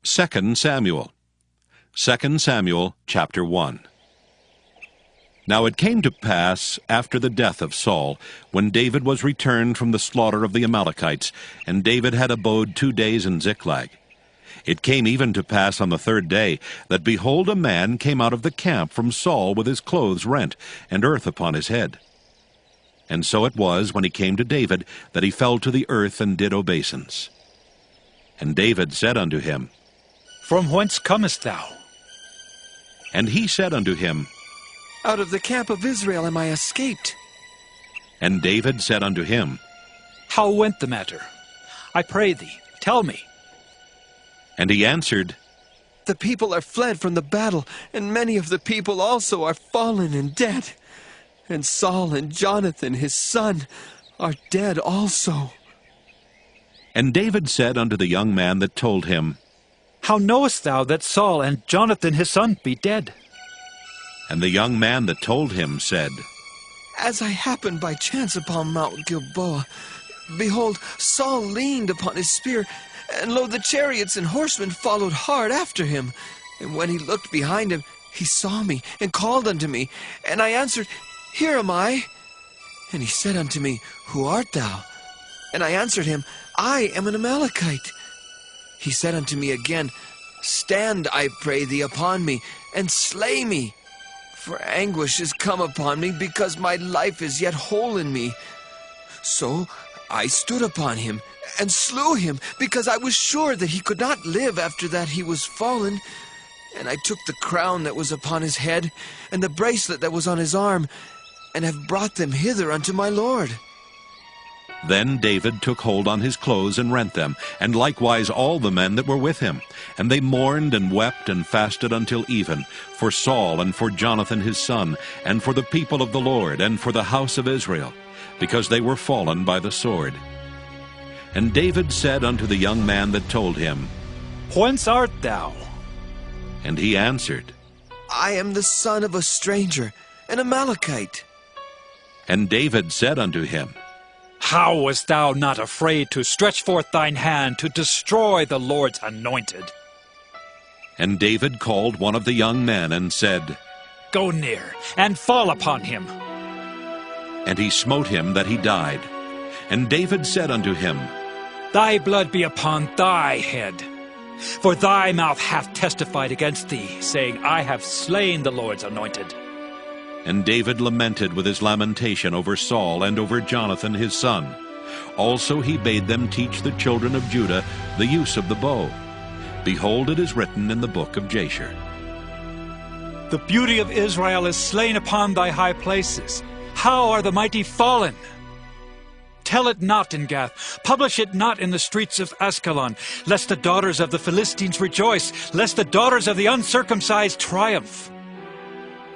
2 Samuel. 2 Samuel chapter 1. Now it came to pass, after the death of Saul, when David was returned from the slaughter of the Amalekites, and David had abode 2 days in Ziklag. It came even to pass on the 3rd day, that behold, a man came out of the camp from Saul with his clothes rent, and earth upon his head. And so it was, when he came to David, that he fell to the earth and did obeisance. And David said unto him, From whence comest thou? And he said unto him, Out of the camp of Israel am I escaped. And David said unto him, How went the matter? I pray thee, tell me. And he answered, The people are fled from the battle, and many of the people also are fallen and dead. And Saul and Jonathan his son are dead also. And David said unto the young man that told him, How knowest thou that Saul and Jonathan his son be dead? And the young man that told him said, As I happened by chance upon Mount Gilboa, behold, Saul leaned upon his spear, and lo, the chariots and horsemen followed hard after him. And when he looked behind him, he saw me, and called unto me. And I answered, Here am I. And he said unto me, Who art thou? And I answered him, I am an Amalekite. He said unto me again, Stand, I pray thee, upon me, and slay me. For anguish is come upon me, because my life is yet whole in me. So I stood upon him, and slew him, because I was sure that he could not live after that he was fallen. And I took the crown that was upon his head, and the bracelet that was on his arm, and have brought them hither unto my lord. Then David took hold on his clothes and rent them, and likewise all the men that were with him. And they mourned and wept and fasted until even, for Saul and for Jonathan his son, and for the people of the Lord, and for the house of Israel, because they were fallen by the sword. And David said unto the young man that told him, Whence art thou? And he answered, I am the son of a stranger, an Amalekite. And David said unto him, How wast thou not afraid to stretch forth thine hand to destroy the Lord's anointed? And David called one of the young men and said, Go near, and fall upon him. And he smote him that he died. And David said unto him, Thy blood be upon thy head. For thy mouth hath testified against thee, saying, I have slain the Lord's anointed. And David lamented with his lamentation over Saul and over Jonathan his son. Also he bade them teach the children of Judah the use of the bow. Behold, it is written in the book of Jasher. The beauty of Israel is slain upon thy high places. How are the mighty fallen? Tell it not in Gath, publish it not in the streets of Askelon, lest the daughters of the Philistines rejoice, lest the daughters of the uncircumcised triumph.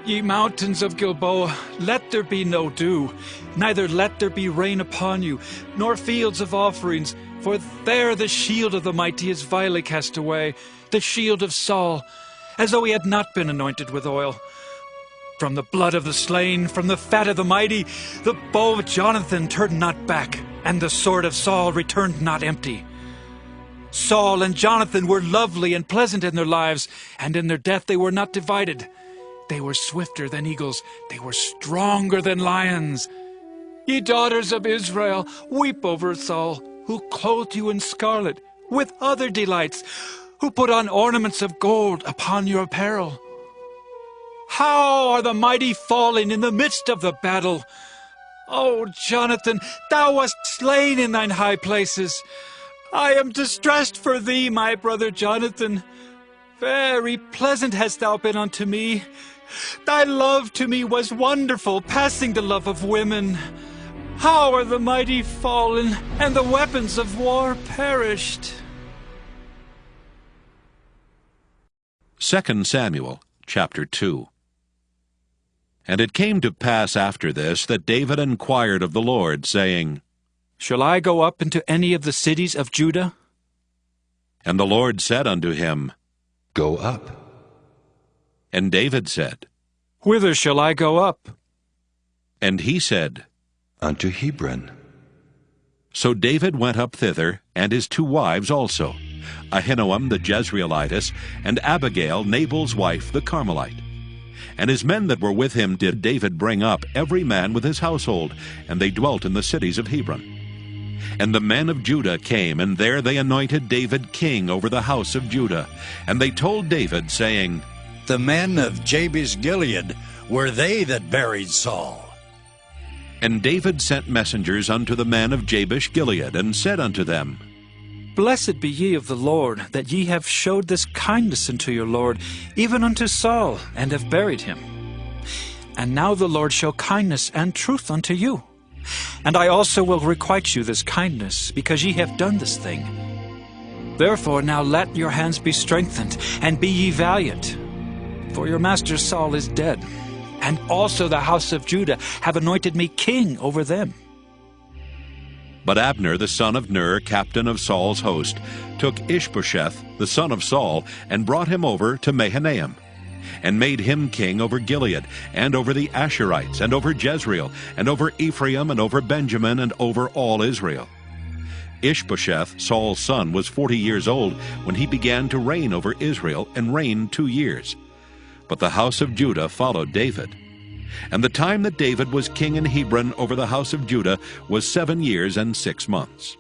Ye mountains of Gilboa, let there be no dew, neither let there be rain upon you, nor fields of offerings, for there the shield of the mighty is vilely cast away, the shield of Saul, as though he had not been anointed with oil. From the blood of the slain, from the fat of the mighty, the bow of Jonathan turned not back, and the sword of Saul returned not empty. Saul and Jonathan were lovely and pleasant in their lives, and in their death they were not divided. They were swifter than eagles, they were stronger than lions. Ye daughters of Israel, weep over Saul, who clothed you in scarlet, with other delights, who put on ornaments of gold upon your apparel. How are the mighty fallen in the midst of the battle? O Jonathan, thou wast slain in thine high places. I am distressed for thee, my brother Jonathan. Very pleasant hast thou been unto me. Thy love to me was wonderful, passing the love of women. How are the mighty fallen, and the weapons of war perished? 2 Samuel chapter 2. And it came to pass after this that David inquired of the Lord, saying, Shall I go up into any of the cities of Judah? And the Lord said unto him, Go up. And David said, Whither shall I go up? And he said, Unto Hebron. So David went up thither, and his 2 wives also. Ahinoam the Jezreelitess, and Abigail, Nabal's wife, the Carmelite. And his men that were with him did David bring up, every man with his household, and they dwelt in the cities of Hebron. And the men of Judah came, and there they anointed David king over the house of Judah. And they told David, saying, The men of Jabesh Gilead were they that buried Saul. And David sent messengers unto the men of Jabesh Gilead, and said unto them, Blessed be ye of the Lord, that ye have showed this kindness unto your Lord, even unto Saul, and have buried him. And now the Lord show kindness and truth unto you. And I also will requite you this kindness, because ye have done this thing. Therefore now let your hands be strengthened, and be ye valiant. For your master Saul is dead, and also the house of Judah have anointed me king over them. But Abner the son of Ner, captain of Saul's host, took Ishbosheth the son of Saul, and brought him over to Mahanaim, and made him king over Gilead, and over the Asherites, and over Jezreel, and over Ephraim, and over Benjamin, and over all Israel. Ishbosheth, Saul's son, was 40 years old when he began to reign over Israel, and reigned 2 years. But the house of Judah followed David. And the time that David was king in Hebron over the house of Judah was 7 years and 6 months.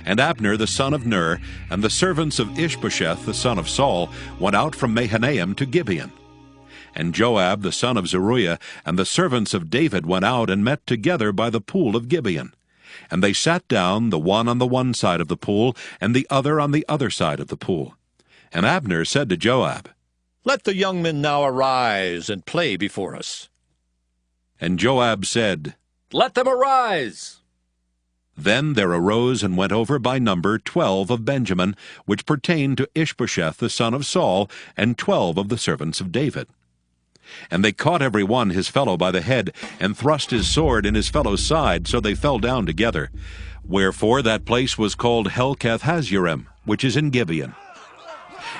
And Abner the son of Ner, and the servants of Ishbosheth the son of Saul, went out from Mahanaim to Gibeon. And Joab the son of Zeruiah, and the servants of David went out and met together by the pool of Gibeon. And they sat down, the one on the one side of the pool, and the other on the other side of the pool. And Abner said to Joab, Let the young men now arise and play before us. And Joab said, Let them arise. Then there arose and went over by number 12 of Benjamin, which pertained to Ishbosheth the son of Saul, and 12 of the servants of David. And they caught every one his fellow by the head, and thrust his sword in his fellow's side, so they fell down together. Wherefore that place was called Helkath Hazurim, which is in Gibeon.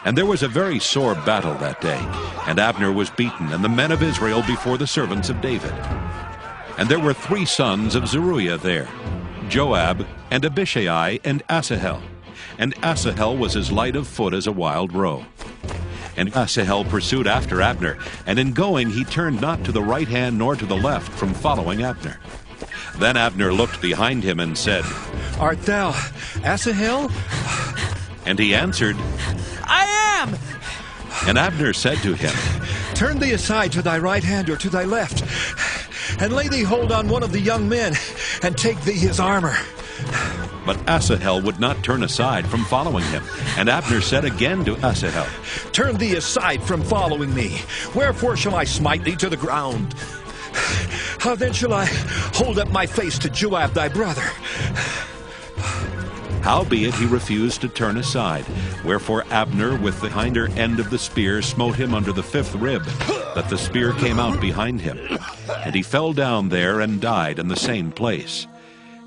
And there was a very sore battle that day, and Abner was beaten, and the men of Israel before the servants of David. And there were 3 sons of Zeruiah there, Joab, and Abishai, and Asahel. And Asahel was as light of foot as a wild roe. And Asahel pursued after Abner, and in going he turned not to the right hand nor to the left from following Abner. Then Abner looked behind him and said, Art thou Asahel? And he answered, I am! And Abner said to him, Turn thee aside to thy right hand or to thy left, and lay thee hold on one of the young men, and take thee his armor. But Asahel would not turn aside from following him. And Abner said again to Asahel, Turn thee aside from following me. Wherefore shall I smite thee to the ground? How then shall I hold up my face to Joab thy brother? Howbeit he refused to turn aside. Wherefore Abner with the hinder end of the spear smote him under the 5th rib, that the spear came out behind him. And he fell down there and died in the same place.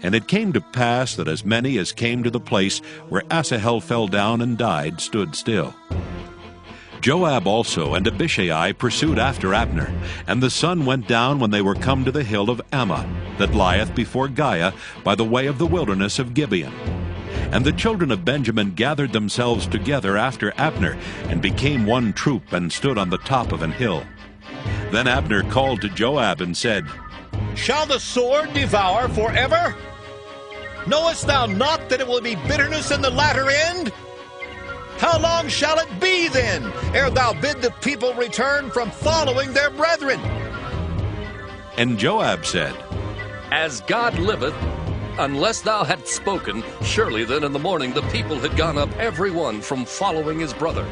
And it came to pass that as many as came to the place where Asahel fell down and died stood still. Joab also and Abishai pursued after Abner, and the sun went down when they were come to the hill of Ammah, that lieth before Giah, by the way of the wilderness of Gibeon. And the children of Benjamin gathered themselves together after Abner, and became one troop, and stood on the top of an hill. Then Abner called to Joab and said, Shall the sword devour forever? Knowest thou not that it will be bitterness in the latter end? How long shall it be then, ere thou bid the people return from following their brethren? And Joab said, As God liveth, unless thou hadst spoken, surely then in the morning the people had gone up every one from following his brother.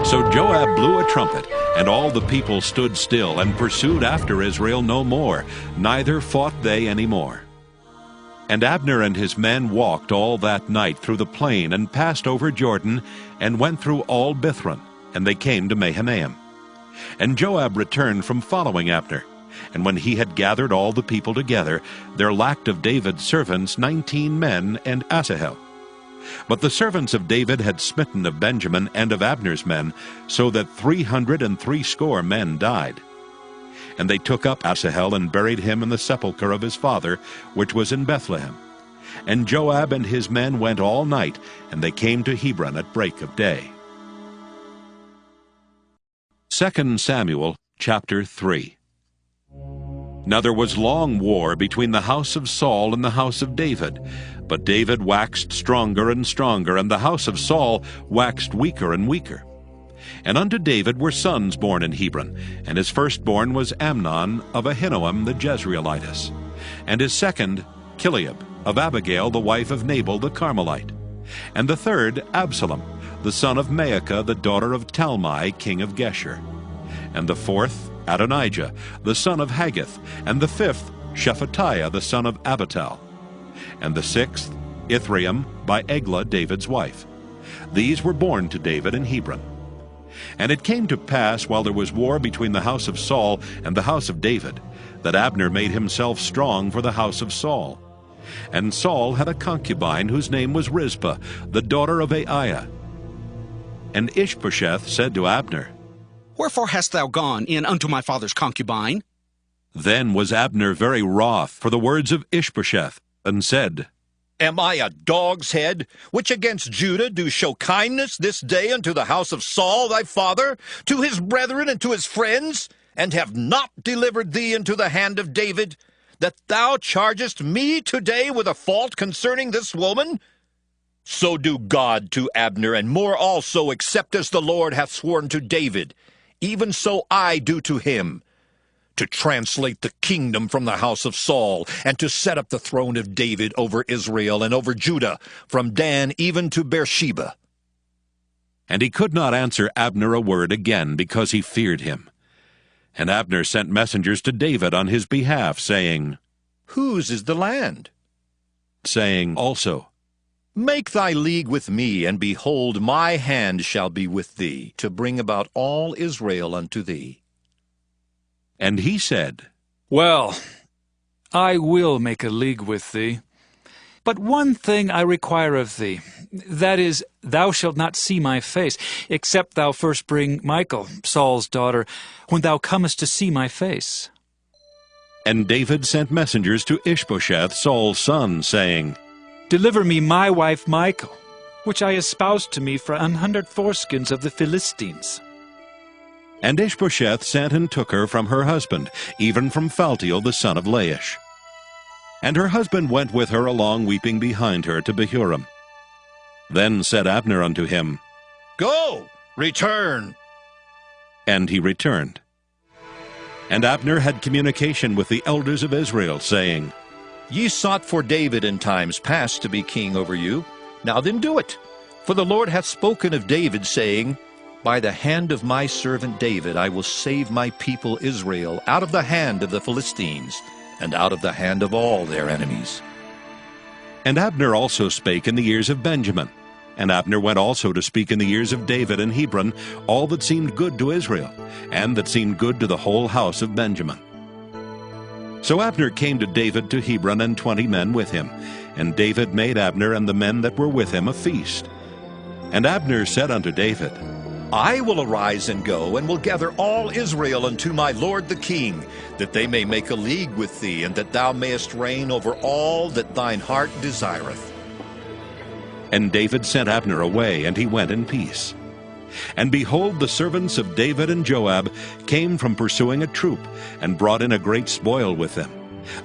So Joab blew a trumpet, and all the people stood still, and pursued after Israel no more, neither fought they any more. And Abner and his men walked all that night through the plain, and passed over Jordan, and went through all Bithron, and they came to Mahanaim. And Joab returned from following Abner. And when he had gathered all the people together, there lacked of David's servants 19 men and Asahel. But the servants of David had smitten of Benjamin and of Abner's men, so that 360 men died. And they took up Asahel and buried him in the sepulchre of his father, which was in Bethlehem. And Joab and his men went all night, and they came to Hebron at break of day. 2 Samuel chapter 3. Now there was long war between the house of Saul and the house of David. But David waxed stronger and stronger, and the house of Saul waxed weaker and weaker. And unto David were sons born in Hebron, and his firstborn was Amnon of Ahinoam the Jezreelitess, and his second Chileab of Abigail the wife of Nabal the Carmelite, and the third Absalom, the son of Maacah the daughter of Talmai king of Geshur, and the fourth Adonijah the son of Haggith, and the fifth Shephatiah the son of Abital, and the sixth Ithream by Eglah David's wife. These were born to David in Hebron. And it came to pass, while there was war between the house of Saul and the house of David, that Abner made himself strong for the house of Saul. And Saul had a concubine whose name was Rizpah, the daughter of Aiah. And Ishbosheth said to Abner, Wherefore hast thou gone in unto my father's concubine? Then was Abner very wroth for the words of Ishbosheth, and said, Am I a dog's head, which against Judah do show kindness this day unto the house of Saul thy father, to his brethren and to his friends, and have not delivered thee into the hand of David, that thou chargest me today with a fault concerning this woman? So do God to Abner, and more also, except as the Lord hath sworn to David, even so I do to him, to translate the kingdom from the house of Saul, and to set up the throne of David over Israel and over Judah, from Dan even to Beersheba. And he could not answer Abner a word again, because he feared him. And Abner sent messengers to David on his behalf, saying, Whose is the land? Saying also, Make thy league with me, and behold, my hand shall be with thee, to bring about all Israel unto thee. And he said, Well, I will make a league with thee. But one thing I require of thee, that is, thou shalt not see my face, except thou first bring Michal, Saul's daughter, when thou comest to see my face. And David sent messengers to Ishbosheth, Saul's son, saying, Deliver me my wife Michal, which I espoused to me for 100 foreskins of the Philistines. And Ishbosheth sent and took her from her husband, even from Phaltiel the son of Laish. And her husband went with her along, weeping behind her, to Bahurim. Then said Abner unto him, Go, return. And he returned. And Abner had communication with the elders of Israel, saying, Ye sought for David in times past to be king over you. Now then do it. For the Lord hath spoken of David, saying, By the hand of my servant David I will save my people Israel out of the hand of the Philistines, and out of the hand of all their enemies. And Abner also spake in the ears of Benjamin. And Abner went also to speak in the ears of David in Hebron all that seemed good to Israel, and that seemed good to the whole house of Benjamin. So Abner came to David to Hebron, and 20 men with him. And David made Abner and the men that were with him a feast. And Abner said unto David, I will arise and go, and will gather all Israel unto my lord the king, that they may make a league with thee, and that thou mayest reign over all that thine heart desireth. And David sent Abner away, and he went in peace. And behold, the servants of David and Joab came from pursuing a troop, and brought in a great spoil with them.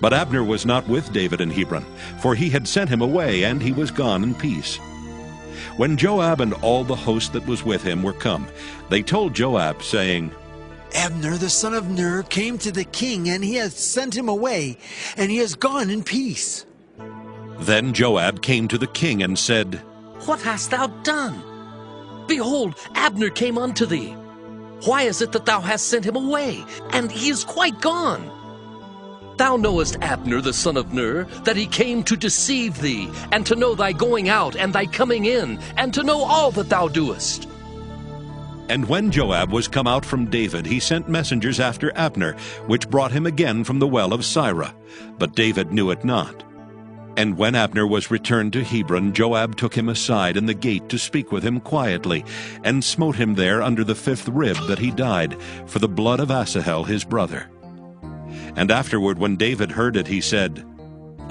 But Abner was not with David in Hebron, for he had sent him away, and he was gone in peace. When Joab and all the host that was with him were come, they told Joab, saying, Abner the son of Ner came to the king, and he hath sent him away, and he is gone in peace. Then Joab came to the king and said, What hast thou done? Behold, Abner came unto thee. Why is it that thou hast sent him away, and he is quite gone? Thou knowest Abner the son of Ner, that he came to deceive thee, and to know thy going out and thy coming in, and to know all that thou doest. And when Joab was come out from David, he sent messengers after Abner, which brought him again from the well of Sirah. But David knew it not. And when Abner was returned to Hebron, Joab took him aside in the gate to speak with him quietly, and smote him there under the 5th rib, that he died, for the blood of Asahel his brother. And afterward, when David heard it, he said,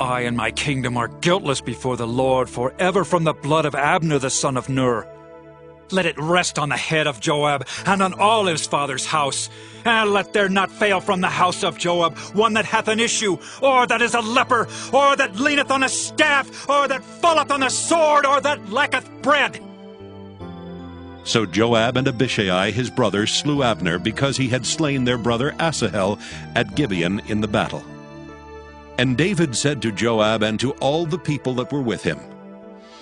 I and my kingdom are guiltless before the Lord forever from the blood of Abner the son of Ner. Let it rest on the head of Joab and on all his father's house. And let there not fail from the house of Joab one that hath an issue, or that is a leper, or that leaneth on a staff, or that falleth on the sword, or that lacketh bread. So Joab and Abishai his brother slew Abner because he had slain their brother Asahel at Gibeon in the battle. And David said to Joab and to all the people that were with him,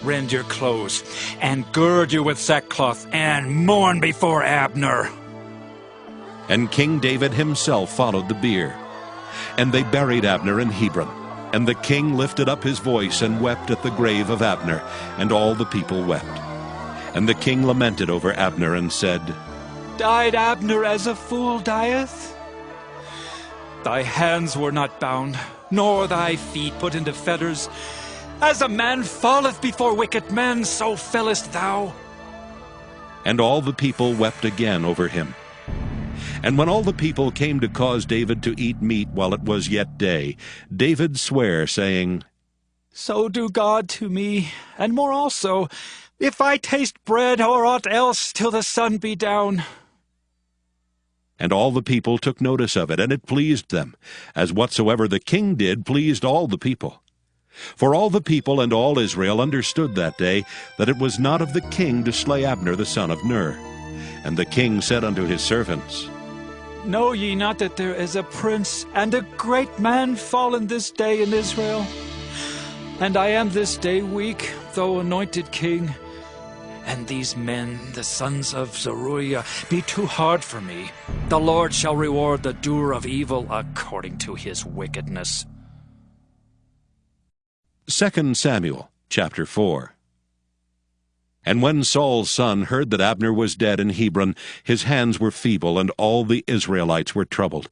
Rend your clothes, and gird you with sackcloth, and mourn before Abner. And King David himself followed the bier. And they buried Abner in Hebron. And the king lifted up his voice and wept at the grave of Abner, and all the people wept. And the king lamented over Abner and said, Died Abner as a fool dieth? Thy hands were not bound, nor thy feet put into fetters. As a man falleth before wicked men, so fellest thou. And all the people wept again over him. And when all the people came to cause David to eat meat while it was yet day, David sware, saying, So do God to me, and more also, if I taste bread or aught else till the sun be down. And all the people took notice of it, and it pleased them, as whatsoever the king did pleased all the people. For all the people and all Israel understood that day that it was not of the king to slay Abner the son of Ner. And the king said unto his servants, Know ye not that there is a prince and a great man fallen this day in Israel? And I am this day weak, though anointed king. And these men, the sons of Zeruiah, be too hard for me. The Lord shall reward the doer of evil according to his wickedness. 2 Samuel chapter 4. And when Saul's son heard that Abner was dead in Hebron, his hands were feeble, and all the Israelites were troubled.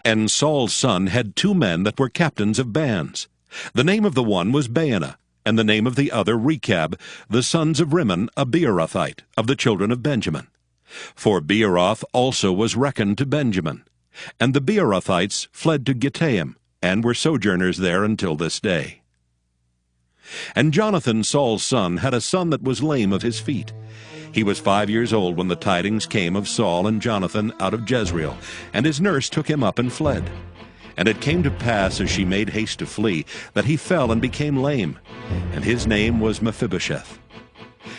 And Saul's son had 2 men that were captains of bands. The name of the one was Baanah, and the name of the other Rechab, the sons of Rimmon, a Beerothite, of the children of Benjamin. For Beeroth also was reckoned to Benjamin. And the Beerothites fled to Gittaim, and were sojourners there until this day. And Jonathan, Saul's son, had a son that was lame of his feet. He was 5 years old when the tidings came of Saul and Jonathan out of Jezreel, and his nurse took him up and fled. And it came to pass, as she made haste to flee, that he fell and became lame, and his name was Mephibosheth.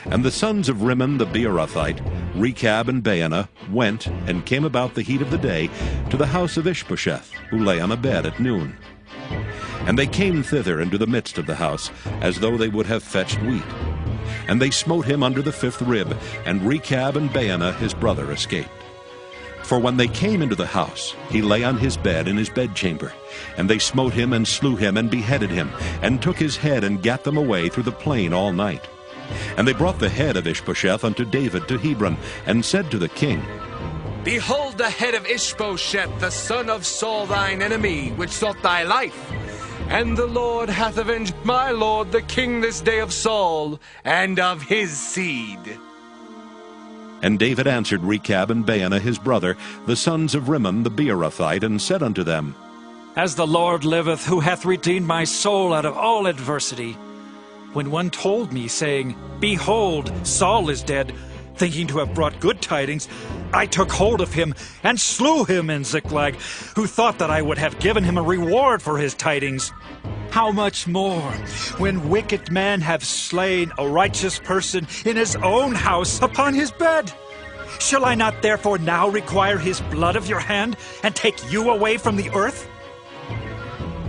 And the sons of Rimmon the Beerothite, Rechab and Baanah, went and came about the heat of the day to the house of Ishbosheth, who lay on a bed at noon. And they came thither into the midst of the house, as though they would have fetched wheat. And they smote him under the 5th rib, and Rechab and Baanah his brother escaped. For when they came into the house, he lay on his bed in his bedchamber. And they smote him and slew him and beheaded him, and took his head and gat them away through the plain all night. And they brought the head of Ishbosheth unto David to Hebron, and said to the king, Behold the head of Ishbosheth, the son of Saul thine enemy, which sought thy life. And the Lord hath avenged my lord the king this day of Saul, and of his seed. And David answered Rechab and Baanah his brother, the sons of Rimmon the Beerothite, and said unto them, As the Lord liveth, who hath redeemed my soul out of all adversity. When one told me, saying, Behold, Saul is dead, thinking to have brought good tidings, I took hold of him and slew him in Ziklag, who thought that I would have given him a reward for his tidings. How much more, when wicked men have slain a righteous person in his own house upon his bed? Shall I not therefore now require his blood of your hand, and take you away from the earth?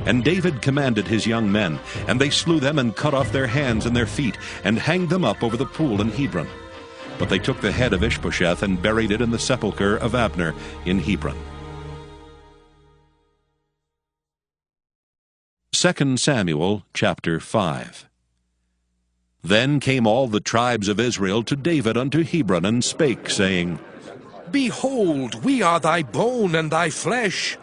And David commanded his young men, and they slew them and cut off their hands and their feet, and hanged them up over the pool in Hebron. But they took the head of Ishbosheth and buried it in the sepulchre of Abner in Hebron. 2 Samuel chapter 5. Then came all the tribes of Israel to David unto Hebron, and spake, saying, Behold, we are thy bone and thy flesh.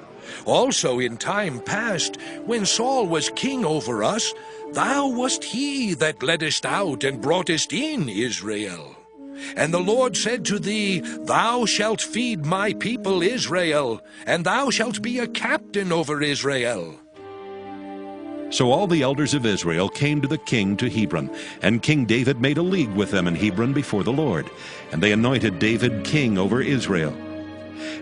Also in time past, when Saul was king over us, thou wast he that leddest out and broughtest in Israel. And the Lord said to thee, Thou shalt feed my people Israel, and thou shalt be a captain over Israel. So all the elders of Israel came to the king to Hebron, and King David made a league with them in Hebron before the Lord, and they anointed David king over Israel.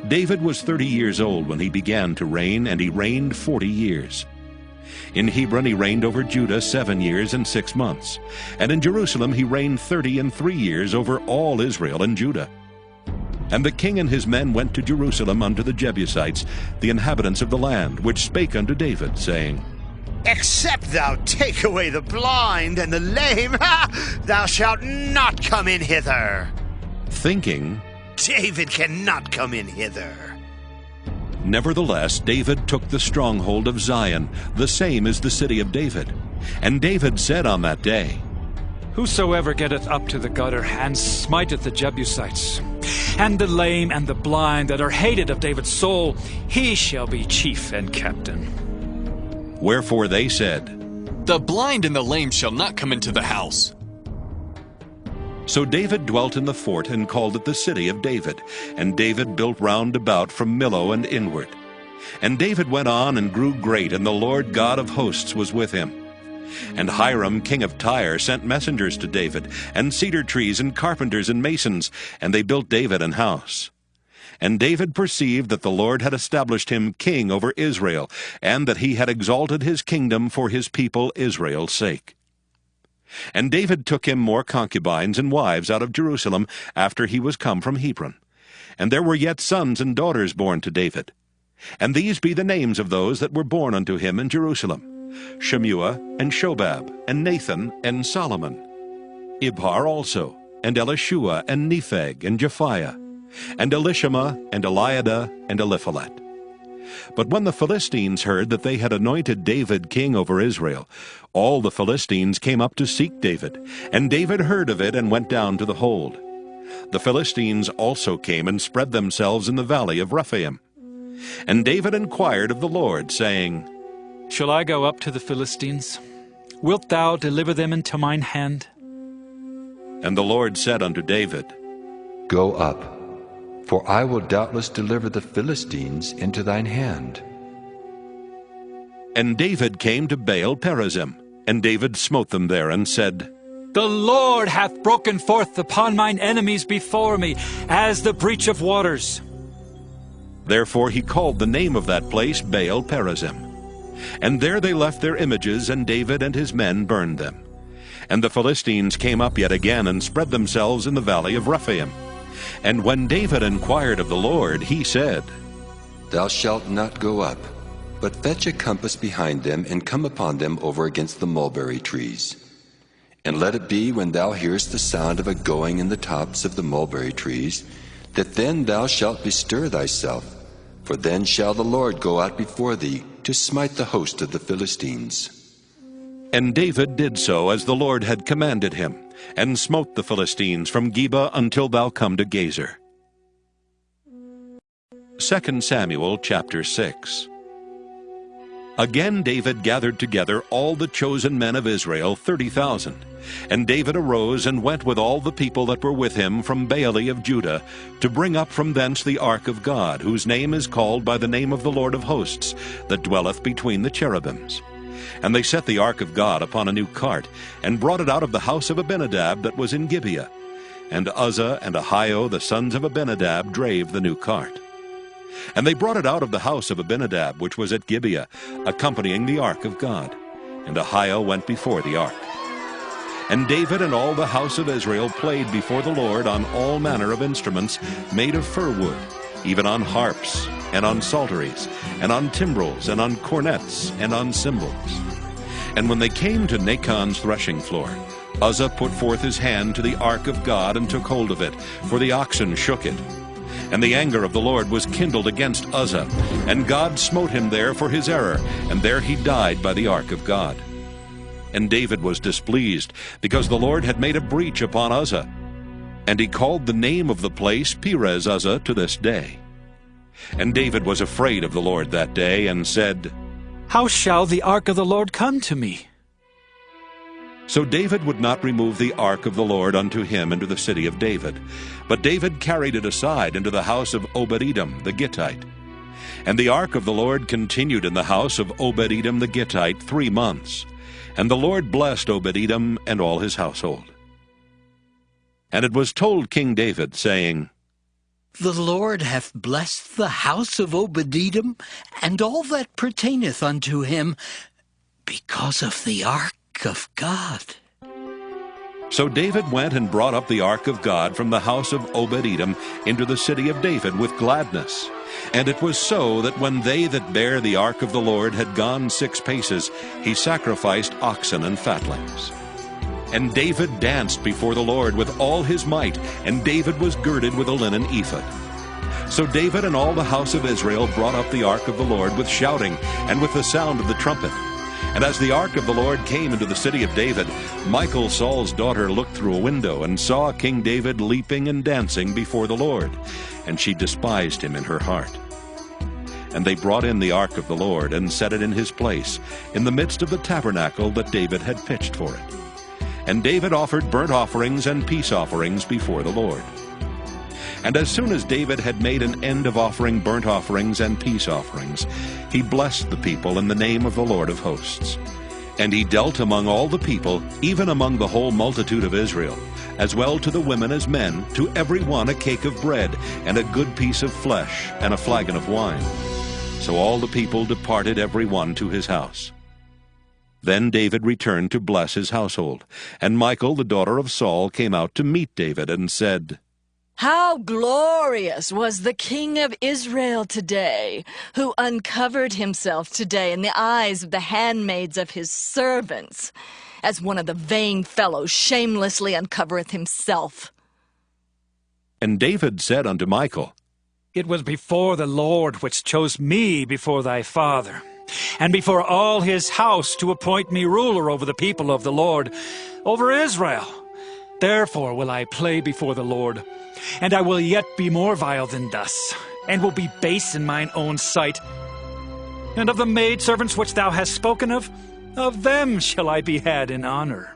David was 30 years old when he began to reign, and he reigned 40 years. In Hebron he reigned over Judah 7 years and 6 months, and in Jerusalem he reigned 33 years over all Israel and Judah. And the king and his men went to Jerusalem unto the Jebusites, the inhabitants of the land, which spake unto David, saying, Except thou take away the blind and the lame, thou shalt not come in hither. Thinking, David cannot come in hither. Nevertheless, David took the stronghold of Zion, the same is the city of David. And David said on that day, Whosoever getteth up to the gutter, and smiteth the Jebusites, and the lame and the blind that are hated of David's soul, he shall be chief and captain. Wherefore they said, The blind and the lame shall not come into the house. So David dwelt in the fort, and called it the city of David. And David built round about from Millo and inward. And David went on and grew great, and the Lord God of hosts was with him. And Hiram king of Tyre sent messengers to David, and cedar trees, and carpenters, and masons, and they built David an house. And David perceived that the Lord had established him king over Israel, and that he had exalted his kingdom for his people Israel's sake. And David took him more concubines and wives out of Jerusalem after he was come from Hebron. And there were yet sons and daughters born to David. And these be the names of those that were born unto him in Jerusalem: Shemua, and Shobab, and Nathan, and Solomon. Ibhar also, and Elishua, and Nepheg, and Japhiah, and Elishama, and Eliada, and Eliphalet. But when the Philistines heard that they had anointed David king over Israel, all the Philistines came up to seek David, and David heard of it and went down to the hold. The Philistines also came and spread themselves in the valley of Rephaim. And David inquired of the Lord, saying, Shall I go up to the Philistines? Wilt thou deliver them into mine hand? And the Lord said unto David, Go up, for I will doubtless deliver the Philistines into thine hand. And David came to Baal Perazim, and David smote them there, and said, The Lord hath broken forth upon mine enemies before me, as the breach of waters. Therefore he called the name of that place Baal Perazim. And there they left their images, and David and his men burned them. And the Philistines came up yet again, and spread themselves in the valley of Rephaim. And when David inquired of the Lord, he said, Thou shalt not go up, but fetch a compass behind them, and come upon them over against the mulberry trees. And let it be, when thou hearest the sound of a going in the tops of the mulberry trees, that then thou shalt bestir thyself, for then shall the Lord go out before thee to smite the host of the Philistines. And David did so as the Lord had commanded him, and smote the Philistines from Geba until thou come to Gazer. 2 Samuel chapter 6. Again David gathered together all the chosen men of Israel, 30,000. And David arose and went with all the people that were with him from Baale of Judah, to bring up from thence the ark of God, whose name is called by the name of the Lord of hosts, that dwelleth between the cherubims. And they set the ark of God upon a new cart, and brought it out of the house of Abinadab that was in Gibeah. And Uzzah and Ahio the sons of Abinadab drave the new cart. And they brought it out of the house of Abinadab, which was at Gibeah, accompanying the ark of God. And Ahio went before the ark. And David and all the house of Israel played before the Lord on all manner of instruments made of fir wood, even on harps, and on psalteries, and on timbrels, and on cornets, and on cymbals. And when they came to Nachon's threshing floor, Uzzah put forth his hand to the ark of God, and took hold of it, for the oxen shook it. And the anger of the Lord was kindled against Uzzah, and God smote him there for his error, and there he died by the ark of God. And David was displeased, because the Lord had made a breach upon Uzzah. And he called the name of the place Perez Uzzah to this day. And David was afraid of the Lord that day, and said, How shall the ark of the Lord come to me? So David would not remove the ark of the Lord unto him into the city of David. But David carried it aside into the house of Obed-Edom the Gittite. And the ark of the Lord continued in the house of Obed-Edom the Gittite 3 months. And the Lord blessed Obed-Edom and all his household. And it was told King David, saying, The Lord hath blessed the house of Obed-Edom, and all that pertaineth unto him, because of the ark of God. So David went and brought up the ark of God from the house of Obed-Edom into the city of David with gladness. And it was so that when they that bare the ark of the Lord had gone 6 paces, he sacrificed oxen and fatlings. And David danced before the Lord with all his might, and David was girded with a linen ephod. So David and all the house of Israel brought up the ark of the Lord with shouting and with the sound of the trumpet. And as the ark of the Lord came into the city of David, Michal, Saul's daughter, looked through a window and saw King David leaping and dancing before the Lord, and she despised him in her heart. And they brought in the ark of the Lord and set it in his place, in the midst of the tabernacle that David had pitched for it. And David offered burnt offerings and peace offerings before the Lord. And as soon as David had made an end of offering burnt offerings and peace offerings, he blessed the people in the name of the Lord of hosts. And he dealt among all the people, even among the whole multitude of Israel, as well to the women as men, to every one a cake of bread, and a good piece of flesh, and a flagon of wine. So all the people departed every one to his house. Then David returned to bless his household. And Michal, the daughter of Saul, came out to meet David, and said, How glorious was the King of Israel today, who uncovered himself today in the eyes of the handmaids of his servants, as one of the vain fellows shamelessly uncovereth himself. And David said unto Michal, It was before the Lord which chose me before thy father, and before all his house to appoint me ruler over the people of the Lord, over Israel. Therefore will I play before the Lord, and I will yet be more vile than thus, and will be base in mine own sight. And of the maidservants which thou hast spoken of them shall I be had in honor.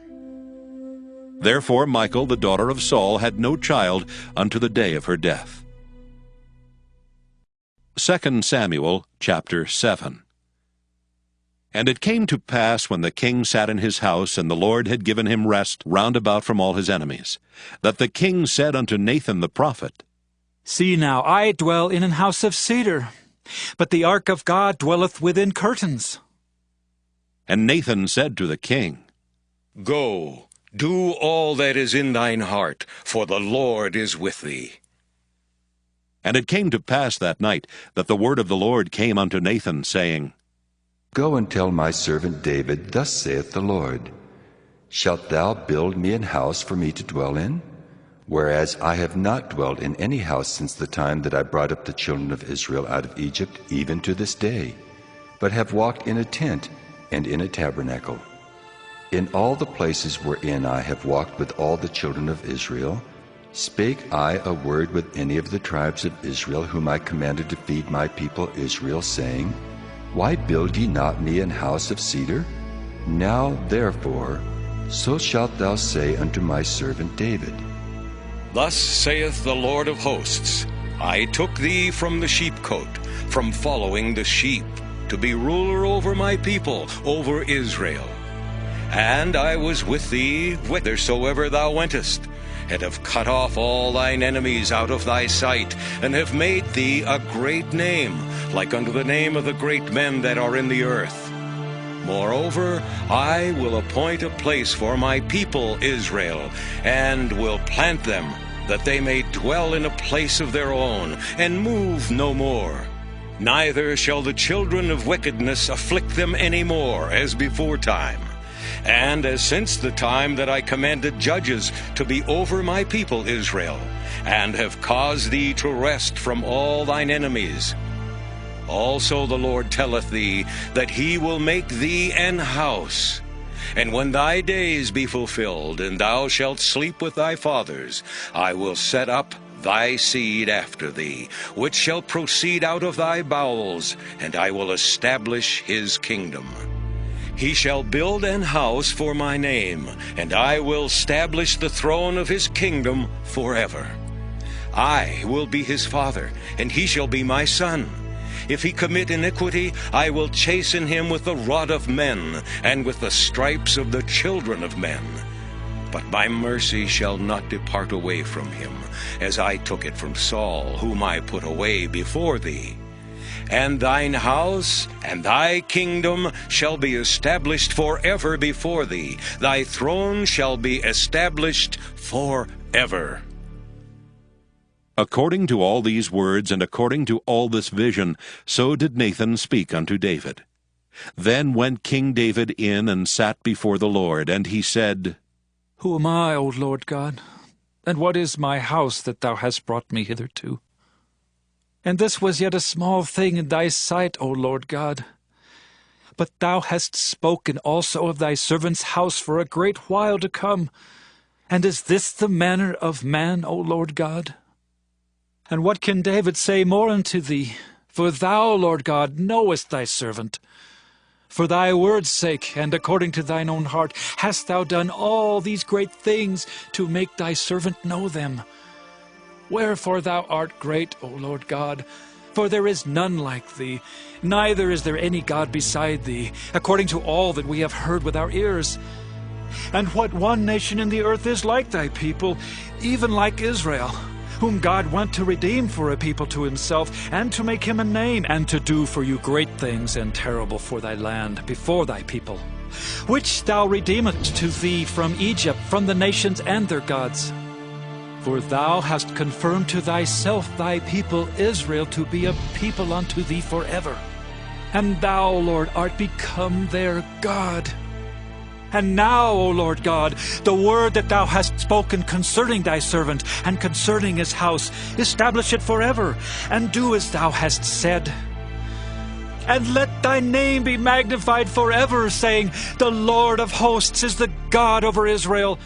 Therefore Michal, the daughter of Saul, had no child unto the day of her death. 2 Samuel chapter 7. And it came to pass, when the king sat in his house, and the Lord had given him rest round about from all his enemies, that the king said unto Nathan the prophet, See now, I dwell in an house of cedar, but the ark of God dwelleth within curtains. And Nathan said to the king, Go, do all that is in thine heart, for the Lord is with thee. And it came to pass that night that the word of the Lord came unto Nathan, saying, Go and tell my servant David, Thus saith the Lord, Shalt thou build me an house for me to dwell in? Whereas I have not dwelt in any house since the time that I brought up the children of Israel out of Egypt, even to this day, but have walked in a tent and in a tabernacle. In all the places wherein I have walked with all the children of Israel, spake I a word with any of the tribes of Israel, whom I commanded to feed my people Israel, saying, Why build ye not me an house of cedar? Now therefore, so shalt thou say unto my servant David, Thus saith the Lord of hosts, I took thee from the sheepcote, from following the sheep, to be ruler over my people, over Israel. And I was with thee whithersoever thou wentest, and have cut off all thine enemies out of thy sight, and have made thee a great name, like unto the name of the great men that are in the earth. Moreover, I will appoint a place for my people Israel, and will plant them, that they may dwell in a place of their own, and move no more. Neither shall the children of wickedness afflict them any more, as before time. And as since the time that I commanded judges to be over my people Israel, and have caused thee to rest from all thine enemies. Also the Lord telleth thee that he will make thee an house. And when thy days be fulfilled, and thou shalt sleep with thy fathers, I will set up thy seed after thee, which shall proceed out of thy bowels, and I will establish his kingdom. He shall build an house for my name, and I will establish the throne of his kingdom forever. I will be his father, and he shall be my son. If he commit iniquity, I will chasten him with the rod of men, and with the stripes of the children of men. But my mercy shall not depart away from him, as I took it from Saul, whom I put away before thee. And thine house and thy kingdom shall be established forever before thee. Thy throne shall be established forever. According to all these words, and according to all this vision, so did Nathan speak unto David. Then went King David in and sat before the Lord, and he said, Who am I, O Lord God? And what is my house that thou hast brought me hitherto? And this was yet a small thing in thy sight, O Lord God. But thou hast spoken also of thy servant's house for a great while to come. And is this the manner of man, O Lord God? And what can David say more unto thee? For thou, Lord God, knowest thy servant. For thy word's sake, and according to thine own heart, hast thou done all these great things to make thy servant know them. Wherefore thou art great, O Lord God, for there is none like thee, neither is there any God beside thee, according to all that we have heard with our ears. And what one nation in the earth is like thy people, even like Israel, whom God went to redeem for a people to himself, and to make him a name, and to do for you great things and terrible for thy land before thy people, which thou redeemest to thee from Egypt, from the nations and their gods. For thou hast confirmed to thyself thy people Israel to be a people unto thee forever. And thou, Lord, art become their God. And now, O Lord God, the word that thou hast spoken concerning thy servant and concerning his house, establish it forever, and do as thou hast said. And let thy name be magnified forever, saying, The Lord of hosts is the God over Israel.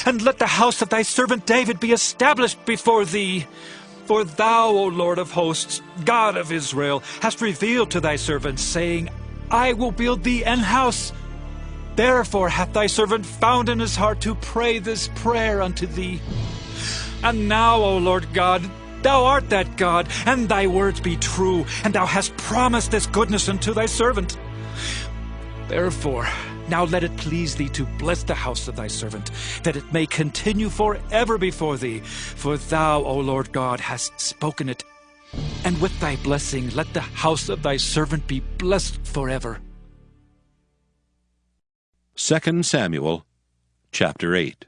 And let the house of thy servant David be established before thee. For thou, O Lord of hosts, God of Israel, hast revealed to thy servant, saying, I will build thee an house. Therefore hath thy servant found in his heart to pray this prayer unto thee. And now, O Lord God, thou art that God, and thy words be true, and thou hast promised this goodness unto thy servant. Therefore, now let it please thee to bless the house of thy servant, that it may continue forever before thee. For thou, O Lord God, hast spoken it. And with thy blessing let the house of thy servant be blessed forever. 2 Samuel, chapter 8.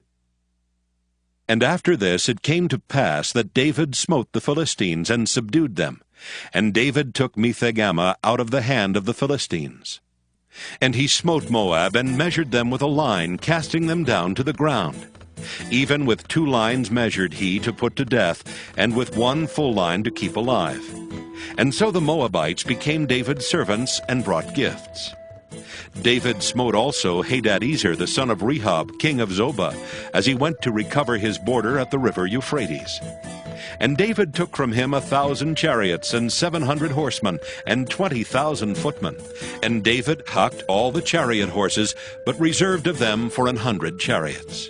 And after this it came to pass that David smote the Philistines and subdued them. And David took Metheg-ammah out of the hand of the Philistines. And he smote Moab, and measured them with a line, casting them down to the ground. Even with 2 lines measured he to put to death, and with 1 full line to keep alive. And so the Moabites became David's servants, and brought gifts. David smote also Hadadezer the son of Rehob, king of Zobah, as he went to recover his border at the river Euphrates. And David took from him 1,000 chariots, and 700 horsemen, and 20,000 footmen. And David hocked all the chariot horses, but reserved of them for 100 chariots.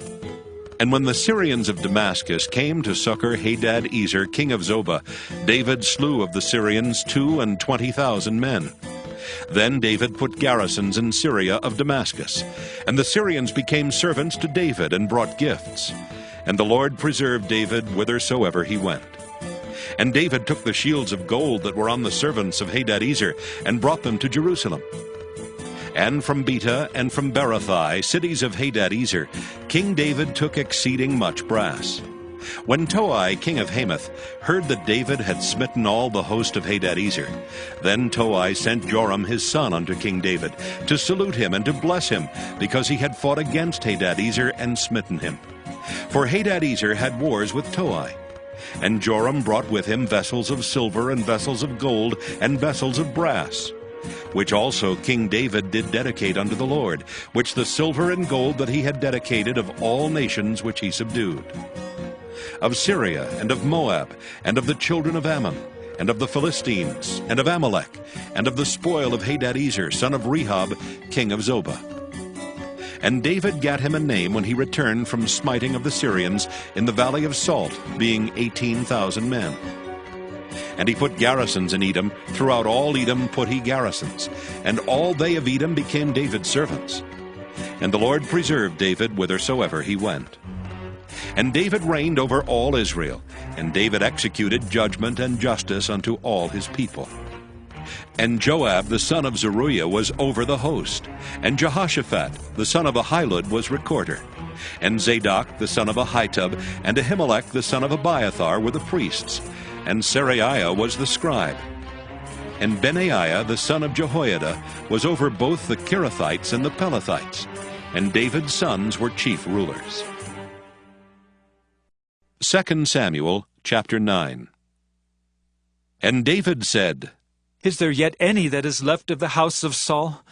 And when the Syrians of Damascus came to succor Hadadezer king of Zobah, David slew of the Syrians 22,000 men. Then David put garrisons in Syria of Damascus, and the Syrians became servants to David, and brought gifts. And the Lord preserved David whithersoever he went. And David took the shields of gold that were on the servants of Hadadezer, and brought them to Jerusalem. And from Betah and from Berothai, cities of Hadadezer, King David took exceeding much brass. When Toi, king of Hamath, heard that David had smitten all the host of Hadadezer, then Toi sent Joram his son unto King David, to salute him and to bless him, because he had fought against Hadadezer and smitten him. For Hadadezer had wars with Toi. And Joram brought with him vessels of silver, and vessels of gold, and vessels of brass, which also King David did dedicate unto the Lord, which the silver and gold that he had dedicated of all nations which he subdued. Of Syria, and of Moab, and of the children of Ammon, and of the Philistines, and of Amalek, and of the spoil of Hadadezer, son of Rehob, king of Zobah. And David gat him a name when he returned from smiting of the Syrians in the valley of Salt, being 18,000 men. And he put garrisons in Edom. Throughout all Edom put he garrisons. And all they of Edom became David's servants. And the Lord preserved David whithersoever he went. And David reigned over all Israel. And David executed judgment and justice unto all his people. And Joab the son of Zeruiah was over the host. And Jehoshaphat the son of Ahilud was recorder. And Zadok the son of Ahitub and Ahimelech the son of Abiathar were the priests. And Seraiah was the scribe. And Benaiah the son of Jehoiada was over both the Kerethites and the Pelethites. And David's sons were chief rulers. 2 Samuel chapter 9. And David said, Is there yet any that is left of the house of Saul,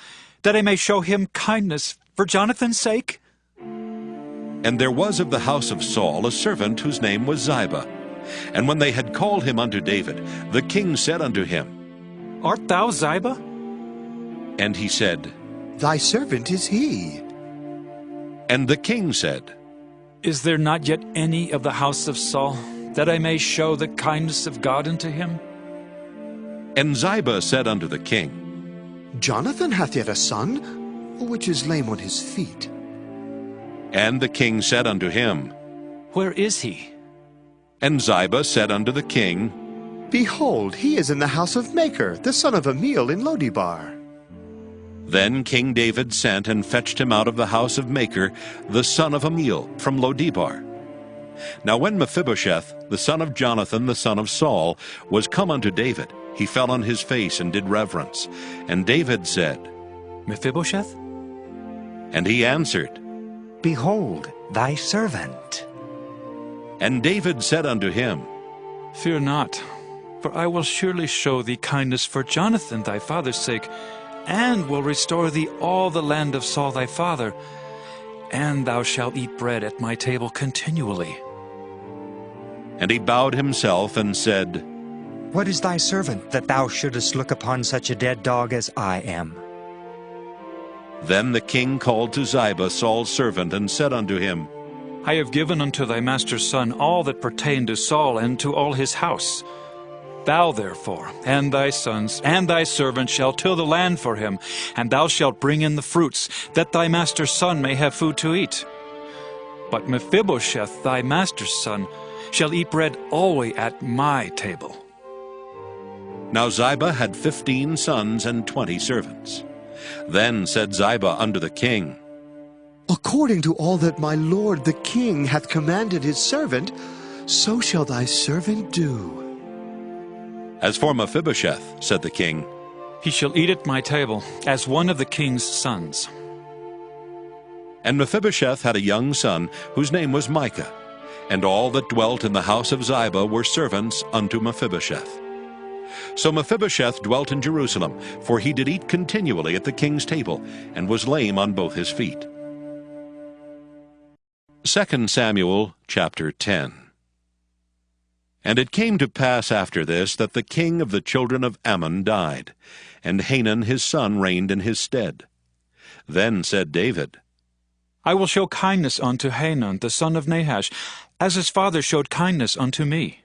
that I may show him kindness for Jonathan's sake? And there was of the house of Saul a servant whose name was Ziba. And when they had called him unto David, the king said unto him, Art thou Ziba? And he said, Thy servant is he. And the king said, Is there not yet any of the house of Saul, that I may show the kindness of God unto him? And Ziba said unto the king, Jonathan hath yet a son, which is lame on his feet. And the king said unto him, Where is he? And Ziba said unto the king, Behold, he is in the house of Machir, the son of Ammiel in Lodebar. Then King David sent and fetched him out of the house of Machir, the son of Ammiel, from Lodebar. Now when Mephibosheth, the son of Jonathan, the son of Saul, was come unto David, he fell on his face and did reverence. And David said, Mephibosheth? And he answered, Behold, thy servant. And David said unto him, Fear not, for I will surely show thee kindness for Jonathan thy father's sake, and will restore thee all the land of Saul thy father, and thou shalt eat bread at my table continually. And he bowed himself and said, What is thy servant, that thou shouldest look upon such a dead dog as I am? Then the king called to Ziba, Saul's servant, and said unto him, I have given unto thy master's son all that pertained to Saul and to all his house. Thou therefore, and thy sons, and thy servants shall till the land for him, and thou shalt bring in the fruits, that thy master's son may have food to eat. But Mephibosheth, thy master's son, shall eat bread always at my table. Now Ziba had 15 sons and 20 servants. Then said Ziba unto the king, According to all that my lord the king hath commanded his servant, so shall thy servant do. As for Mephibosheth, said the king, He shall eat at my table, as one of the king's sons. And Mephibosheth had a young son, whose name was Micah. And all that dwelt in the house of Ziba were servants unto Mephibosheth. So Mephibosheth dwelt in Jerusalem, for he did eat continually at the king's table, and was lame on both his feet. 2 Samuel chapter 10. And it came to pass after this that the king of the children of Ammon died, and Hanun his son reigned in his stead. Then said David, I will show kindness unto Hanun the son of Nahash, as his father showed kindness unto me.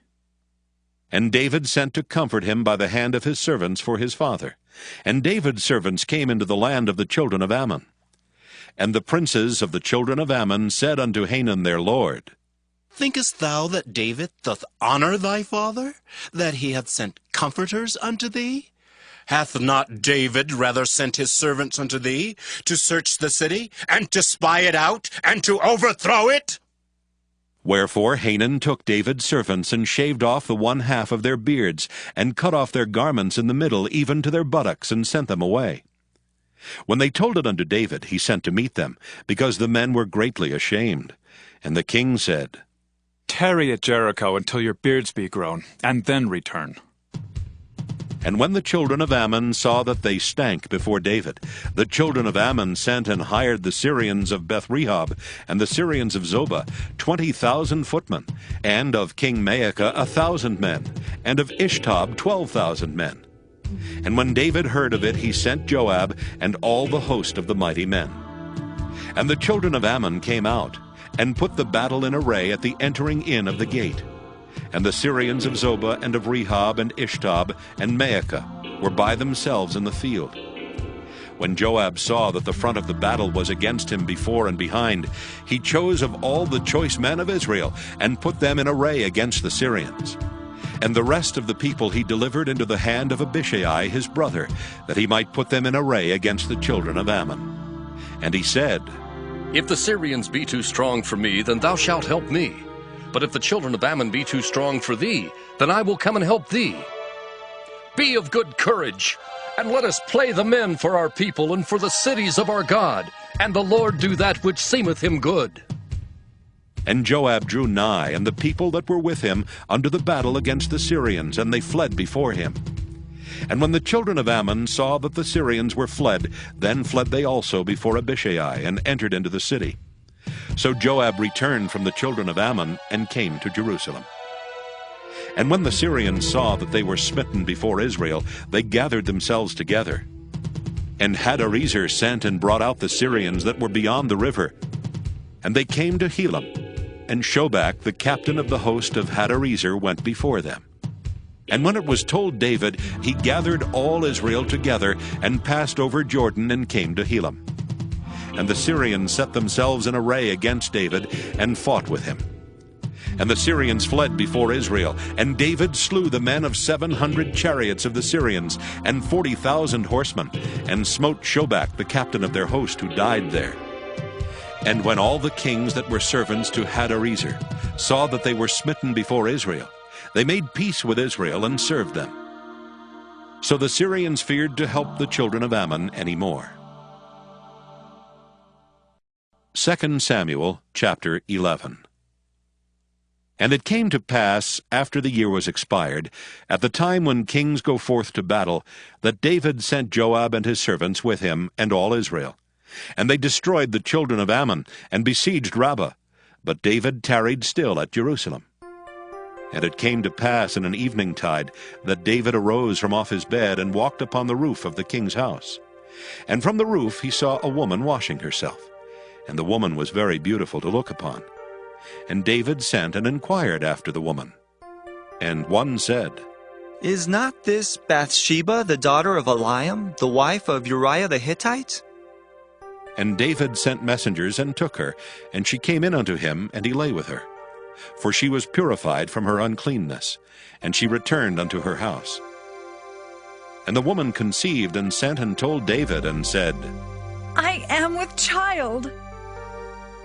And David sent to comfort him by the hand of his servants for his father. And David's servants came into the land of the children of Ammon. And the princes of the children of Ammon said unto Hanun their lord, Thinkest thou that David doth honor thy father, that he hath sent comforters unto thee? Hath not David rather sent his servants unto thee, to search the city, and to spy it out, and to overthrow it? Wherefore Hanun took David's servants, and shaved off the one half of their beards, and cut off their garments in the middle, even to their buttocks, and sent them away. When they told it unto David, he sent to meet them, because the men were greatly ashamed. And the king said, Tarry at Jericho until your beards be grown, and then return. And when the children of Ammon saw that they stank before David, the children of Ammon sent and hired the Syrians of Beth-rehob and the Syrians of Zobah 20,000 footmen, and of King Maacah 1,000 men, and of Ishtob 12,000 men. And when David heard of it, he sent Joab and all the host of the mighty men. And the children of Ammon came out, and put the battle in array at the entering in of the gate. And the Syrians of Zobah and of Rehob and Ishtab and Maacah were by themselves in the field. When Joab saw that the front of the battle was against him before and behind, he chose of all the choice men of Israel, and put them in array against the Syrians. And the rest of the people he delivered into the hand of Abishai his brother, that he might put them in array against the children of Ammon. And he said, If the Syrians be too strong for me, then thou shalt help me. But if the children of Ammon be too strong for thee, then I will come and help thee. Be of good courage, and let us play the men for our people and for the cities of our God, and the Lord do that which seemeth him good. And Joab drew nigh, and the people that were with him, unto the battle against the Syrians, and they fled before him. And when the children of Ammon saw that the Syrians were fled, then fled they also before Abishai, and entered into the city. So Joab returned from the children of Ammon, and came to Jerusalem. And when the Syrians saw that they were smitten before Israel, they gathered themselves together. And Hadarezer sent and brought out the Syrians that were beyond the river. And they came to Helam, and Shobach, the captain of the host of Hadarezer, went before them. And when it was told David, he gathered all Israel together, and passed over Jordan, and came to Helam. And the Syrians set themselves in array against David, and fought with him. And the Syrians fled before Israel, and David slew the men of 700 chariots of the Syrians, and 40,000 horsemen, and smote Shobach, the captain of their host, who died there. And when all the kings that were servants to Hadarezer saw that they were smitten before Israel, they made peace with Israel, and served them. So the Syrians feared to help the children of Ammon any more. 2 Samuel chapter 11. And it came to pass, after the year was expired, at the time when kings go forth to battle, that David sent Joab and his servants with him, and all Israel. And they destroyed the children of Ammon, and besieged Rabbah. But David tarried still at Jerusalem. And it came to pass in an eveningtide, that David arose from off his bed, and walked upon the roof of the king's house. And from the roof he saw a woman washing herself, and the woman was very beautiful to look upon. And David sent and inquired after the woman. And one said, Is not this Bathsheba the daughter of Eliam, the wife of Uriah the Hittite? And David sent messengers, and took her, and she came in unto him, and he lay with her. For she was purified from her uncleanness, and she returned unto her house. And the woman conceived, and sent and told David, and said, I am with child.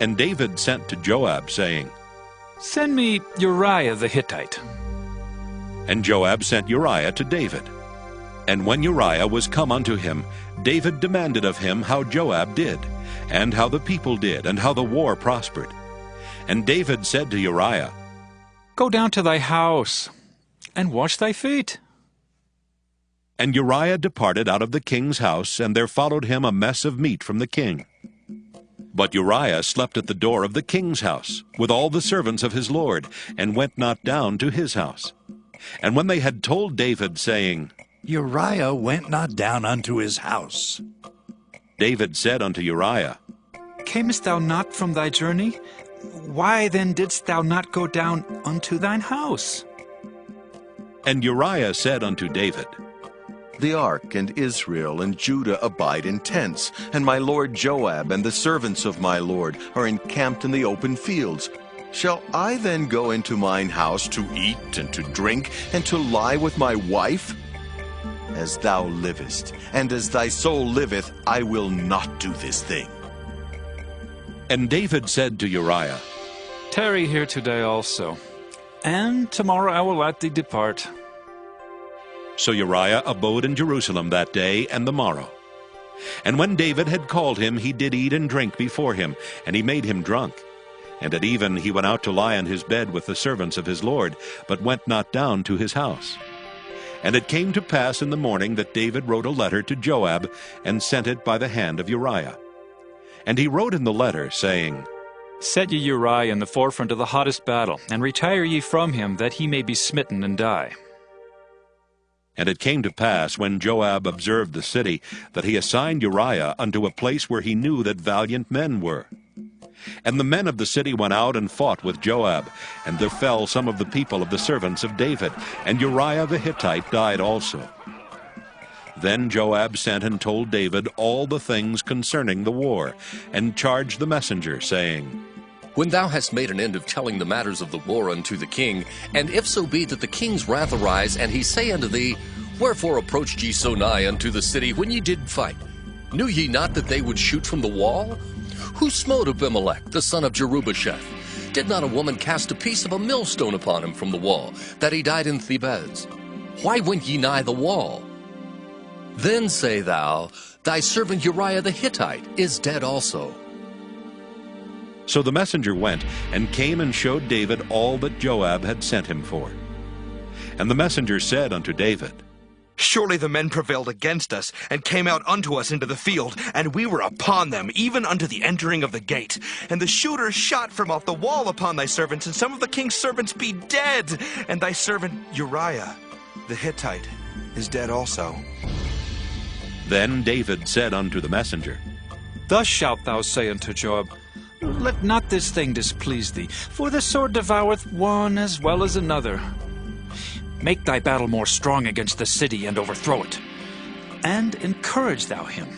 And David sent to Joab, saying, Send me Uriah the Hittite. And Joab sent Uriah to David. And when Uriah was come unto him, David demanded of him how Joab did, and how the people did, and how the war prospered. And David said to Uriah, Go down to thy house, and wash thy feet. And Uriah departed out of the king's house, and there followed him a mess of meat from the king. But Uriah slept at the door of the king's house, with all the servants of his lord, and went not down to his house. And when they had told David, saying, Uriah went not down unto his house, David said unto Uriah, Camest thou not from thy journey? Why then didst thou not go down unto thine house? And Uriah said unto David, The ark and Israel and Judah abide in tents, and my lord Joab and the servants of my lord are encamped in the open fields. Shall I then go into mine house to eat and to drink, and to lie with my wife? As thou livest, and as thy soul liveth, I will not do this thing. And David said to Uriah, Tarry here today also, and tomorrow I will let thee depart. So Uriah abode in Jerusalem that day and the morrow. And when David had called him, he did eat and drink before him, and he made him drunk. And at even he went out to lie on his bed with the servants of his lord, but went not down to his house. And it came to pass in the morning that David wrote a letter to Joab, and sent it by the hand of Uriah. And he wrote in the letter, saying, Set ye Uriah in the forefront of the hottest battle, and retire ye from him, that he may be smitten and die. And it came to pass, when Joab observed the city, that he assigned Uriah unto a place where he knew that valiant men were. And the men of the city went out and fought with Joab, and there fell some of the people of the servants of David, and Uriah the Hittite died also. Then Joab sent and told David all the things concerning the war, and charged the messenger, saying, When thou hast made an end of telling the matters of the war unto the king, and if so be that the king's wrath arise, and he say unto thee, Wherefore approached ye so nigh unto the city when ye did fight? Knew ye not that they would shoot from the wall? Who smote Abimelech, the son of Jerubbaal? Did not a woman cast a piece of a millstone upon him from the wall, that he died in Thebez? Why went ye nigh the wall? Then say thou, Thy servant Uriah the Hittite is dead also. So the messenger went, and came and showed David all that Joab had sent him for. And the messenger said unto David, Surely the men prevailed against us, and came out unto us into the field, and we were upon them, even unto the entering of the gate. And the shooters shot from off the wall upon thy servants, and some of the king's servants be dead, and thy servant Uriah the Hittite is dead also. Then David said unto the messenger, Thus shalt thou say unto Joab, Let not this thing displease thee, for the sword devoureth one as well as another. Make thy battle more strong against the city, and overthrow it, and encourage thou him.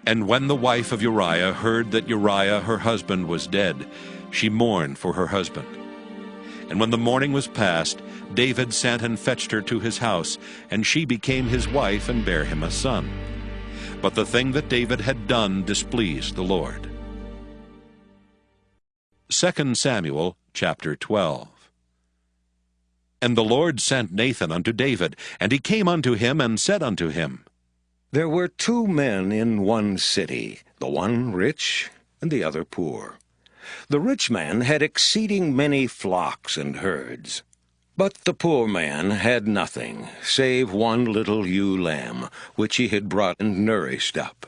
And when the wife of Uriah heard that Uriah her husband was dead, she mourned for her husband. And when the mourning was past, David sent and fetched her to his house, and she became his wife and bare him a son. But the thing that David had done displeased the Lord. 2 Samuel chapter 12. And the Lord sent Nathan unto David, and he came unto him and said unto him, There were 2 men in one city, the one rich and the other poor. The rich man had exceeding many flocks and herds. But the poor man had nothing, save one little ewe lamb, which he had brought and nourished up.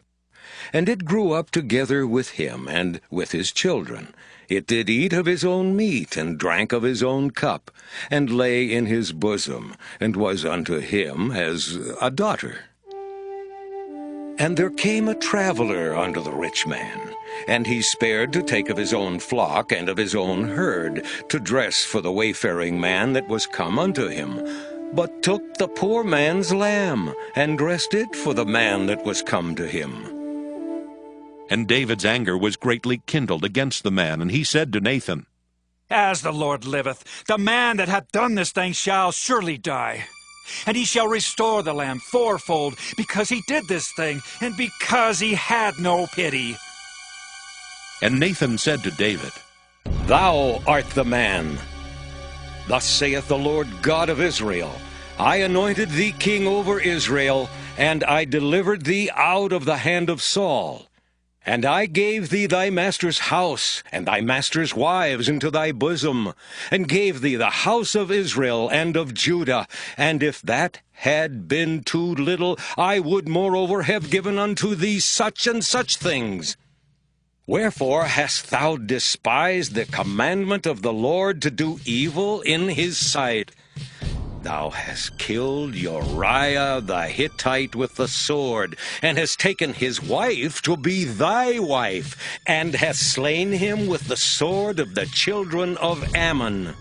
And it grew up together with him and with his children. It did eat of his own meat, and drank of his own cup, and lay in his bosom, and was unto him as a daughter. And there came a traveler unto the rich man, and he spared to take of his own flock and of his own herd, to dress for the wayfaring man that was come unto him, but took the poor man's lamb, and dressed it for the man that was come to him. And David's anger was greatly kindled against the man, and he said to Nathan, As the Lord liveth, the man that hath done this thing shall surely die. And he shall restore the lamb fourfold, because he did this thing, and because he had no pity. And Nathan said to David, Thou art the man. Thus saith the Lord God of Israel, I anointed thee king over Israel, and I delivered thee out of the hand of Saul. And I gave thee thy master's house, and thy master's wives into thy bosom, and gave thee the house of Israel and of Judah. And if that had been too little, I would moreover have given unto thee such and such things. Wherefore hast thou despised the commandment of the Lord to do evil in his sight? Thou hast killed Uriah the Hittite with the sword, and hast taken his wife to be thy wife, and hast slain him with the sword of the children of Ammon.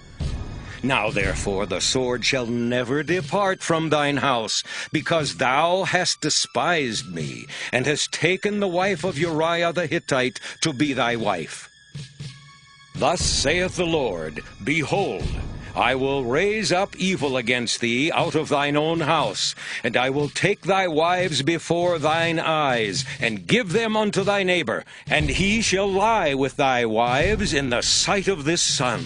Now therefore the sword shall never depart from thine house, because thou hast despised me, and hast taken the wife of Uriah the Hittite to be thy wife. Thus saith the Lord, Behold, I will raise up evil against thee out of thine own house, and I will take thy wives before thine eyes, and give them unto thy neighbor, and he shall lie with thy wives in the sight of this sun.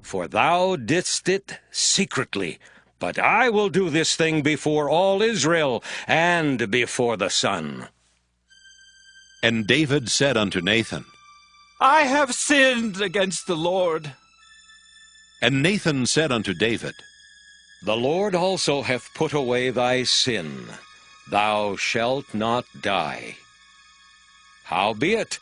For thou didst it secretly, but I will do this thing before all Israel, and before the sun. And David said unto Nathan, I have sinned against the Lord. And Nathan said unto David, The Lord also hath put away thy sin. Thou shalt not die. Howbeit,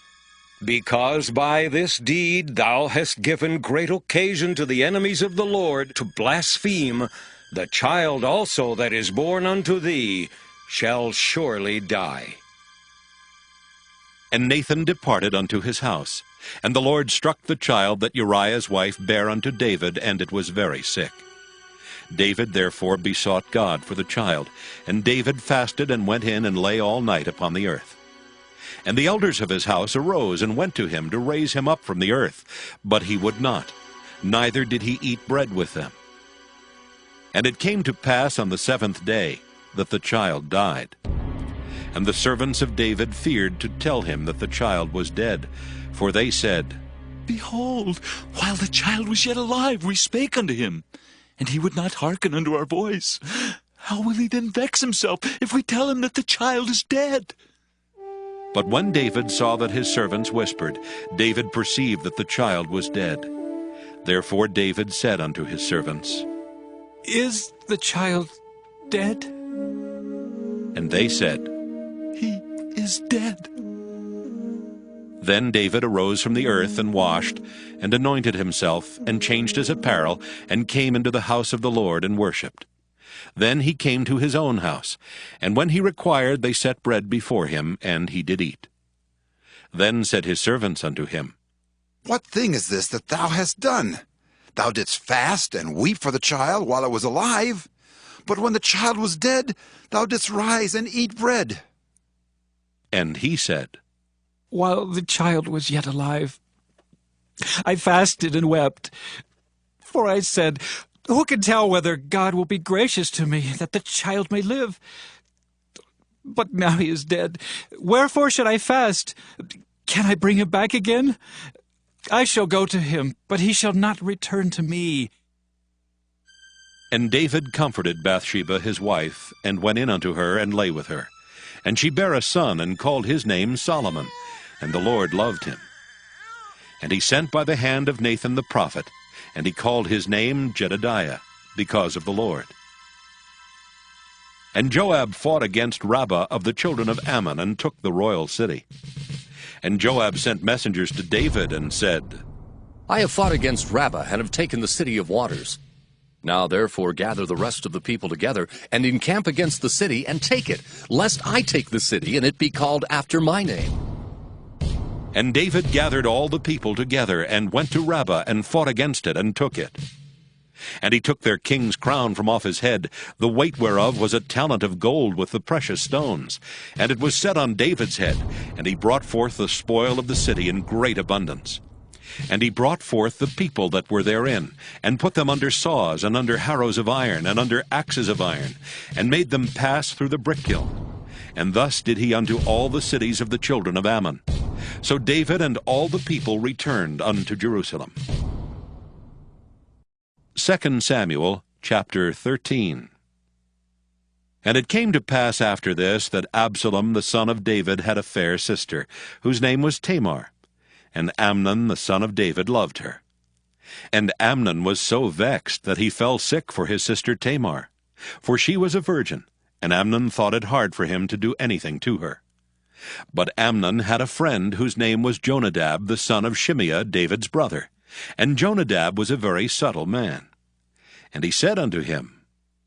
because by this deed thou hast given great occasion to the enemies of the Lord to blaspheme, the child also that is born unto thee shall surely die. And Nathan departed unto his house. And the Lord struck the child that Uriah's wife bare unto David, and it was very sick. David therefore besought God for the child, and David fasted and went in and lay all night upon the earth. And the elders of his house arose and went to him to raise him up from the earth, but he would not, neither did he eat bread with them. And it came to pass on the 7th day that the child died. And the servants of David feared to tell him that the child was dead, for they said, Behold, while the child was yet alive, we spake unto him, and he would not hearken unto our voice. How will he then vex himself if we tell him that the child is dead? But when David saw that his servants whispered, David perceived that the child was dead. Therefore David said unto his servants, Is the child dead? And they said, He is dead. Then David arose from the earth and washed, and anointed himself, and changed his apparel, and came into the house of the Lord and worshipped. Then he came to his own house, and when he required, they set bread before him, and he did eat. Then said his servants unto him, What thing is this that thou hast done? Thou didst fast and weep for the child while it was alive, but when the child was dead, thou didst rise and eat bread. And he said, While the child was yet alive, I fasted and wept, for I said, Who can tell whether God will be gracious to me, that the child may live? But now he is dead. Wherefore should I fast? Can I bring him back again? I shall go to him, but he shall not return to me. And David comforted Bathsheba his wife, and went in unto her, and lay with her. And she bare a son, and called his name Solomon, and the Lord loved him. And he sent by the hand of Nathan the prophet, and he called his name Jedediah, because of the Lord. And Joab fought against Rabbah of the children of Ammon, and took the royal city. And Joab sent messengers to David, and said, I have fought against Rabbah, and have taken the city of waters. Now therefore gather the rest of the people together, and encamp against the city, and take it, lest I take the city, and it be called after my name. And David gathered all the people together, and went to Rabbah, and fought against it, and took it. And he took their king's crown from off his head, the weight whereof was a talent of gold with the precious stones. And it was set on David's head, and he brought forth the spoil of the city in great abundance. And he brought forth the people that were therein, and put them under saws, and under harrows of iron, and under axes of iron, and made them pass through the brickkiln. And thus did he unto all the cities of the children of Ammon. So David and all the people returned unto Jerusalem. 2 Samuel chapter 13. And it came to pass after this that Absalom the son of David had a fair sister, whose name was Tamar. And Amnon the son of David loved her. And Amnon was so vexed that he fell sick for his sister Tamar, for she was a virgin, and Amnon thought it hard for him to do anything to her. But Amnon had a friend whose name was Jonadab the son of Shimeah, David's brother, and Jonadab was a very subtle man. And he said unto him,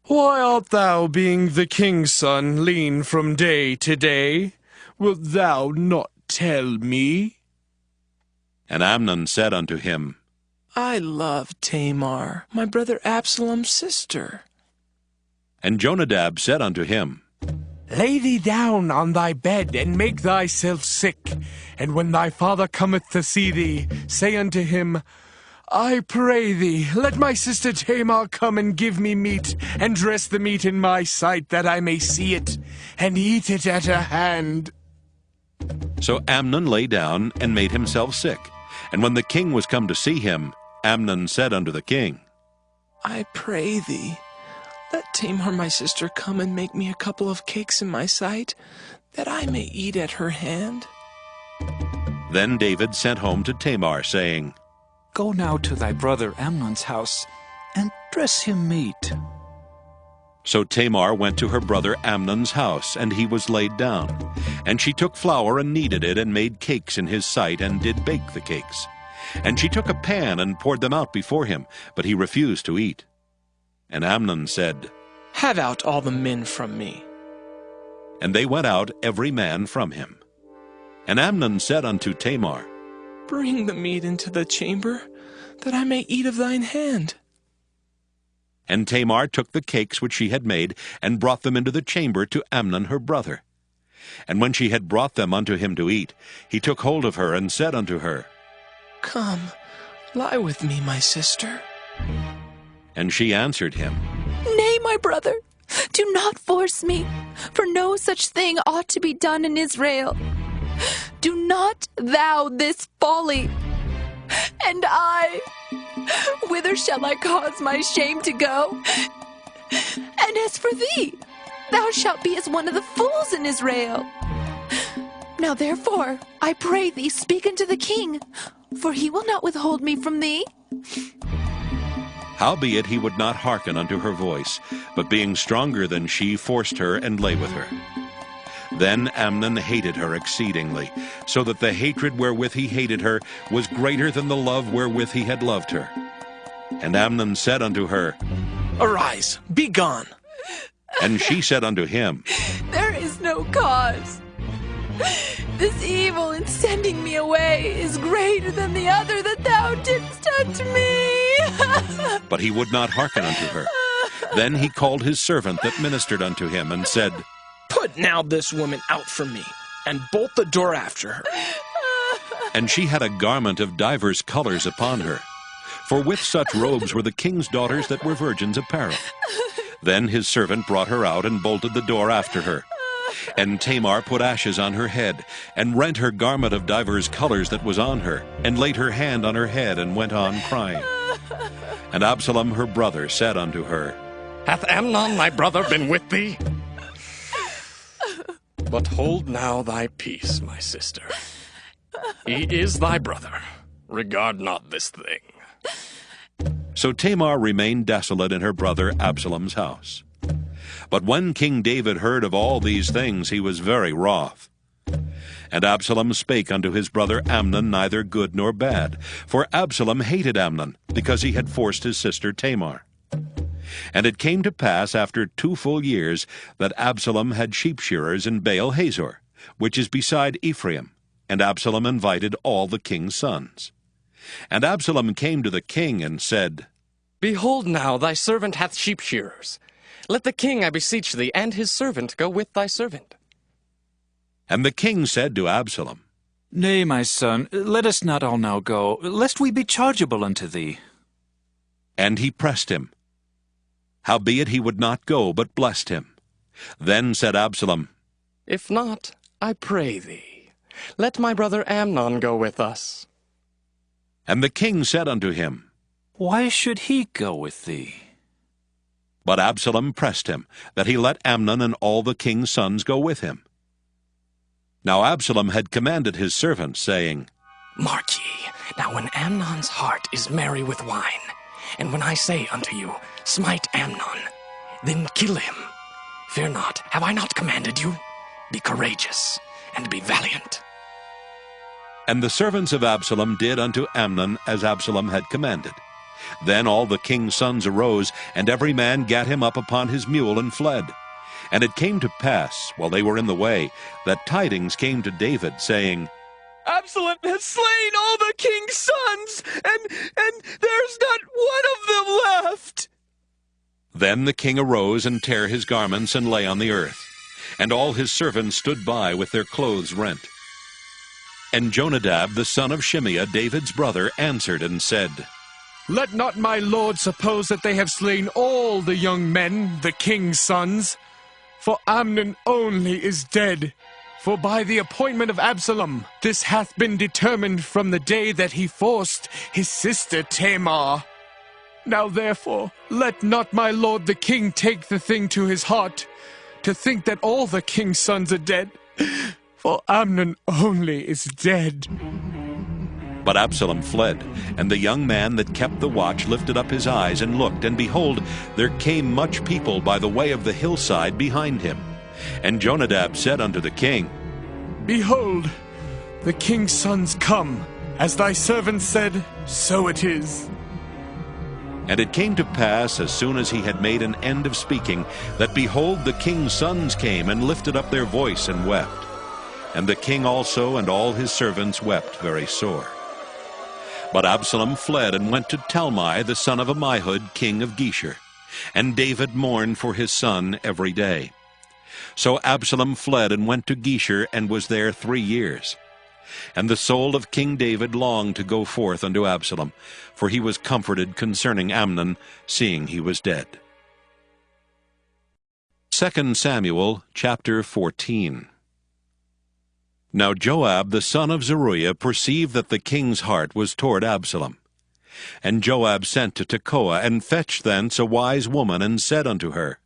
Why art thou, being the king's son, lean from day to day? Wilt thou not tell me? And Amnon said unto him, I love Tamar, my brother Absalom's sister. And Jonadab said unto him, Lay thee down on thy bed, and make thyself sick. And when thy father cometh to see thee, say unto him, I pray thee, let my sister Tamar come and give me meat, and dress the meat in my sight, that I may see it, and eat it at her hand. So Amnon lay down, and made himself sick. And when the king was come to see him, Amnon said unto the king, I pray thee, let Tamar my sister come and make me a couple of cakes in my sight, that I may eat at her hand. Then David sent home to Tamar, saying, Go now to thy brother Amnon's house, and dress him meat. So Tamar went to her brother Amnon's house, and he was laid down. And she took flour and kneaded it, and made cakes in his sight, and did bake the cakes. And she took a pan, and poured them out before him, but he refused to eat. And Amnon said, Have out all the men from me. And they went out every man from him. And Amnon said unto Tamar, Bring the meat into the chamber, that I may eat of thine hand. And Tamar took the cakes which she had made, and brought them into the chamber to Amnon her brother. And when she had brought them unto him to eat, he took hold of her, and said unto her, Come, lie with me, my sister. And she answered him, Nay, my brother, do not force me, for no such thing ought to be done in Israel. Do not thou this folly. And I, whither shall I cause my shame to go? And as for thee, thou shalt be as one of the fools in Israel. Now therefore, I pray thee, speak unto the king, for he will not withhold me from thee. Howbeit he would not hearken unto her voice, but being stronger than she, forced her, and lay with her. Then Amnon hated her exceedingly, so that the hatred wherewith he hated her was greater than the love wherewith he had loved her. And Amnon said unto her, Arise, be gone. And she said unto him, There is no cause. This evil in sending me away is greater than the other that thou didst unto me. But he would not hearken unto her. Then he called his servant that ministered unto him, and said, Put now this woman out from me, and bolt the door after her. And she had a garment of divers colors upon her, for with such robes were the king's daughters that were virgins apparel. Then his servant brought her out, and bolted the door after her. And Tamar put ashes on her head, and rent her garment of divers colors that was on her, and laid her hand on her head, and went on crying. And Absalom her brother said unto her, Hath Amnon thy brother been with thee? But hold now thy peace, my sister. He is thy brother. Regard not this thing. So Tamar remained desolate in her brother Absalom's house. But when King David heard of all these things, he was very wroth. And Absalom spake unto his brother Amnon neither good nor bad, for Absalom hated Amnon, because he had forced his sister Tamar. And it came to pass after 2 full years that Absalom had sheep shearers in Baal Hazor, which is beside Ephraim, and Absalom invited all the king's sons. And Absalom came to the king and said, Behold now, thy servant hath sheep shearers. Let the king, I beseech thee, and his servant go with thy servant. And the king said to Absalom, Nay, my son, let us not all now go, lest we be chargeable unto thee. And he pressed him. Howbeit he would not go, but blessed him. Then said Absalom, If not, I pray thee, let my brother Amnon go with us. And the king said unto him, Why should he go with thee? But Absalom pressed him, that he let Amnon and all the king's sons go with him. Now Absalom had commanded his servants, saying, Mark ye, now when Amnon's heart is merry with wine, and when I say unto you, Smite Amnon, then kill him. Fear not, have I not commanded you? Be courageous, and be valiant. And the servants of Absalom did unto Amnon as Absalom had commanded. Then all the king's sons arose, and every man gat him up upon his mule and fled. And it came to pass, while they were in the way, that tidings came to David, saying, Absalom has slain all the king's sons, and there's not one of them left. Then the king arose and tare his garments and lay on the earth. And all his servants stood by with their clothes rent. And Jonadab the son of Shimeah, David's brother, answered and said, Let not my lord suppose that they have slain all the young men, the king's sons. For Amnon only is dead. For by the appointment of Absalom, this hath been determined from the day that he forced his sister Tamar. Now therefore, let not my lord the king take the thing to his heart, to think that all the king's sons are dead, for Amnon only is dead. But Absalom fled, and the young man that kept the watch lifted up his eyes and looked, and behold, there came much people by the way of the hillside behind him. And Jonadab said unto the king, Behold, the king's sons come. As thy servant said, so it is. And it came to pass, as soon as he had made an end of speaking, that behold, the king's sons came and lifted up their voice and wept. And the king also and all his servants wept very sore. But Absalom fled and went to Talmai, the son of Ammihud, king of Geshur. And David mourned for his son every day. So Absalom fled and went to Geshur, and was there 3 years. And the soul of King David longed to go forth unto Absalom, for he was comforted concerning Amnon, seeing he was dead. 2 Samuel chapter 14. Now Joab the son of Zeruiah perceived that the king's heart was toward Absalom. And Joab sent to Tekoa, and fetched thence a wise woman, and said unto her,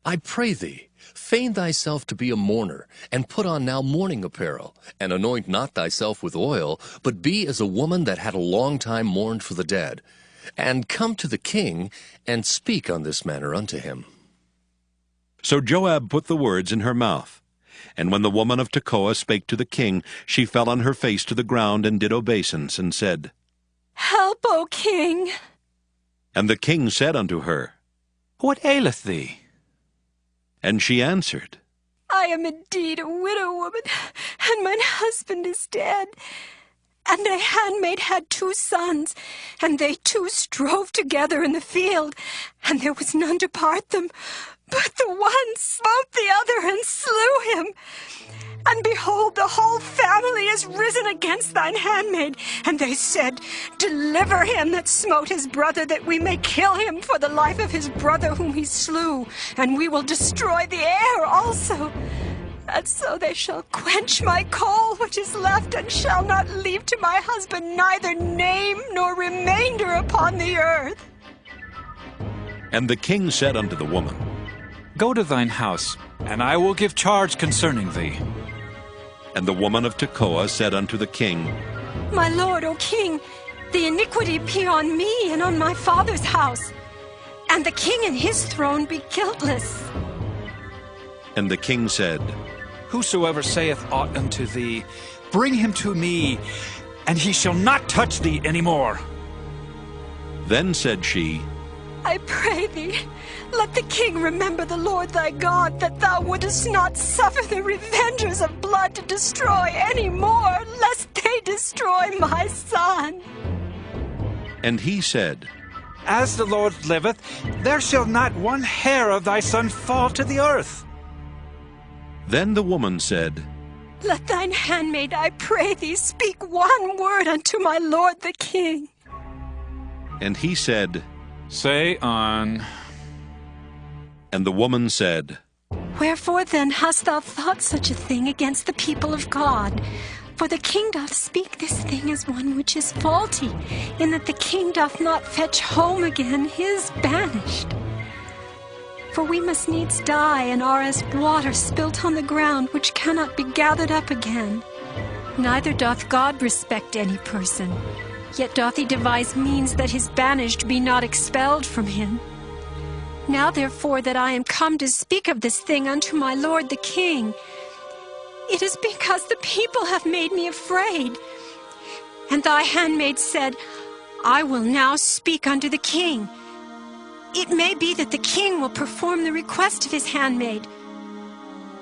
I pray thee, feign thyself to be a mourner, and put on now mourning apparel, and anoint not thyself with oil, but be as a woman that had a long time mourned for the dead, and come to the king, and speak on this manner unto him. So Joab put the words in her mouth. And when the woman of Tekoa spake to the king, she fell on her face to the ground, and did obeisance, and said, Help, O king! And the king said unto her, What aileth thee? And she answered, I am indeed a widow woman, and mine husband is dead. And thy handmaid had 2 sons, and they 2 strove together in the field, and there was none to part them. But the one smote the other and slew him. And behold, the whole family is risen against thine handmaid. And they said, Deliver him that smote his brother, that we may kill him for the life of his brother whom he slew, and we will destroy the heir also. And so they shall quench my coal which is left, and shall not leave to my husband neither name nor remainder upon the earth. And the king said unto the woman, Go to thine house, and I will give charge concerning thee. And the woman of Tekoa said unto the king, My lord, O king, the iniquity be on me and on my father's house, and the king and his throne be guiltless. And the king said, Whosoever saith aught unto thee, bring him to me, and he shall not touch thee any more. Then said she, I pray thee, let the king remember the Lord thy God, that thou wouldest not suffer the revengers of blood to destroy any more, lest they destroy my son. And he said, As the Lord liveth, there shall not one hair of thy son fall to the earth. Then the woman said, Let thine handmaid, I pray thee, speak one word unto my lord the king. And he said, Say on. And the woman said, Wherefore then hast thou thought such a thing against the people of God? For the king doth speak this thing as one which is faulty, in that the king doth not fetch home again his banished. For we must needs die, and are as water spilt on the ground, which cannot be gathered up again. Neither doth God respect any person, yet doth he devise means that his banished be not expelled from him. Now therefore that I am come to speak of this thing unto my lord the king, it is because the people have made me afraid. And thy handmaid said, I will now speak unto the king. It may be that the king will perform the request of his handmaid.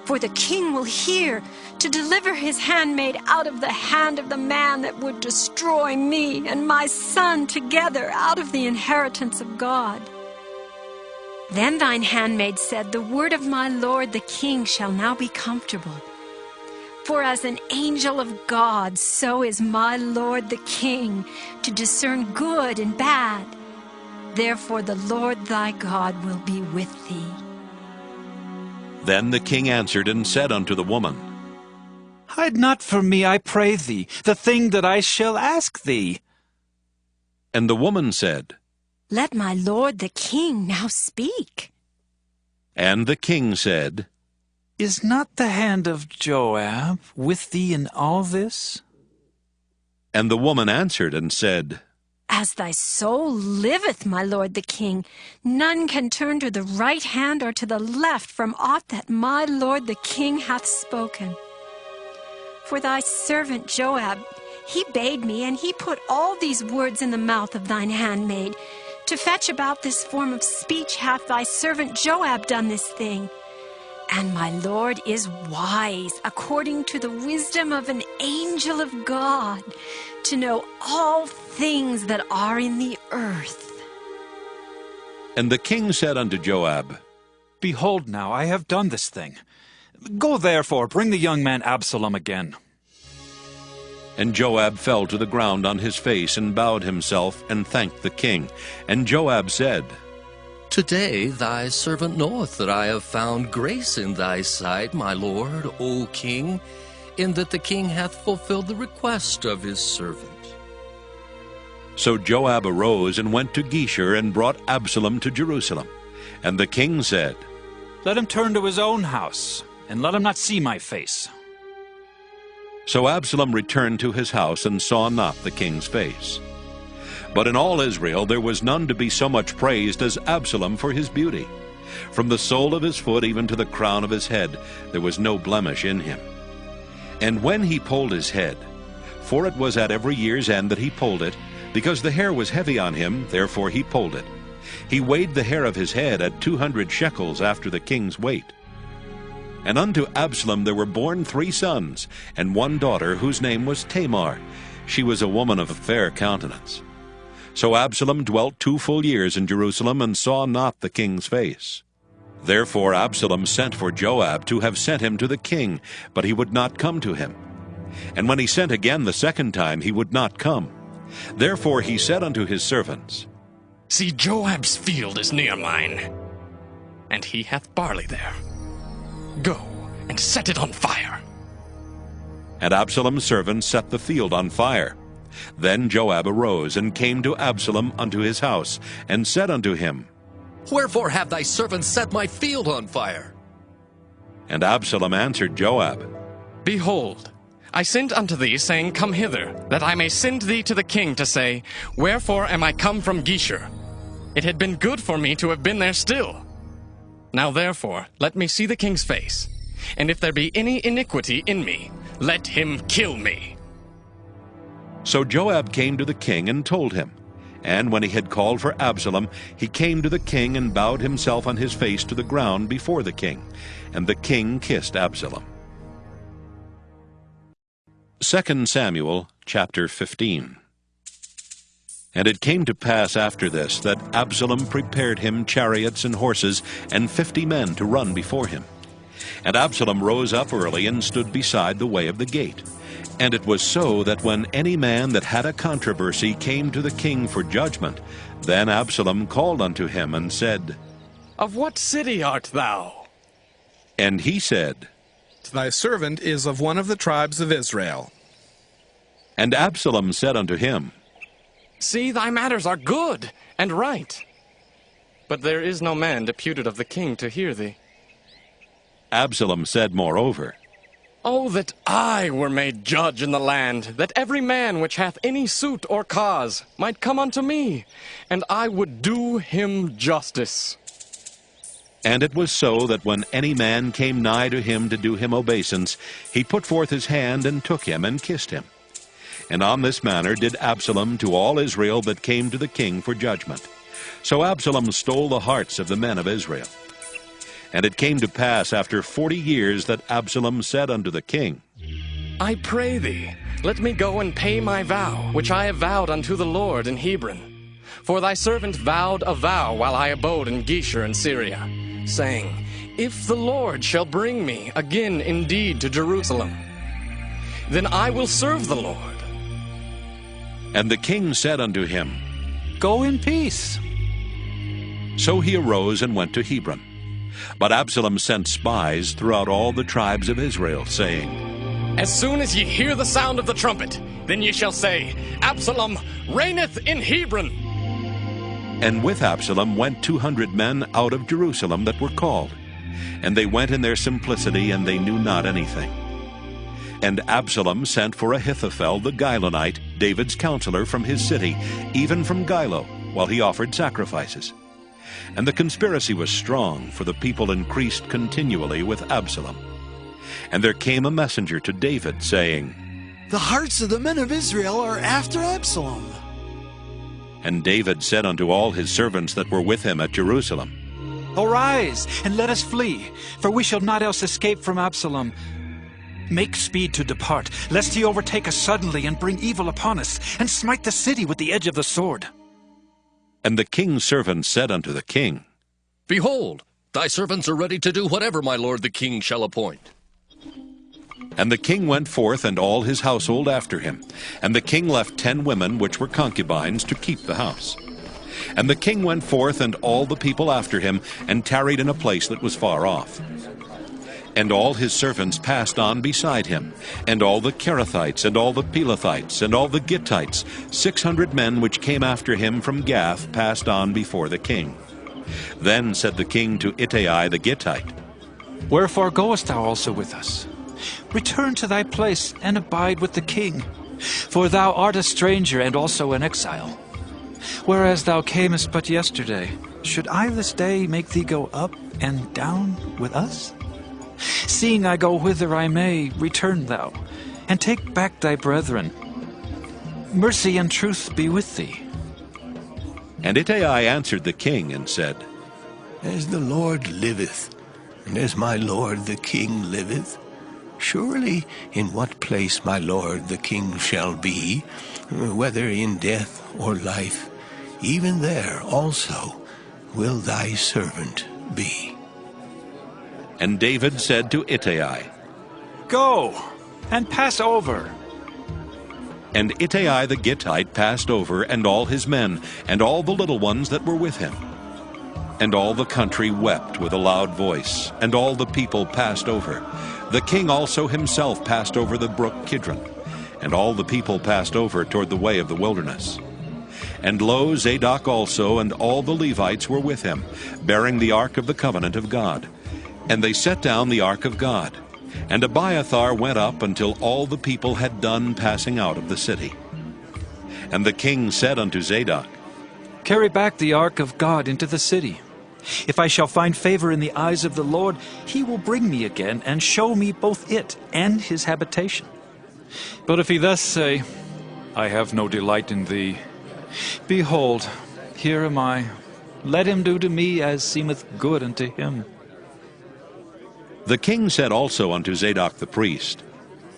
For the king will hear to deliver his handmaid out of the hand of the man that would destroy me and my son together out of the inheritance of God. Then thine handmaid said, The word of my lord the king shall now be comfortable. For as an angel of God, so is my lord the king, to discern good and bad. Therefore the Lord thy God will be with thee. Then the king answered and said unto the woman, Hide not from me, I pray thee, the thing that I shall ask thee. And the woman said, Let my lord the king now speak. And the king said, Is not the hand of Joab with thee in all this? And the woman answered and said, As thy soul liveth, my lord the king, none can turn to the right hand or to the left from aught that my lord the king hath spoken. For thy servant Joab, he bade me, and he put all these words in the mouth of thine handmaid. To fetch about this form of speech hath thy servant Joab done this thing. And my Lord is wise, according to the wisdom of an angel of God, to know all things that are in the earth. And the king said unto Joab, Behold now, I have done this thing. Go therefore, bring the young man Absalom again. And Joab fell to the ground on his face, and bowed himself, and thanked the king. And Joab said, Today thy servant knoweth that I have found grace in thy sight, my lord, O king, in that the king hath fulfilled the request of his servant. So Joab arose and went to Geshur, and brought Absalom to Jerusalem. And the king said, Let him turn to his own house, and let him not see my face. So Absalom returned to his house, and saw not the king's face. But in all Israel there was none to be so much praised as Absalom for his beauty. From the sole of his foot even to the crown of his head there was no blemish in him. And when he polled his head, for it was at every year's end that he polled it, because the hair was heavy on him, therefore he polled it, he weighed the hair of his head at 200 shekels after the king's weight. And unto Absalom there were born 3 sons, and 1 daughter, whose name was Tamar. She was a woman of fair countenance. So Absalom dwelt 2 full years in Jerusalem, and saw not the king's face. Therefore Absalom sent for Joab to have sent him to the king, but he would not come to him. And when he sent again the second time, he would not come. Therefore he said unto his servants, See, Joab's field is near mine, and he hath barley there. Go and set it on fire. And Absalom's servants set the field on fire. Then Joab arose, and came to Absalom unto his house, and said unto him, Wherefore have thy servants set my field on fire? And Absalom answered Joab, Behold, I sent unto thee, saying, Come hither, that I may send thee to the king to say, Wherefore am I come from Geshur? It had been good for me to have been there still. Now therefore let me see the king's face, and if there be any iniquity in me, let him kill me. So Joab came to the king and told him. And when he had called for Absalom, he came to the king and bowed himself on his face to the ground before the king. And the king kissed Absalom. 2 Samuel chapter 15. And it came to pass after this that Absalom prepared him chariots and horses, and 50 men to run before him. And Absalom rose up early, and stood beside the way of the gate. And it was so that when any man that had a controversy came to the king for judgment, then Absalom called unto him, and said, Of what city art thou? And he said, Thy servant is of one of the tribes of Israel. And Absalom said unto him, See, thy matters are good and right, but there is no man deputed of the king to hear thee. Absalom said moreover, Oh, that I were made judge in the land, that every man which hath any suit or cause might come unto me, and I would do him justice. And it was so that when any man came nigh to him to do him obeisance, he put forth his hand, and took him, and kissed him. And on this manner did Absalom to all Israel that came to the king for judgment. So Absalom stole the hearts of the men of Israel. And it came to pass after 40 years that Absalom said unto the king, I pray thee, let me go and pay my vow, which I have vowed unto the Lord in Hebron. For thy servant vowed a vow while I abode in Geshur in Syria, saying, If the Lord shall bring me again indeed to Jerusalem, then I will serve the Lord. And the king said unto him, Go in peace. So he arose and went to Hebron. But Absalom sent spies throughout all the tribes of Israel, saying, As soon as ye hear the sound of the trumpet, then ye shall say, Absalom reigneth in Hebron. And with Absalom went 200 men out of Jerusalem that were called. And they went in their simplicity, and they knew not anything. And Absalom sent for Ahithophel the Gilonite, David's counselor, from his city, even from Gilo, while he offered sacrifices. And the conspiracy was strong, for the people increased continually with Absalom. And there came a messenger to David, saying, The hearts of the men of Israel are after Absalom. And David said unto all his servants that were with him at Jerusalem, Arise, and let us flee, for we shall not else escape from Absalom. Make speed to depart, lest he overtake us suddenly and bring evil upon us, and smite the city with the edge of the sword. And the king's servants said unto the king, Behold, thy servants are ready to do whatever my lord the king shall appoint. And the king went forth, and all his household after him. And the king left 10 women which were concubines to keep the house. And the king went forth, and all the people after him, and tarried in a place that was far off. And all his servants passed on beside him, and all the Kerethites, and all the Pelethites, and all the Gittites, 600 men which came after him from Gath, passed on before the king. Then said the king to Ittai the Gittite, Wherefore goest thou also with us? Return to thy place, and abide with the king, for thou art a stranger and also an exile. Whereas thou camest but yesterday, should I this day make thee go up and down with us? Seeing I go whither I may, return thou, and take back thy brethren. Mercy and truth be with thee. And Ittai answered the king and said, As the Lord liveth, and as my lord the king liveth, surely in what place my lord the king shall be, whether in death or life, even there also will thy servant be. And David said to Ittai, Go, and pass over. And Ittai the Gittite passed over, and all his men, and all the little ones that were with him. And all the country wept with a loud voice, and all the people passed over. The king also himself passed over the brook Kidron, and all the people passed over toward the way of the wilderness. And lo, Zadok also and all the Levites were with him, bearing the ark of the covenant of God. And they set down the ark of God. And Abiathar went up until all the people had done passing out of the city. And the king said unto Zadok, Carry back the ark of God into the city. If I shall find favor in the eyes of the Lord, he will bring me again and show me both it and his habitation. But if he thus say, I have no delight in thee, behold, here am I. Let him do to me as seemeth good unto him. The king said also unto Zadok the priest,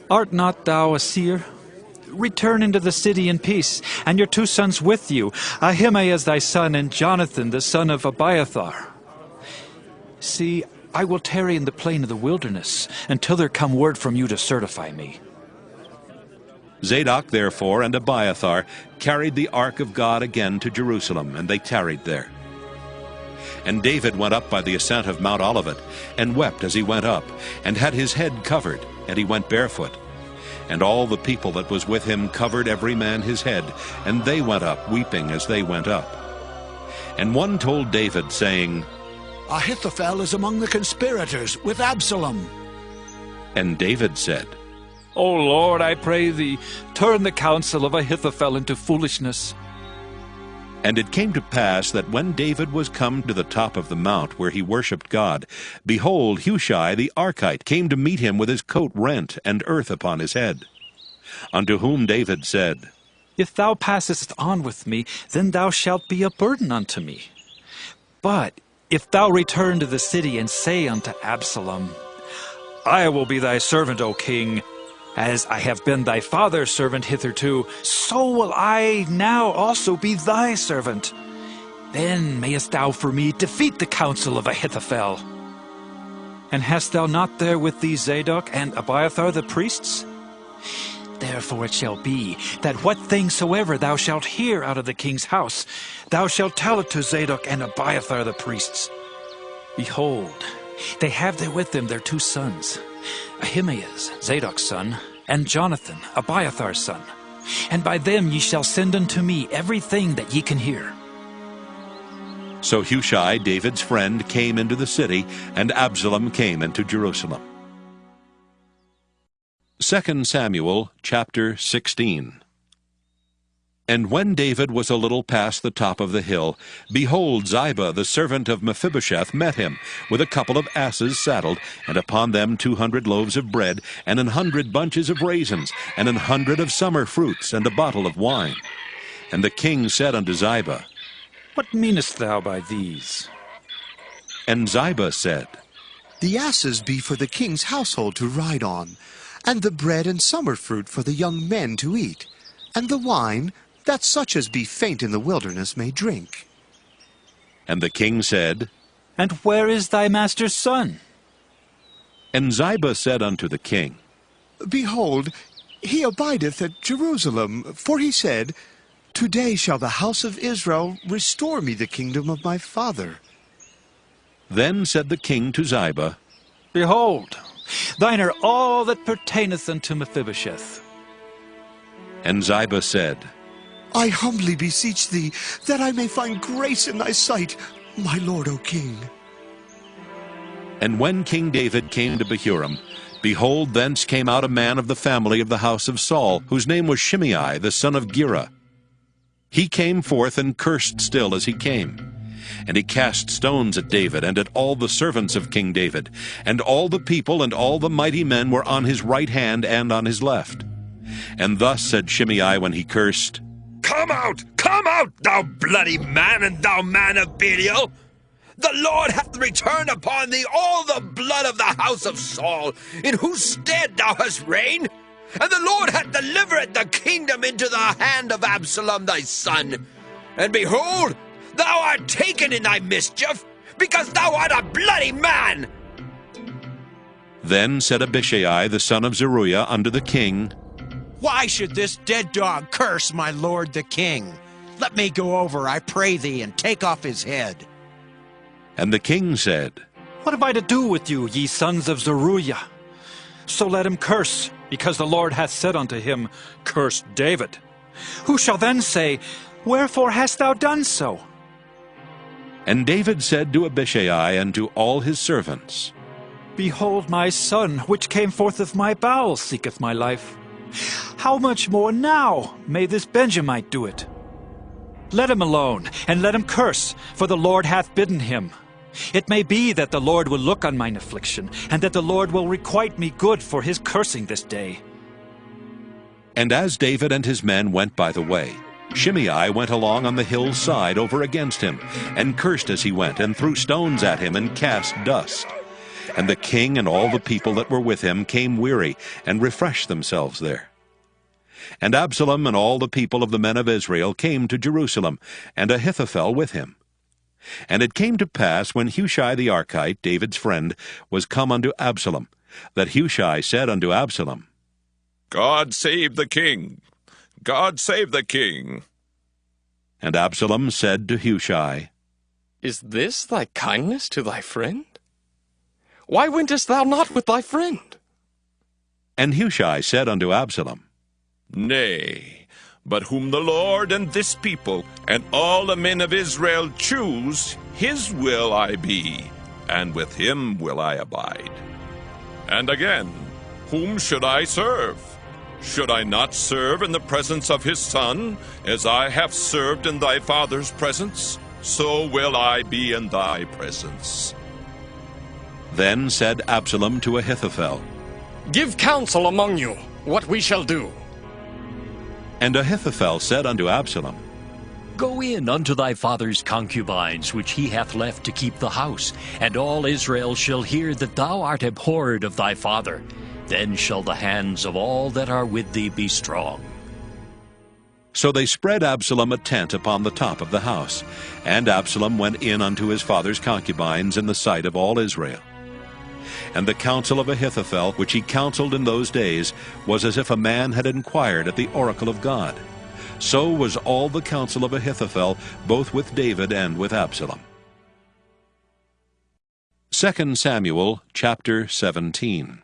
Art not thou a seer? Return into the city in peace, and your 2 sons with you, Ahimaaz thy son, and Jonathan the son of Abiathar. See, I will tarry in the plain of the wilderness, until there come word from you to certify me. Zadok therefore and Abiathar carried the ark of God again to Jerusalem, and they tarried there. And David went up by the ascent of Mount Olivet, and wept as he went up, and had his head covered, and he went barefoot. And all the people that was with him covered every man his head, and they went up, weeping as they went up. And one told David, saying, Ahithophel is among the conspirators with Absalom. And David said, O Lord, I pray thee, turn the counsel of Ahithophel into foolishness. And it came to pass that when David was come to the top of the mount where he worshipped God, behold, Hushai the Archite came to meet him with his coat rent and earth upon his head. Unto whom David said, If thou passest on with me, then thou shalt be a burden unto me. But if thou return to the city and say unto Absalom, I will be thy servant, O king, as I have been thy father's servant hitherto, so will I now also be thy servant. Then mayest thou for me defeat the counsel of Ahithophel. And hast thou not there with thee Zadok and Abiathar the priests? Therefore it shall be, that what thing soever thou shalt hear out of the king's house, thou shalt tell it to Zadok and Abiathar the priests. Behold, they have there with them their 2 sons, Ahimaaz, Zadok's son, and Jonathan, Abiathar's son. And by them ye shall send unto me everything that ye can hear. So Hushai, David's friend, came into the city, and Absalom came into Jerusalem. 2 Samuel chapter 16. And when David was a little past the top of the hill, behold, Ziba the servant of Mephibosheth met him, with a couple of asses saddled, and upon them 200 loaves of bread, and 100 bunches of raisins, and 100 of summer fruits, and a bottle of wine. And the king said unto Ziba, What meanest thou by these? And Ziba said, The asses be for the king's household to ride on, and the bread and summer fruit for the young men to eat, and the wine, that such as be faint in the wilderness may drink. And the king said, And where is thy master's son? And Ziba said unto the king, Behold, he abideth at Jerusalem, for he said, Today shall the house of Israel restore me the kingdom of my father. Then said the king to Ziba, Behold, thine are all that pertaineth unto Mephibosheth. And Ziba said, I humbly beseech thee, that I may find grace in thy sight, my lord, O king. And when King David came to Bahurim, behold, thence came out a man of the family of the house of Saul, whose name was Shimei, the son of Gera. He came forth and cursed still as he came. And he cast stones at David and at all the servants of King David. And all the people and all the mighty men were on his right hand and on his left. And thus said Shimei when he cursed, Come out, thou bloody man, and thou man of Belial! The Lord hath returned upon thee all the blood of the house of Saul, in whose stead thou hast reigned. And the Lord hath delivered the kingdom into the hand of Absalom thy son. And behold, thou art taken in thy mischief, because thou art a bloody man. Then said Abishai the son of Zeruiah unto the king, Why should this dead dog curse my lord the king? Let me go over, I pray thee, and take off his head. And the king said, What have I to do with you, ye sons of Zeruiah? So let him curse, because the Lord hath said unto him, Curse David. Who shall then say, Wherefore hast thou done so? And David said to Abishai and to all his servants, Behold, my son, which came forth of my bowels, seeketh my life. How much more now may this Benjamite do it? Let him alone, and let him curse, for the Lord hath bidden him. It may be that the Lord will look on mine affliction, and that the Lord will requite me good for his cursing this day. And as David and his men went by the way, Shimei went along on the hill's side over against him, and cursed as he went, and threw stones at him, and cast dust. And the king and all the people that were with him came weary, and refreshed themselves there. And Absalom and all the people of the men of Israel came to Jerusalem, and Ahithophel with him. And it came to pass, when Hushai the Archite, David's friend, was come unto Absalom, that Hushai said unto Absalom, God save the king! God save the king! And Absalom said to Hushai, Is this thy kindness to thy friend? Why wentest thou not with thy friend? And Hushai said unto Absalom, Nay, but whom the Lord and this people and all the men of Israel choose, his will I be, and with him will I abide. And again, whom should I serve? Should I not serve in the presence of his son, as I have served in thy father's presence? So will I be in thy presence. Then said Absalom to Ahithophel, Give counsel among you what we shall do. And Ahithophel said unto Absalom, Go in unto thy father's concubines, which he hath left to keep the house, and all Israel shall hear that thou art abhorred of thy father. Then shall the hands of all that are with thee be strong. So they spread Absalom a tent upon the top of the house, and Absalom went in unto his father's concubines in the sight of all Israel. And the counsel of Ahithophel, which he counseled in those days, was as if a man had inquired at the oracle of God. So was all the counsel of Ahithophel, both with David and with Absalom. 2 Samuel chapter 17.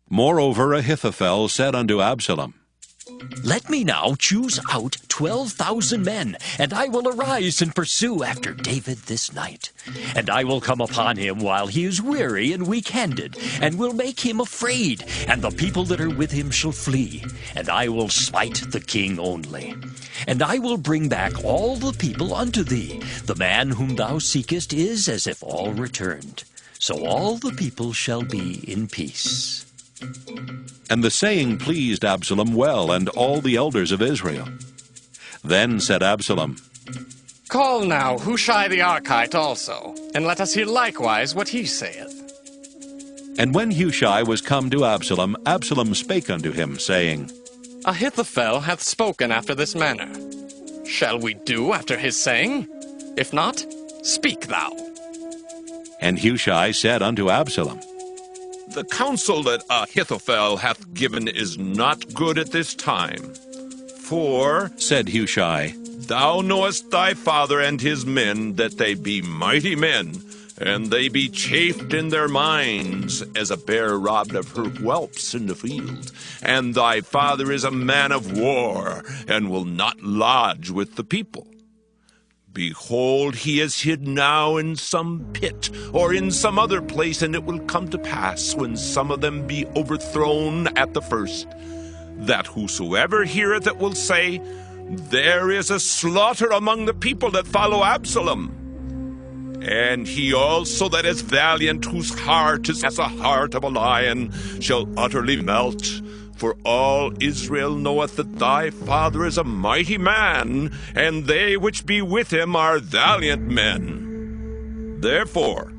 Moreover Ahithophel said unto Absalom, Let me now choose out 12,000 men, and I will arise and pursue after David this night. And I will come upon him while he is weary and weak-handed, and will make him afraid, and the people that are with him shall flee. And I will smite the king only. And I will bring back all the people unto thee. The man whom thou seekest is as if all returned. So all the people shall be in peace. And the saying pleased Absalom well, and all the elders of Israel. Then said Absalom, Call now Hushai the Archite also, and let us hear likewise what he saith. And when Hushai was come to Absalom, Absalom spake unto him, saying, Ahithophel hath spoken after this manner. Shall we do after his saying? If not, speak thou. And Hushai said unto Absalom, The counsel that Ahithophel hath given is not good at this time. For, said Hushai, thou knowest thy father and his men, that they be mighty men, and they be chafed in their minds, as a bear robbed of her whelps in the field. And thy father is a man of war, and will not lodge with the people. Behold, he is hid now in some pit, or in some other place, and it will come to pass, when some of them be overthrown at the first, that whosoever heareth it will say, There is a slaughter among the people that follow Absalom. And he also that is valiant, whose heart is as a heart of a lion, shall utterly melt. For all Israel knoweth that thy father is a mighty man, and they which be with him are valiant men. Therefore,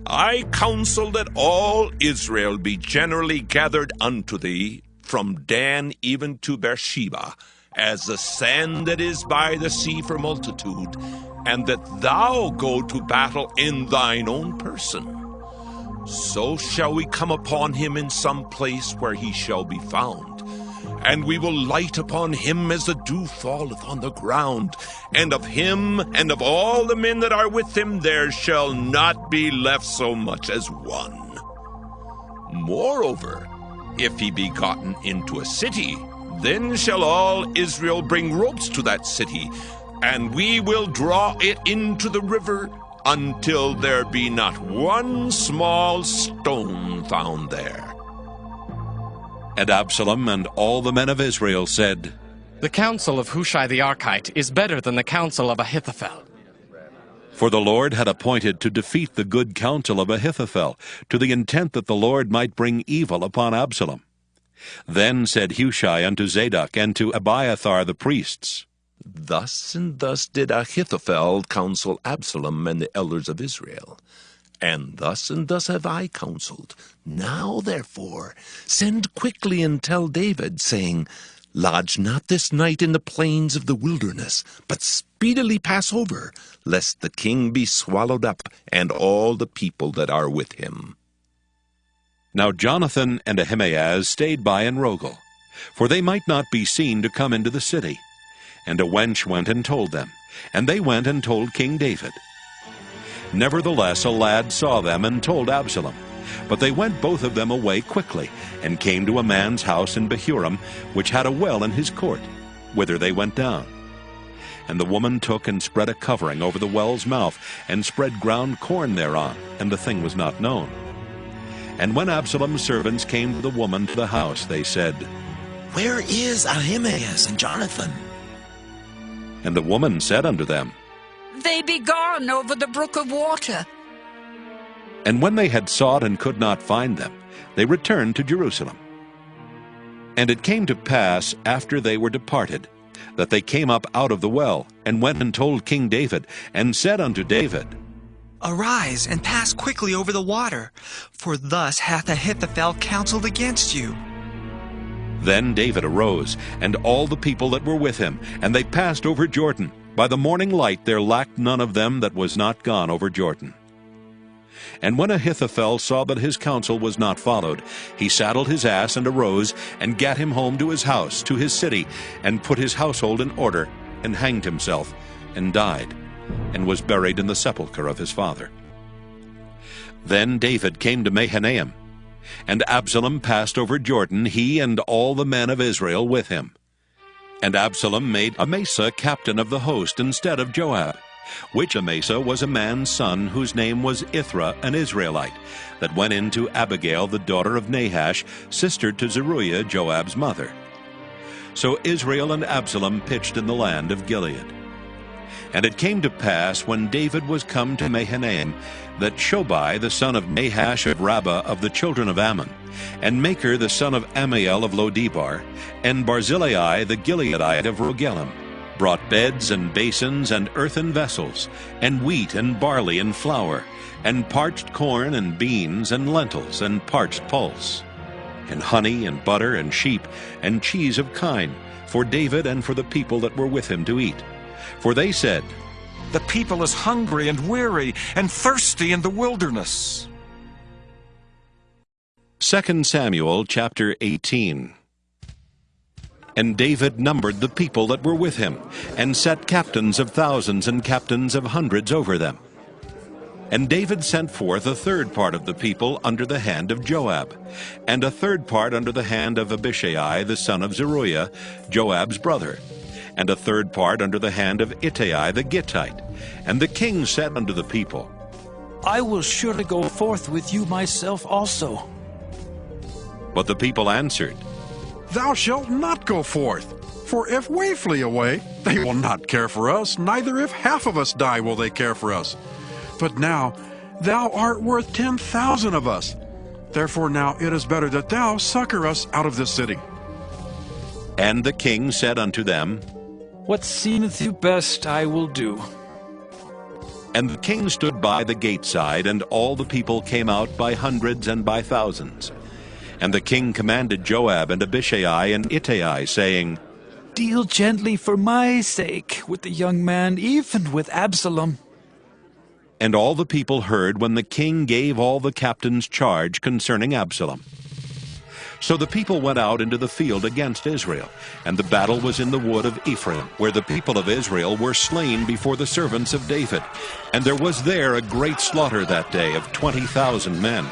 I counsel that all Israel be generally gathered unto thee, from Dan even to Beersheba, as the sand that is by the sea for multitude, and that thou go to battle in thine own person. So shall we come upon him in some place where he shall be found, and we will light upon him as the dew falleth on the ground, and of him and of all the men that are with him there shall not be left so much as one. Moreover, if he be gotten into a city, then shall all Israel bring ropes to that city, and we will draw it into the river, until there be not one small stone found there. And Absalom and all the men of Israel said, The counsel of Hushai the Archite is better than the counsel of Ahithophel. For the Lord had appointed to defeat the good counsel of Ahithophel, to the intent that the Lord might bring evil upon Absalom. Then said Hushai unto Zadok and to Abiathar the priests, Thus and thus did Ahithophel counsel Absalom and the elders of Israel. And thus have I counseled. Now, therefore, send quickly and tell David, saying, Lodge not this night in the plains of the wilderness, but speedily pass over, lest the king be swallowed up, and all the people that are with him. Now Jonathan and Ahimaaz stayed by in Rogel, for they might not be seen to come into the city. And a wench went and told them, and they went and told King David. Nevertheless a lad saw them and told Absalom. But they went both of them away quickly, and came to a man's house in Bahurim, which had a well in his court, whither they went down. And the woman took and spread a covering over the well's mouth, and spread ground corn thereon, and the thing was not known. And when Absalom's servants came to the woman to the house, they said, Where is Ahimaaz and Jonathan? And the woman said unto them, They be gone over the brook of water. And when they had sought and could not find them, they returned to Jerusalem. And it came to pass, after they were departed, that they came up out of the well, and went and told King David, and said unto David, Arise, and pass quickly over the water, for thus hath Ahithophel counseled against you. Then David arose, and all the people that were with him, and they passed over Jordan. By the morning light there lacked none of them that was not gone over Jordan. And when Ahithophel saw that his counsel was not followed, he saddled his ass and arose, and gat him home to his house, to his city, and put his household in order, and hanged himself, and died, and was buried in the sepulchre of his father. Then David came to Mahanaim, and Absalom passed over Jordan, he and all the men of Israel with him. And Absalom made Amasa captain of the host instead of Joab, which Amasa was a man's son, whose name was Ithra, an Israelite, that went in to Abigail, the daughter of Nahash, sister to Zeruiah, Joab's mother. So Israel and Absalom pitched in the land of Gilead. And it came to pass, when David was come to Mahanaim, that Shobai the son of Nahash of Rabbah of the children of Ammon, and Machir the son of Ammiel of Lodebar, and Barzillai the Gileadite of Rogelim, brought beds and basins and earthen vessels, and wheat and barley and flour, and parched corn and beans and lentils and parched pulse, and honey and butter and sheep and cheese of kine, for David and for the people that were with him to eat. For they said, "The people is hungry and weary and thirsty in the wilderness." 2 Samuel chapter 18. And David numbered the people that were with him, and set captains of thousands and captains of hundreds over them. And David sent forth a third part of the people under the hand of Joab, and a third part under the hand of Abishai the son of Zeruiah, Joab's brother, and a third part under the hand of Ittai the Gittite. And the king said unto the people, "I will surely go forth with you myself also." But the people answered, "Thou shalt not go forth, for if we flee away, they will not care for us, neither if half of us die will they care for us. But now thou art worth 10,000 of us. Therefore now it is better that thou succor us out of this city." And the king said unto them, "What seemeth you best I will do." And the king stood by the gate side, and all the people came out by hundreds and by thousands. And the king commanded Joab and Abishai and Ittai, saying, "Deal gently for my sake with the young man, even with Absalom." And all the people heard when the king gave all the captains charge concerning Absalom. So the people went out into the field against Israel, and the battle was in the wood of Ephraim, where the people of Israel were slain before the servants of David. And there was there a great slaughter that day of 20,000 men.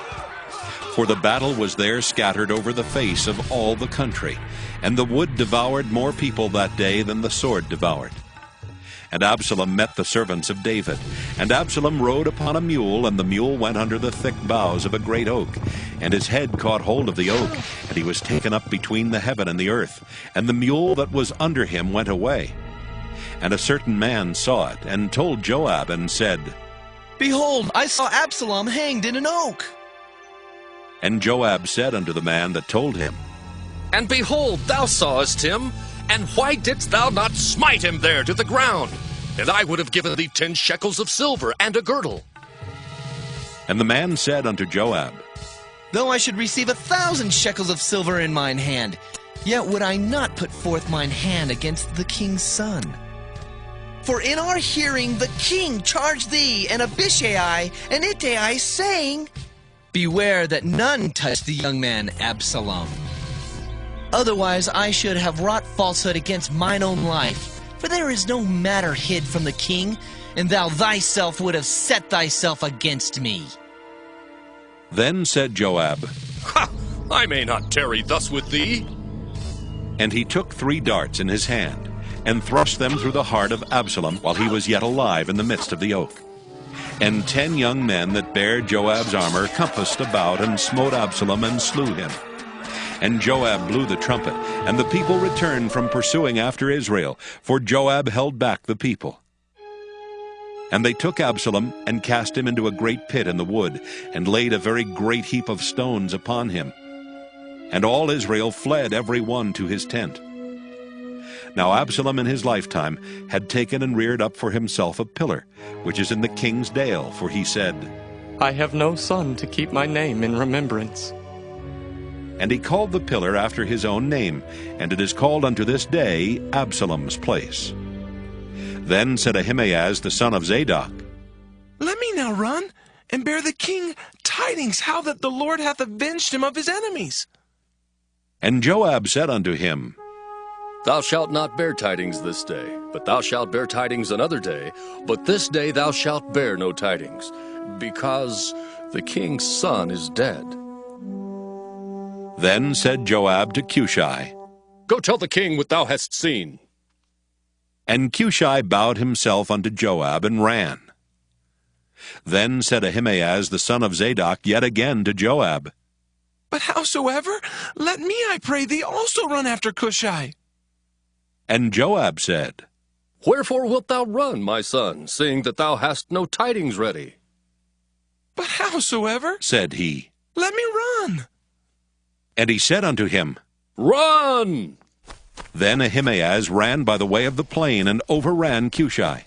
For the battle was there scattered over the face of all the country, and the wood devoured more people that day than the sword devoured. And Absalom met the servants of David. And Absalom rode upon a mule, and the mule went under the thick boughs of a great oak. And his head caught hold of the oak, and he was taken up between the heaven and the earth. And the mule that was under him went away. And a certain man saw it, and told Joab, and said, "Behold, I saw Absalom hanged in an oak." And Joab said unto the man that told him, "And behold, thou sawest him, and why didst thou not smite him there to the ground? And I would have given thee 10 shekels of silver and a girdle." And the man said unto Joab, "Though I should receive 1,000 shekels of silver in mine hand, yet would I not put forth mine hand against the king's son. For in our hearing the king charged thee and Abishai and Ittai, saying, Beware that none touch the young man Absalom. Otherwise I should have wrought falsehood against mine own life. For there is no matter hid from the king, and thou thyself would have set thyself against me." Then said Joab, "Ha! I may not tarry thus with thee." And he took 3 darts in his hand, and thrust them through the heart of Absalom while he was yet alive in the midst of the oak. And 10 young men that bare Joab's armor compassed about, and smote Absalom, and slew him. And Joab blew the trumpet, and the people returned from pursuing after Israel, for Joab held back the people. And they took Absalom, and cast him into a great pit in the wood, and laid a very great heap of stones upon him. And all Israel fled every one to his tent. Now Absalom in his lifetime had taken and reared up for himself a pillar, which is in the king's dale, for he said, "I have no son to keep my name in remembrance." And he called the pillar after his own name, and it is called unto this day Absalom's place. Then said Ahimaaz the son of Zadok, "Let me now run, and bear the king tidings how that the Lord hath avenged him of his enemies." And Joab said unto him, "Thou shalt not bear tidings this day, but thou shalt bear tidings another day. But this day thou shalt bear no tidings, because the king's son is dead." Then said Joab to Cushai, "Go tell the king what thou hast seen." And Cushai bowed himself unto Joab, and ran. Then said Ahimaaz the son of Zadok yet again to Joab, "But howsoever, let me, I pray thee, also run after Cushai." And Joab said, "Wherefore wilt thou run, my son, seeing that thou hast no tidings ready?" "But howsoever," said he, "let me run." And he said unto him, "Run!" Then Ahimaaz ran by the way of the plain and overran Cushai.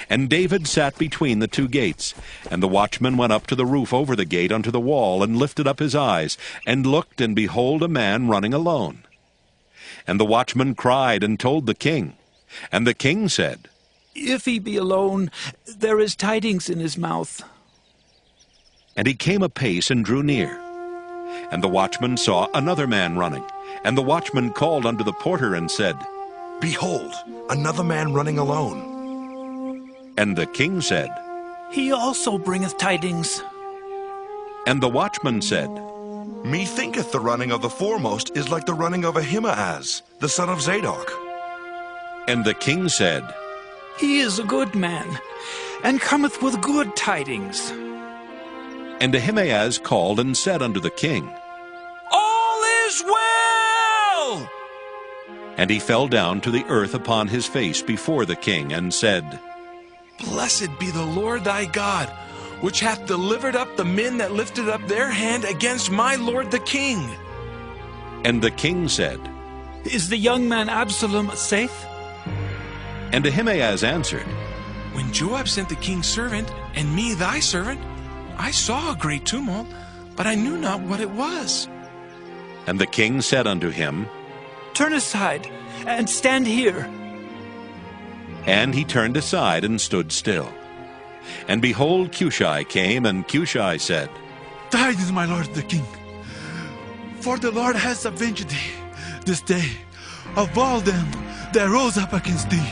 And David sat between the two gates. And the watchman went up to the roof over the gate unto the wall, and lifted up his eyes, and looked, and behold, a man running alone. And the watchman cried and told the king. And the king said, If he be alone, there is tidings in his mouth. And he came apace and drew near. And the watchman saw another man running. And the watchman called unto the porter and said, Behold, another man running alone. And the king said, He also bringeth tidings. And the watchman said, Methinketh the running of the foremost is like the running of Ahimaaz, the son of Zadok. And the king said, He is a good man, and cometh with good tidings. And Ahimaaz called and said unto the king, All is well! And he fell down to the earth upon his face before the king, and said, Blessed be the Lord thy God, which hath delivered up the men that lifted up their hand against my lord the king. And the king said, Is the young man Absalom safe? And Ahimaaz answered, When Joab sent the king's servant, and me thy servant, I saw a great tumult, but I knew not what it was. And the king said unto him, Turn aside, and stand here. And he turned aside and stood still. And behold, Cushai came, and Cushai said, Tidings, my lord the king, for the Lord has avenged thee this day of all them that rose up against thee.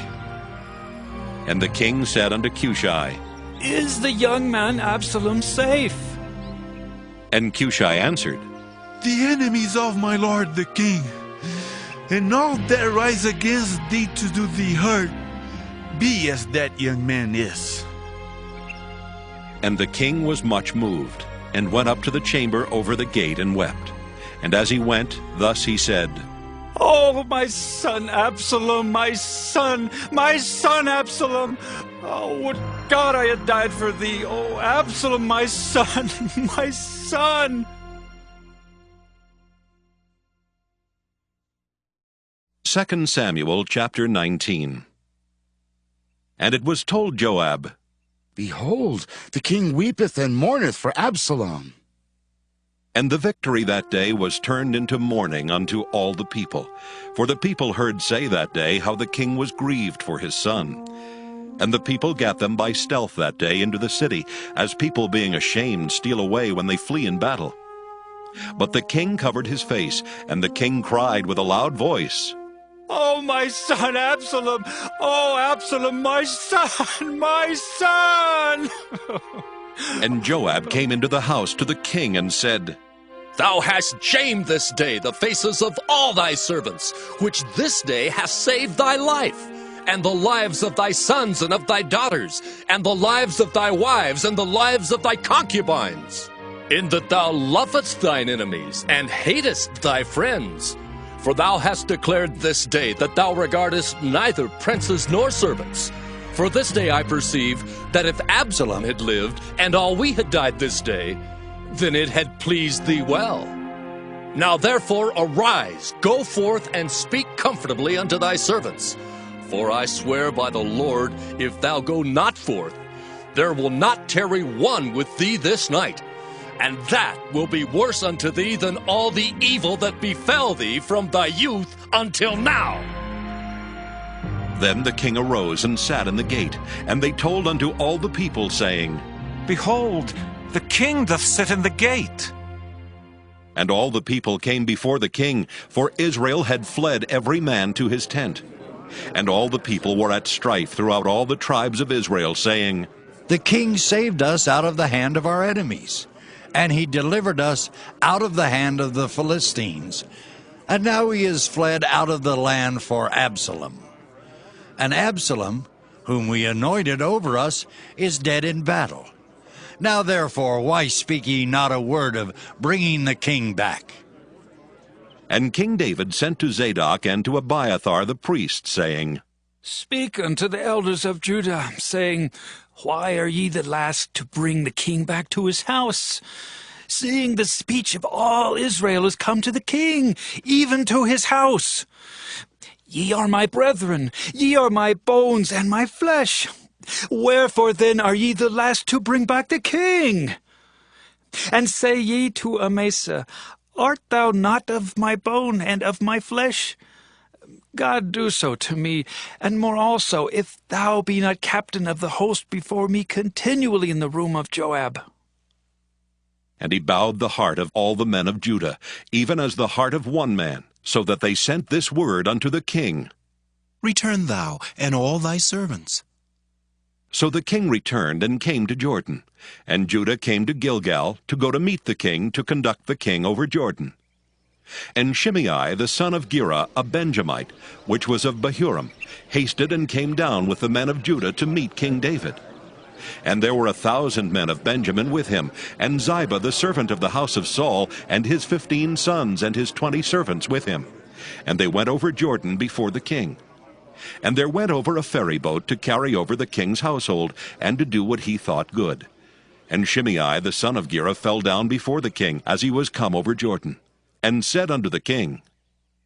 And the king said unto Cushai, Is the young man Absalom safe? And Cushai answered, The enemies of my lord the king, and all that rise against thee to do thee hurt, be as that young man is. And the king was much moved, and went up to the chamber over the gate, and wept. And as he went, thus he said, Oh, my son Absalom, my son Absalom! Oh, would God I had died for thee! Oh, Absalom, my son, my son! 2 Samuel chapter 19. And it was told Joab, Behold, the king weepeth and mourneth for Absalom. And the victory that day was turned into mourning unto all the people. For the people heard say that day how the king was grieved for his son. And the people gat them by stealth that day into the city, as people being ashamed steal away when they flee in battle. But the king covered his face, and the king cried with a loud voice, Oh, my son Absalom! Oh, Absalom, my son, my son! And Joab came into the house to the king and said, Thou hast shamed this day the faces of all thy servants, which this day hast saved thy life, and the lives of thy sons and of thy daughters, and the lives of thy wives, and the lives of thy concubines, in that thou lovest thine enemies, and hatest thy friends. For thou hast declared this day that thou regardest neither princes nor servants. For this day I perceive that if Absalom had lived, and all we had died this day, then it had pleased thee well. Now therefore arise, go forth, and speak comfortably unto thy servants. For I swear by the Lord, if thou go not forth, there will not tarry one with thee this night. And that will be worse unto thee than all the evil that befell thee from thy youth until now. Then the king arose and sat in the gate, and they told unto all the people, saying, Behold, the king doth sit in the gate. And all the people came before the king, for Israel had fled every man to his tent. And all the people were at strife throughout all the tribes of Israel, saying, The king saved us out of the hand of our enemies, and he delivered us out of the hand of the Philistines. And now he is fled out of the land for Absalom. And Absalom, whom we anointed over us, is dead in battle. Now therefore, why speak ye not a word of bringing the king back? And King David sent to Zadok and to Abiathar the priest, saying, Speak unto the elders of Judah, saying, Why are ye the last to bring the king back to his house? Seeing the speech of all Israel is come to the king, even to his house. Ye are my brethren, ye are my bones and my flesh. Wherefore then are ye the last to bring back the king? And say ye to Amasa, Art thou not of my bone and of my flesh? God do so to me, and more also, if thou be not captain of the host before me continually in the room of Joab. And he bowed the heart of all the men of Judah, even as the heart of one man, so that they sent this word unto the king. Return thou, and all thy servants. So the king returned and came to Jordan, and Judah came to Gilgal to go to meet the king, to conduct the king over Jordan. And Shimei the son of Gera, a Benjamite, which was of Bahurim, hasted and came down with the men of Judah to meet King David. And there were 1,000 men of Benjamin with him, and Ziba the servant of the house of Saul, and his 15 sons and his 20 servants with him. And they went over Jordan before the king. And there went over a ferry boat to carry over the king's household, and to do what he thought good. And Shimei the son of Gera fell down before the king, as he was come over Jordan, and said unto the king,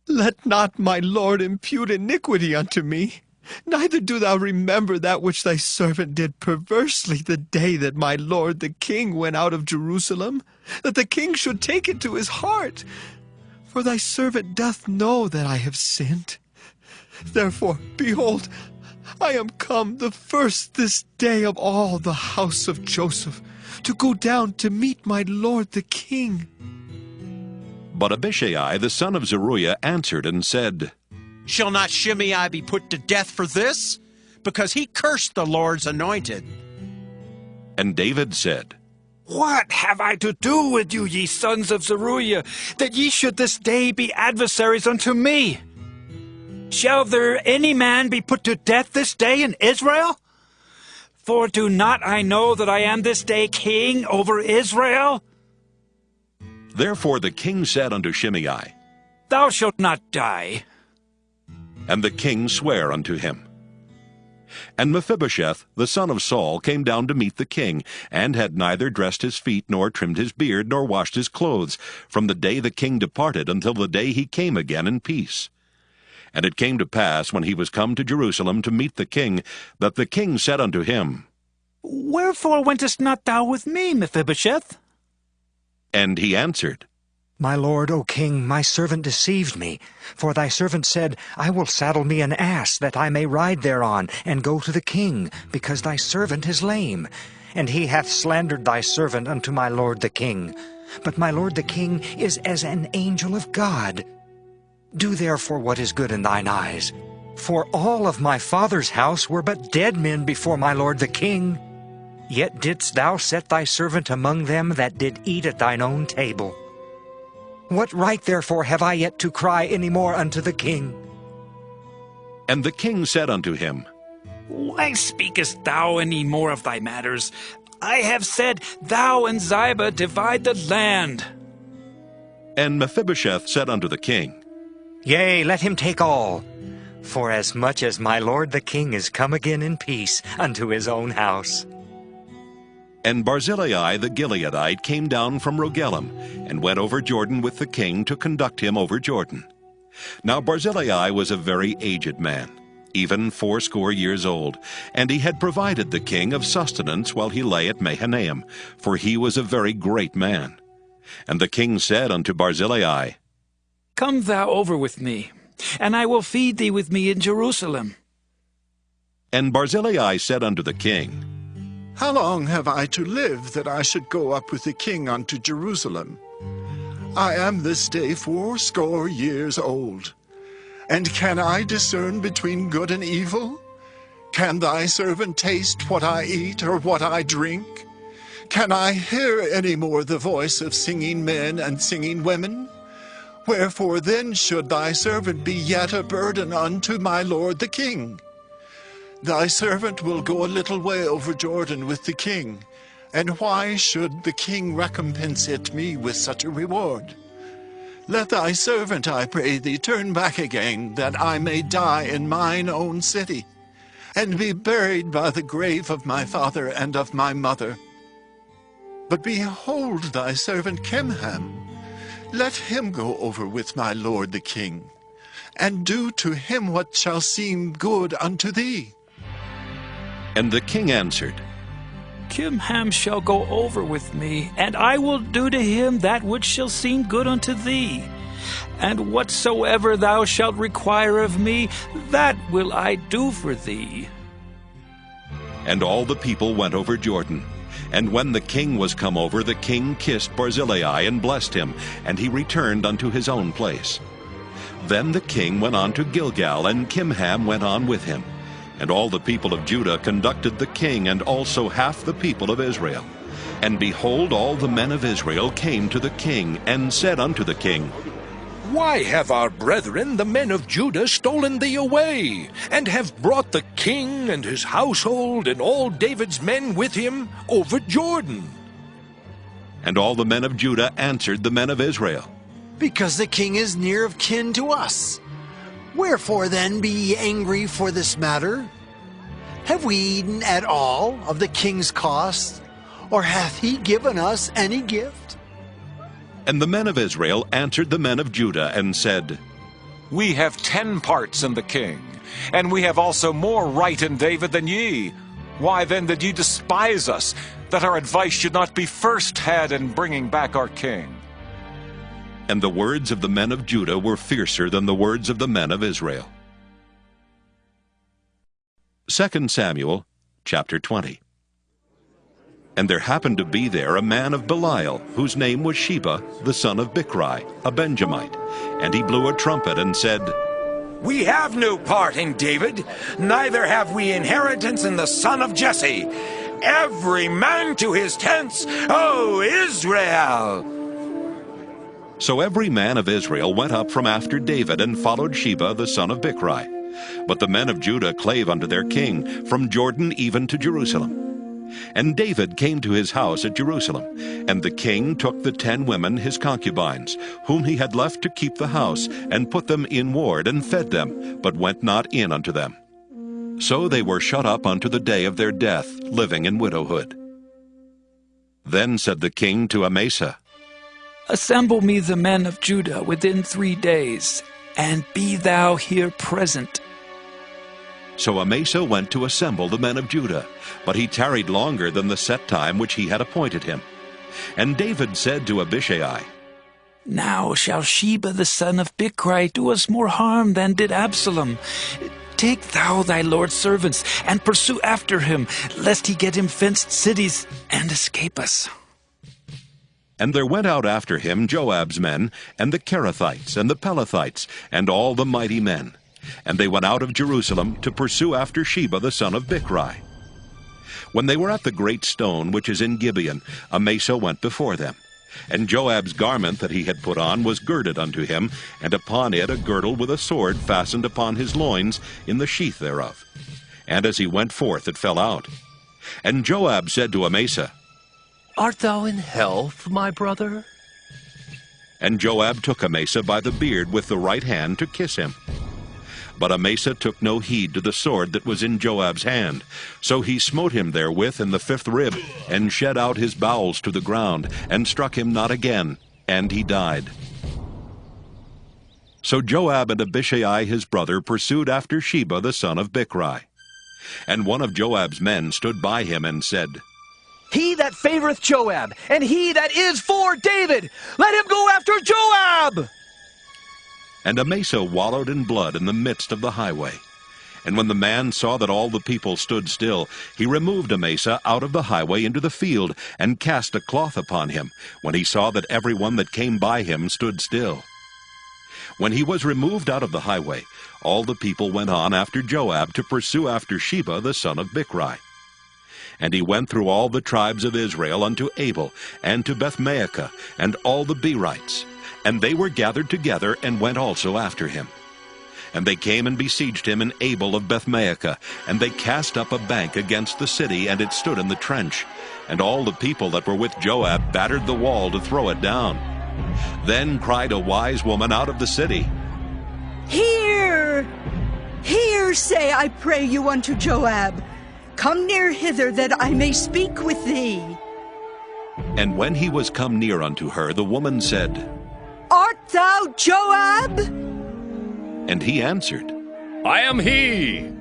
Let not my lord impute iniquity unto me, neither do thou remember that which thy servant did perversely the day that my lord the king went out of Jerusalem, that the king should take it to his heart. For thy servant doth know that I have sinned. Therefore, behold, I am come the first this day of all the house of Joseph, to go down to meet my lord the king. But Abishai the son of Zeruiah answered and said, Shall not Shimei be put to death for this? Because he cursed the Lord's anointed. And David said, What have I to do with you, ye sons of Zeruiah, that ye should this day be adversaries unto me? Shall there any man be put to death this day in Israel? For do not I know that I am this day king over Israel? Therefore the king said unto Shimei, Thou shalt not die. And the king sware unto him. And Mephibosheth, the son of Saul, came down to meet the king, and had neither dressed his feet, nor trimmed his beard, nor washed his clothes, from the day the king departed until the day he came again in peace. And it came to pass, when he was come to Jerusalem to meet the king, that the king said unto him, Wherefore wentest not thou with me, Mephibosheth? And he answered, My lord, O king, my servant deceived me. For thy servant said, I will saddle me an ass, that I may ride thereon, and go to the king, because thy servant is lame. And he hath slandered thy servant unto my lord the king. But my lord the king is as an angel of God. Do therefore what is good in thine eyes. For all of my father's house were but dead men before my lord the king. Yet didst thou set thy servant among them that did eat at thine own table. What right therefore have I yet to cry any more unto the king? And the king said unto him, Why speakest thou any more of thy matters? I have said, Thou and Ziba divide the land. And Mephibosheth said unto the king, Yea, let him take all, for as much as my lord the king is come again in peace unto his own house. And Barzillai the Gileadite came down from Rogelim, and went over Jordan with the king to conduct him over Jordan. Now Barzillai was a very aged man, even 80 years old, and he had provided the king of sustenance while he lay at Mahanaim, for he was a very great man. And the king said unto Barzillai, Come thou over with me, and I will feed thee with me in Jerusalem. And Barzillai said unto the king, How long have I to live, that I should go up with the king unto Jerusalem? I am this day 80 years old. And can I discern between good and evil? Can thy servant taste what I eat, or what I drink? Can I hear any more the voice of singing men and singing women? Wherefore then should thy servant be yet a burden unto my lord the king? Thy servant will go a little way over Jordan with the king, and why should the king recompense it me with such a reward? Let thy servant, I pray thee, turn back again, that I may die in mine own city, and be buried by the grave of my father and of my mother. But behold thy servant Kimham, let him go over with my lord the king, and do to him what shall seem good unto thee. And the king answered, Kimham shall go over with me, and I will do to him that which shall seem good unto thee. And whatsoever thou shalt require of me, that will I do for thee. And all the people went over Jordan. And when the king was come over, the king kissed Barzillai and blessed him, and he returned unto his own place. Then the king went on to Gilgal, and Kimham went on with him. And all the people of Judah conducted the king, and also half the people of Israel. And behold, all the men of Israel came to the king, and said unto the king, Why have our brethren, the men of Judah, stolen thee away, and have brought the king and his household, and all David's men with him, over Jordan? And all the men of Judah answered the men of Israel, Because the king is near of kin to us. Wherefore then be ye angry for this matter? Have we eaten at all of the king's cost, or hath he given us any gift? And the men of Israel answered the men of Judah, and said, We have 10 parts in the king, and we have also more right in David than ye. Why then did ye despise us, that our advice should not be first had in bringing back our king? And the words of the men of Judah were fiercer than the words of the men of Israel. 2 Samuel chapter 20. And there happened to be there a man of Belial, whose name was Sheba, the son of Bichri, a Benjamite. And he blew a trumpet and said, We have no part in David, neither have we inheritance in the son of Jesse. Every man to his tents, O Israel! So every man of Israel went up from after David, and followed Sheba the son of Bichri. But the men of Judah clave unto their king, from Jordan even to Jerusalem. And David came to his house at Jerusalem, and the king took the 10 women his concubines, whom he had left to keep the house, and put them in ward, and fed them, but went not in unto them. So they were shut up unto the day of their death, living in widowhood. Then said the king to Amasa, Assemble me the men of Judah within 3 days, and be thou here present. So Amasa went to assemble the men of Judah, but he tarried longer than the set time which he had appointed him. And David said to Abishai, Now shall Sheba the son of Bichri do us more harm than did Absalom. Take thou thy Lord's servants, and pursue after him, lest he get him fenced cities, and escape us. And there went out after him Joab's men, and the Kerethites, and the Pelethites, and all the mighty men. And they went out of Jerusalem to pursue after Sheba the son of Bichri. When they were at the great stone which is in Gibeon, Amasa went before them. And Joab's garment that he had put on was girded unto him, and upon it a girdle with a sword fastened upon his loins in the sheath thereof. And as he went forth it fell out. And Joab said to Amasa, Art thou in health, my brother? And Joab took Amasa by the beard with the right hand to kiss him. But Amasa took no heed to the sword that was in Joab's hand. So he smote him therewith in the 5th rib, and shed out his bowels to the ground, and struck him not again, and he died. So Joab and Abishai his brother pursued after Sheba the son of Bichri. And one of Joab's men stood by him and said, He that favoreth Joab, and he that is for David, let him go after Joab! And Amasa wallowed in blood in the midst of the highway. And when the man saw that all the people stood still, he removed Amasa out of the highway into the field, and cast a cloth upon him, when he saw that every one that came by him stood still. When he was removed out of the highway, all the people went on after Joab to pursue after Sheba the son of Bichri. And he went through all the tribes of Israel unto Abel, and to Bethmaachah, and all the Berites. And they were gathered together, and went also after him. And they came and besieged him in Abel of Bethmaachah, and they cast up a bank against the city, and it stood in the trench. And all the people that were with Joab battered the wall to throw it down. Then cried a wise woman out of the city, Hear! Hear, say, I pray you, unto Joab. Come near hither, that I may speak with thee. And when he was come near unto her, the woman said, Art thou Joab? And he answered, I am he.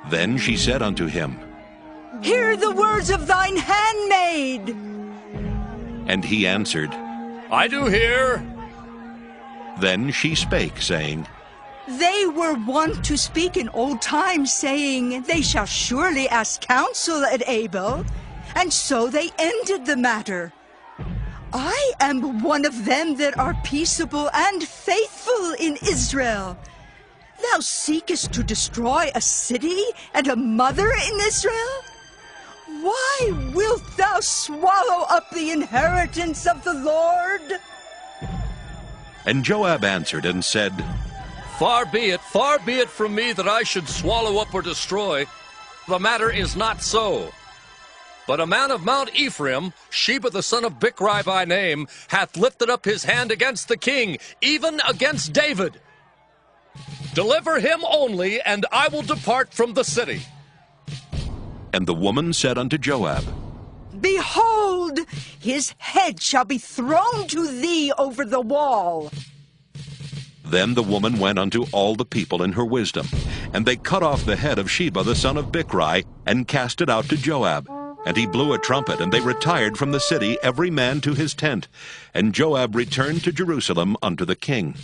Then she said unto him, Hear the words of thine handmaid. And he answered, I do hear. Then she spake, saying, They were wont to speak in old times, saying, They shall surely ask counsel at Abel. And so they ended the matter. I am one of them that are peaceable and faithful in Israel. Thou seekest to destroy a city and a mother in Israel? Why wilt thou swallow up the inheritance of the Lord? And Joab answered and said, Far be it from me that I should swallow up or destroy. The matter is not so. But a man of Mount Ephraim, Sheba the son of Bichri by name, hath lifted up his hand against the king, even against David. Deliver him only, and I will depart from the city. And the woman said unto Joab, Behold, his head shall be thrown to thee over the wall. Then the woman went unto all the people in her wisdom, and they cut off the head of Sheba the son of Bichri, and cast it out to Joab. And he blew a trumpet, and they retired from the city, every man to his tent. And Joab returned to Jerusalem unto the king.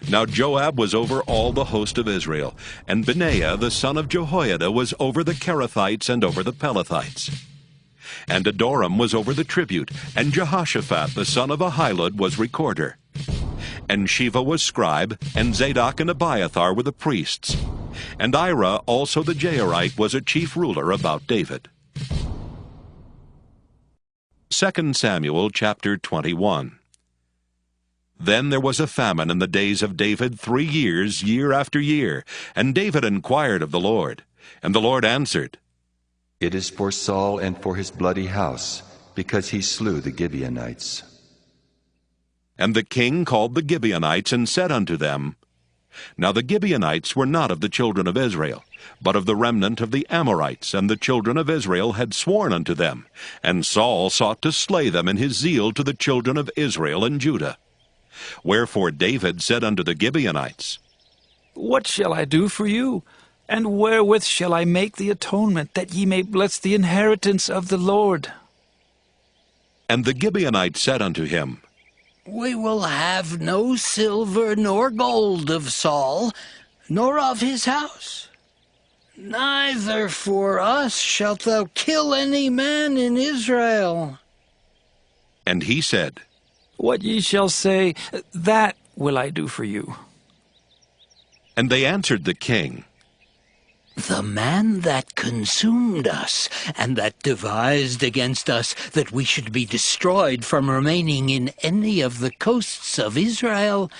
Now Joab was over all the host of Israel, and Benaiah the son of Jehoiada was over the Kerethites and over the Pelethites. And Adoram was over the tribute, and Jehoshaphat the son of Ahilud was recorder. And Sheva was scribe, and Zadok and Abiathar were the priests. And Ira also the Jairite was a chief ruler about David. 2 Samuel chapter 21. Then there was a famine in the days of David 3 years, year after year. And David inquired of the Lord. And the Lord answered, It is for Saul and for his bloody house, because he slew the Gibeonites. And the king called the Gibeonites, and said unto them, Now the Gibeonites were not of the children of Israel, but of the remnant of the Amorites, and the children of Israel had sworn unto them. And Saul sought to slay them in his zeal to the children of Israel and Judah. Wherefore David said unto the Gibeonites, What shall I do for you? And wherewith shall I make the atonement, that ye may bless the inheritance of the Lord? And the Gibeonites said unto him, We will have no silver nor gold of Saul, nor of his house. Neither for us shalt thou kill any man in Israel. And he said, What ye shall say, that will I do for you. And they answered the king, The man that consumed us, and that devised against us that we should be destroyed from remaining in any of the coasts of Israel,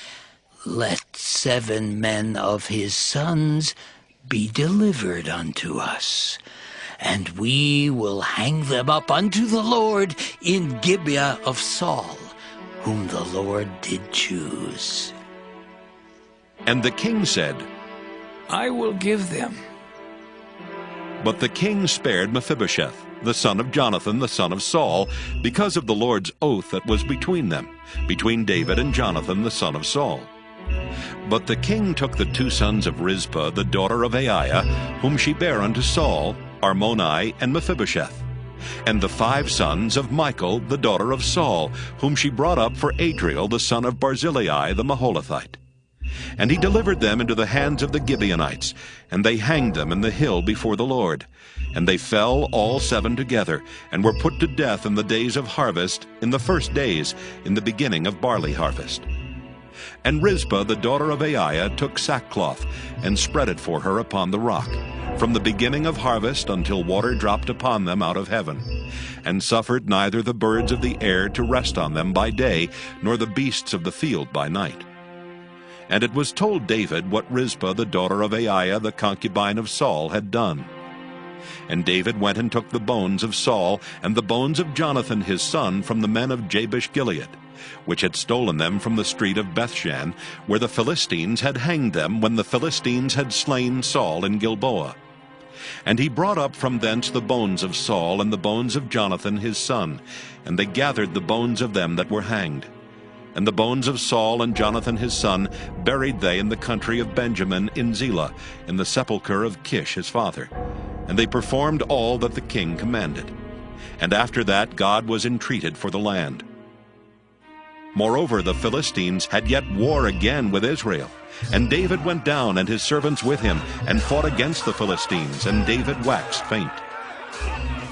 let 7 men of his sons be delivered unto us, and we will hang them up unto the Lord in Gibeah of Saul, whom the Lord did choose. And the king said, I will give them. But the king spared Mephibosheth, the son of Jonathan, the son of Saul, because of the Lord's oath that was between them, between David and Jonathan, the son of Saul. But the king took the 2 sons of Rizpah, the daughter of Aiah, whom she bare unto Saul, Armoni and Mephibosheth, and the 5 sons of Michal, the daughter of Saul, whom she brought up for Adriel, the son of Barzillai, the Maholathite. And he delivered them into the hands of the Gibeonites, and they hanged them in the hill before the Lord. And they fell all 7 together, and were put to death in the days of harvest, in the first days, in the beginning of barley harvest. And Rizpah, the daughter of Aiah, took sackcloth, and spread it for her upon the rock, from the beginning of harvest until water dropped upon them out of heaven, and suffered neither the birds of the air to rest on them by day, nor the beasts of the field by night. And it was told David what Rizpah, the daughter of Aiah, the concubine of Saul, had done. And David went and took the bones of Saul, and the bones of Jonathan his son, from the men of Jabesh-Gilead, which had stolen them from the street of Bethshan, where the Philistines had hanged them when the Philistines had slain Saul in Gilboa. And he brought up from thence the bones of Saul and the bones of Jonathan his son, and they gathered the bones of them that were hanged. And the bones of Saul and Jonathan his son buried they in the country of Benjamin in Zelah, in the sepulchre of Kish his father. And they performed all that the king commanded. And after that God was entreated for the land. Moreover, the Philistines had yet war again with Israel. And David went down, and his servants with him, and fought against the Philistines, and David waxed faint.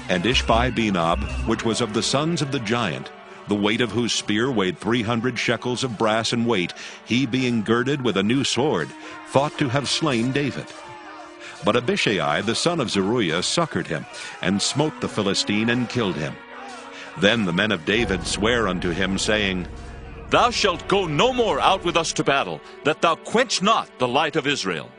And Ishbi-Benob, which was of the sons of the giant, the weight of whose spear weighed 300 shekels of brass in weight, he being girded with a new sword, thought to have slain David. But Abishai the son of Zeruiah succored him, and smote the Philistine, and killed him. Then the men of David sware unto him, saying, Thou shalt go no more out with us to battle, that thou quench not the light of Israel.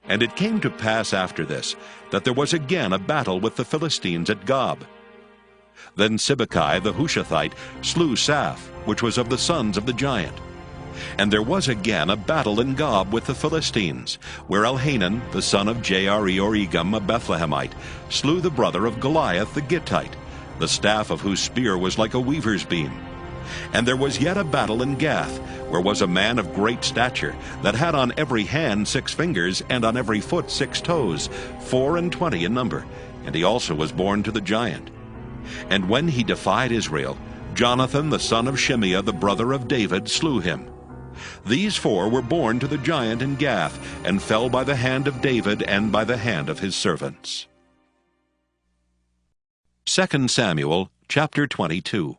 And it came to pass after this, that there was again a battle with the Philistines at Gob. Then Sibbecai the Hushathite slew Saph, which was of the sons of the giant. And there was again a battle in Gob with the Philistines, where Elhanan, the son of Jaare-Oregim, a Bethlehemite, slew the brother of Goliath the Gittite, the staff of whose spear was like a weaver's beam. And there was yet a battle in Gath, where was a man of great stature, that had on every hand 6 fingers, and on every foot 6 toes, 24 in number, and he also was born to the giant. And when he defied Israel, Jonathan the son of Shimeah, the brother of David, slew him. These 4 were born to the giant in Gath, and fell by the hand of David and by the hand of his servants. 2 Samuel chapter 22.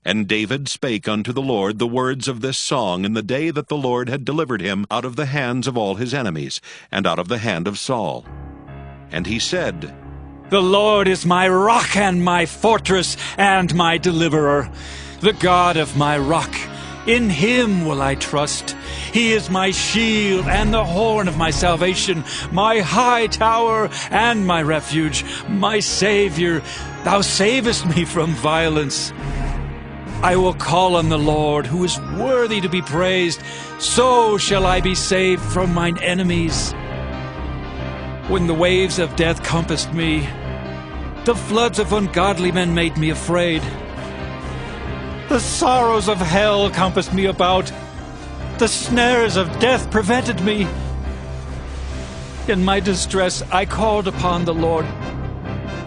And David spake unto the Lord the words of this song in the day that the Lord had delivered him out of the hands of all his enemies, and out of the hand of Saul. And he said, The Lord is my rock and my fortress and my deliverer, the God of my rock. In him will I trust. He is my shield and the horn of my salvation, my high tower and my refuge, my Savior. Thou savest me from violence. I will call on the Lord, who is worthy to be praised. So shall I be saved from mine enemies. When the waves of death compassed me, the floods of ungodly men made me afraid. The sorrows of hell compassed me about. The snares of death prevented me. In my distress I called upon the Lord,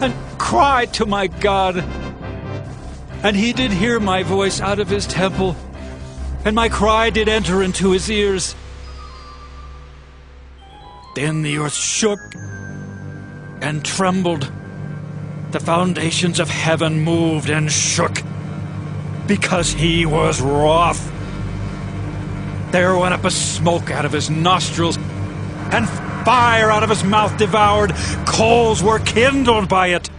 and cried to my God. And he did hear my voice out of his temple, and my cry did enter into his ears. Then the earth shook and trembled. The foundations of heaven moved and shook, because he was wroth. There went up a smoke out of his nostrils, and fire out of his mouth devoured. Coals were kindled by it.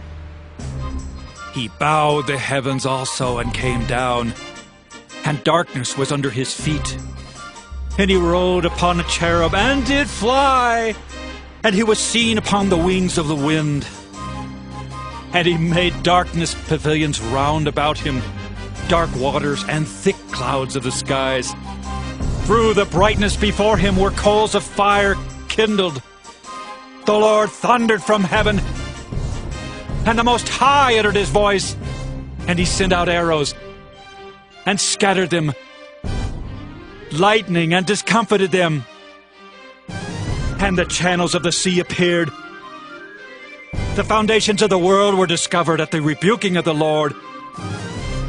He bowed the heavens also and came down, and darkness was under his feet. And he rode upon a cherub and did fly, and he was seen upon the wings of the wind. And he made darkness pavilions round about him, dark waters and thick clouds of the skies. Through the brightness before him were coals of fire kindled. The Lord thundered from heaven, and the Most High uttered his voice, and he sent out arrows, and scattered them, lightning, and discomfited them. And the channels of the sea appeared. The foundations of the world were discovered at the rebuking of the Lord,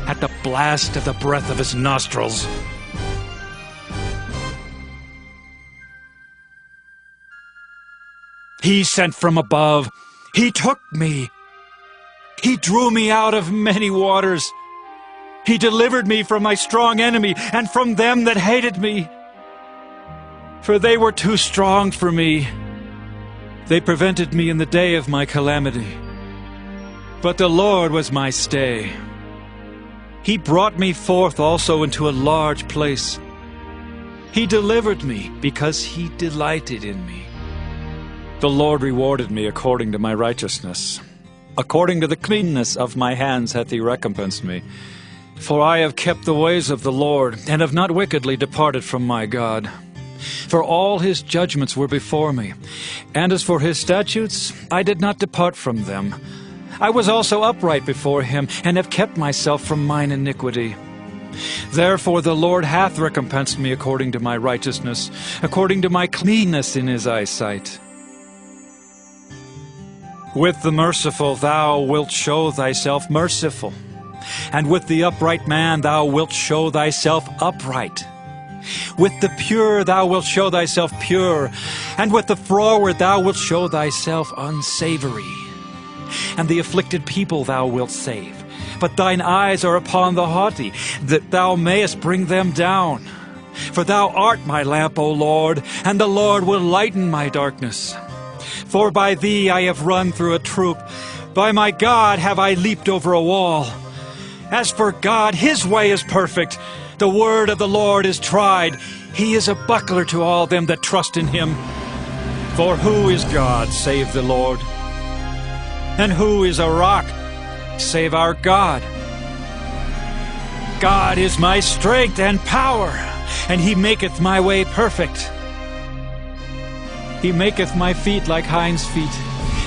at the blast of the breath of his nostrils. He sent from above. He took me. He drew me out of many waters. He delivered me from my strong enemy and from them that hated me. For they were too strong for me. They prevented me in the day of my calamity. But the Lord was my stay. He brought me forth also into a large place. He delivered me because he delighted in me. The Lord rewarded me according to my righteousness. According to the cleanness of my hands hath he recompensed me. For I have kept the ways of the Lord, and have not wickedly departed from my God. For all his judgments were before me, and as for his statutes, I did not depart from them. I was also upright before him, and have kept myself from mine iniquity. Therefore the Lord hath recompensed me according to my righteousness, according to my cleanness in his eyesight. With the merciful thou wilt show thyself merciful, and with the upright man thou wilt show thyself upright. With the pure thou wilt show thyself pure, and with the froward thou wilt show thyself unsavory. And the afflicted people thou wilt save, but thine eyes are upon the haughty, that thou mayest bring them down. For thou art my lamp, O Lord, and the Lord will lighten my darkness. For by thee I have run through a troop, by my God have I leaped over a wall. As for God, his way is perfect. The word of the Lord is tried. He is a buckler to all them that trust in him. For who is God save the Lord? And who is a rock save our God? God is my strength and power, and he maketh my way perfect. He maketh my feet like hinds' feet,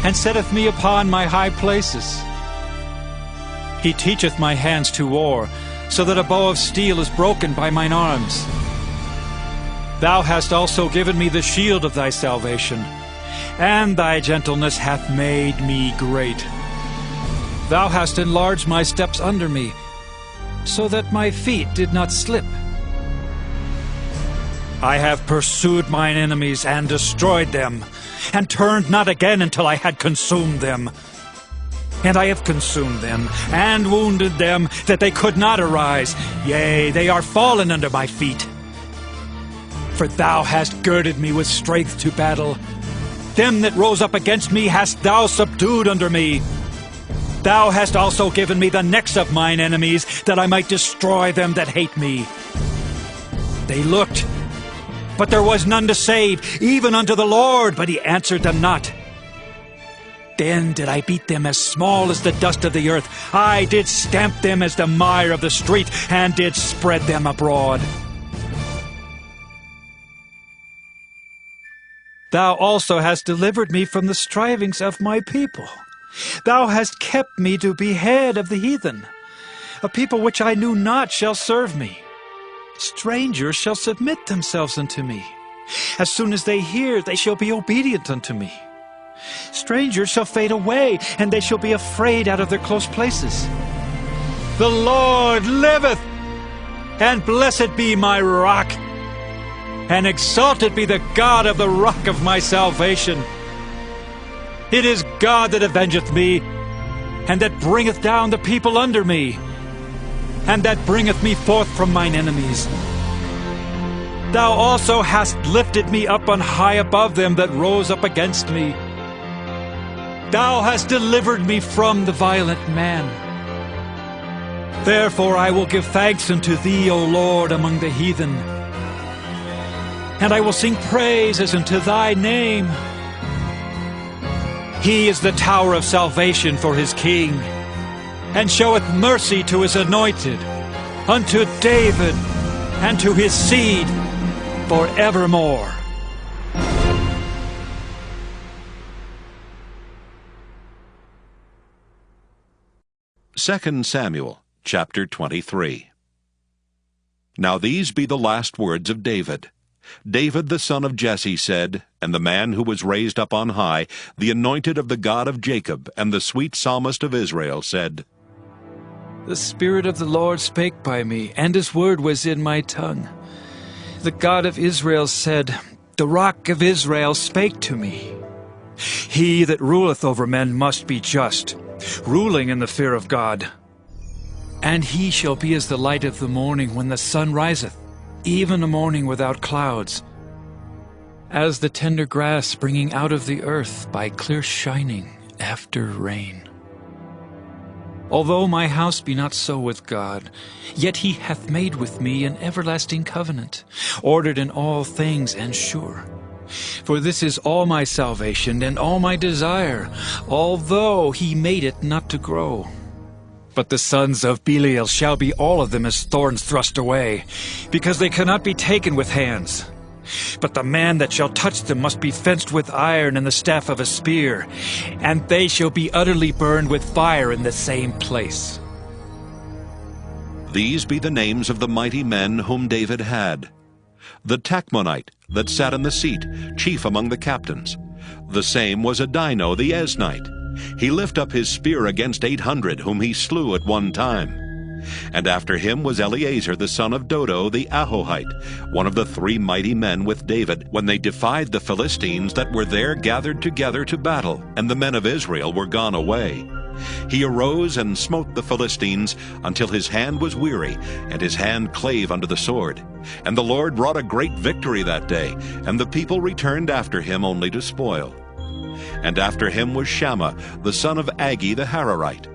and setteth me upon my high places. He teacheth my hands to war, so that a bow of steel is broken by mine arms. Thou hast also given me the shield of thy salvation, and thy gentleness hath made me great. Thou hast enlarged my steps under me, so that my feet did not slip. I have pursued mine enemies and destroyed them, and turned not again until I had consumed them. And I have consumed them, and wounded them, that they could not arise. Yea, they are fallen under my feet. For thou hast girded me with strength to battle. Them that rose up against me hast thou subdued under me. Thou hast also given me the necks of mine enemies, that I might destroy them that hate me. They looked, but there was none to save, even unto the Lord, but he answered them not. Then did I beat them as small as the dust of the earth. I did stamp them as the mire of the street, and did spread them abroad. Thou also hast delivered me from the strivings of my people. Thou hast kept me to be head of the heathen. A people which I knew not shall serve me. Strangers shall submit themselves unto me. As soon as they hear, they shall be obedient unto me. Strangers shall fade away, and they shall be afraid out of their close places. The Lord liveth, and blessed be my rock, and exalted be the God of the rock of my salvation. It is God that avengeth me, and that bringeth down the people under me, and that bringeth me forth from mine enemies. Thou also hast lifted me up on high above them that rose up against me. Thou hast delivered me from the violent man. Therefore I will give thanks unto thee, O Lord, among the heathen, and I will sing praises unto thy name. He is the tower of salvation for his king, and showeth mercy to his anointed, unto David, and to his seed forevermore. 2 Samuel, chapter 23. Now these be the last words of David. David the son of Jesse said, and the man who was raised up on high, the anointed of the God of Jacob, and the sweet psalmist of Israel, said, The Spirit of the Lord spake by me, and his word was in my tongue. The God of Israel said, The rock of Israel spake to me. He that ruleth over men must be just, ruling in the fear of God. And he shall be as the light of the morning when the sun riseth, even a morning without clouds, as the tender grass springing out of the earth by clear shining after rain. Although my house be not so with God, yet he hath made with me an everlasting covenant, ordered in all things and sure. For this is all my salvation and all my desire, although he made it not to grow. But the sons of Belial shall be all of them as thorns thrust away, because they cannot be taken with hands. But the man that shall touch them must be fenced with iron and the staff of a spear, and they shall be utterly burned with fire in the same place. These be the names of the mighty men whom David had. The Tachmonite that sat in the seat, chief among the captains. The same was Adino the Eznite. He lift up his spear against 800, whom he slew at one time. And after him was Eleazar the son of Dodo the Ahohite, one of the 3 mighty men with David, when they defied the Philistines that were there gathered together to battle, and the men of Israel were gone away. He arose and smote the Philistines until his hand was weary, and his hand clave unto the sword. And the Lord wrought a great victory that day, and the people returned after him only to spoil. And after him was Shammah the son of Agi the Hararite.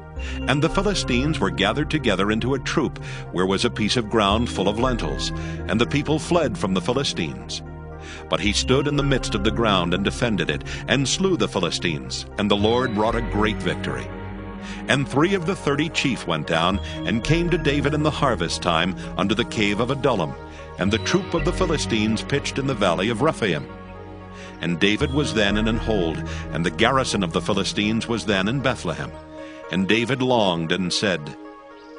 And the Philistines were gathered together into a troop, where was a piece of ground full of lentils, and the people fled from the Philistines. But he stood in the midst of the ground and defended it, and slew the Philistines, and the Lord wrought a great victory. And 3 of the 30 chief went down, and came to David in the harvest time unto the cave of Adullam, and the troop of the Philistines pitched in the valley of Rephaim. And David was then in an hold, and the garrison of the Philistines was then in Bethlehem. And David longed and said,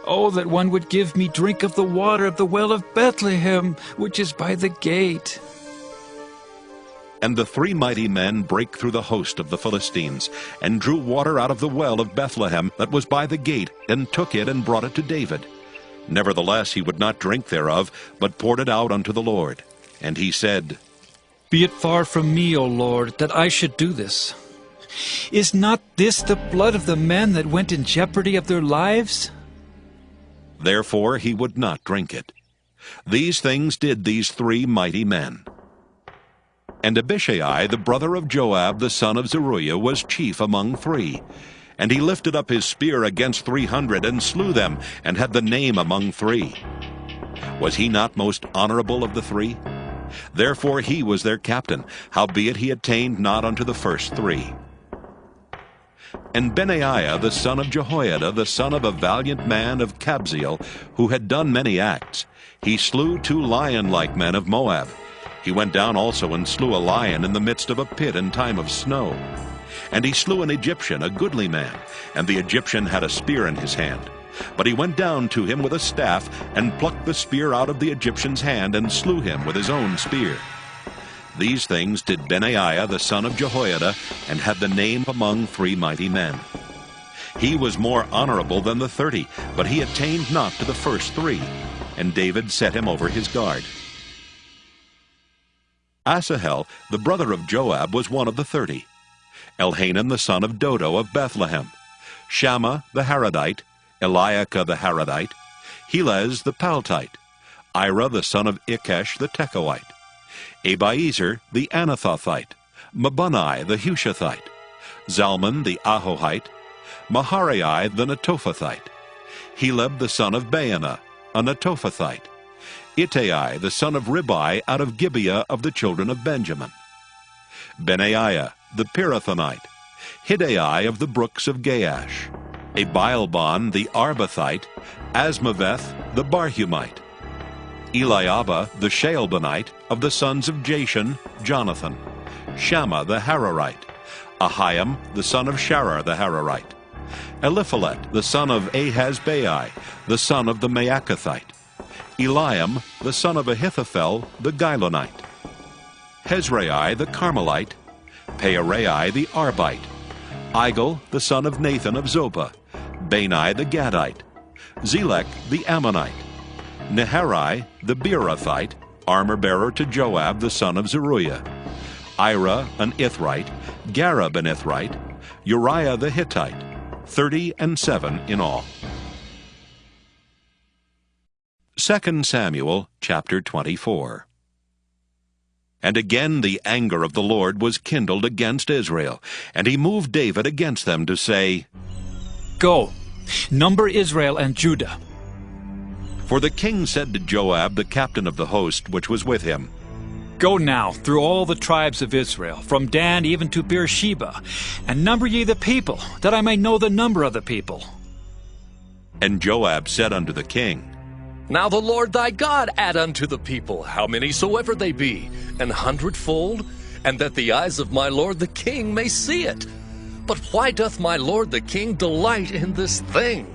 Oh, that one would give me drink of the water of the well of Bethlehem, which is by the gate. And the 3 mighty men brake through the host of the Philistines, and drew water out of the well of Bethlehem that was by the gate, and took it and brought it to David. Nevertheless he would not drink thereof, but poured it out unto the Lord. And he said, Be it far from me, O Lord, that I should do this. Is not this the blood of the men that went in jeopardy of their lives? Therefore he would not drink it. These things did these 3 mighty men. And Abishai, the brother of Joab, the son of Zeruiah, was chief among 3. And he lifted up his spear against 300, and slew them, and had the name among 3. Was he not most honorable of the 3? Therefore he was their captain, howbeit he attained not unto the first 3. And Benaiah the son of Jehoiada, the son of a valiant man of Gabrîy'êl, who had done many acts, he slew 2 lion-like men of Moab. He went down also and slew a lion in the midst of a pit in time of snow. And he slew an Egyptian, a goodly man, and the Egyptian had a spear in his hand. But he went down to him with a staff, and plucked the spear out of the Egyptian's hand, and slew him with his own spear. These things did Benaiah the son of Jehoiada, and had the name among 3 mighty men. He was more honorable than the 30, but he attained not to the first 3. And David set him over his guard. Asahel, the brother of Joab, was one of the 30. Elhanan the son of Dodo of Bethlehem. Shammah the Haradite, Eliakah the Haradite, Helez the Paltite, Ira the son of Ikesh the Tekoite, Abiezer the Anathothite, Mabunai the Hushathite, Zalman the Ahohite, Maharai the Netophathite, Heleb the son of Baanah, a Netophathite, Ittai the son of Ribai out of Gibeah of the children of Benjamin, Benaiah the Pirathonite, Hiddai of the brooks of Gaash, Abialbon the Arbathite, Asmaveth the Barhumite, Eliabah the Shaalbonite of the sons of Jashan, Jonathan, Shammah the Hararite, Ahiam the son of Sharar the Hararite, Eliphalet the son of Ahasbai, the son of the Maacathite, Eliam the son of Ahithophel the Gilonite, Hezrai the Carmelite, Pearai the Arbite, Igel the son of Nathan of Zopah, Bani the Gadite, Zelek the Ammonite, Neharai the Beerothite, armor-bearer to Joab the son of Zeruiah, Ira an Ithrite, Gareb an Ithrite, Uriah the Hittite, 37 in all. 2 Samuel chapter 24. And again the anger of the Lord was kindled against Israel, and he moved David against them to say, Go, number Israel and Judah. For the king said to Joab, the captain of the host which was with him, Go now through all the tribes of Israel, from Dan even to Beersheba, and number ye the people, that I may know the number of the people. And Joab said unto the king, Now the Lord thy God add unto the people, how many soever they be, an hundredfold, and that the eyes of my lord the king may see it. But why doth my lord the king delight in this thing?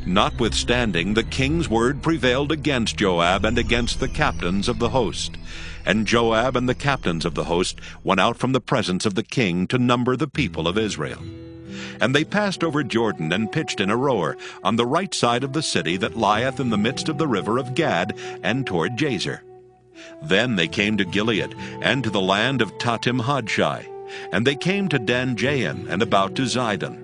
Notwithstanding, the king's word prevailed against Joab and against the captains of the host. And Joab and the captains of the host went out from the presence of the king to number the people of Israel. And they passed over Jordan and pitched in Aroer, on the right side of the city that lieth in the midst of the river of Gad, and toward Jazer. Then they came to Gilead, and to the land of Tahtim-Hodshai. And they came to Dan-Jain, and about to Zidon,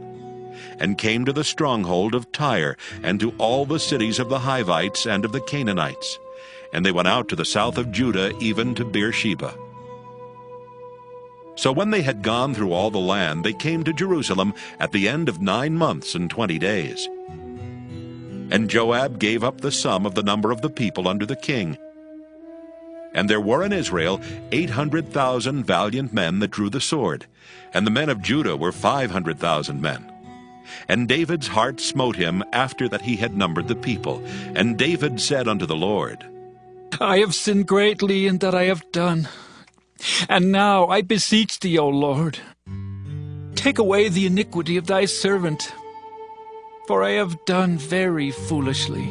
and came to the stronghold of Tyre, and to all the cities of the Hivites and of the Canaanites. And they went out to the south of Judah, even to Beersheba. So when they had gone through all the land, they came to Jerusalem at the end of 9 months and 20 days. And Joab gave up the sum of the number of the people unto the king. And there were in Israel 800,000 valiant men that drew the sword, and the men of Judah were 500,000 men. And David's heart smote him after that he had numbered the people. And David said unto the Lord, I have sinned greatly in that I have done. And now I beseech thee, O Lord, take away the iniquity of thy servant, for I have done very foolishly.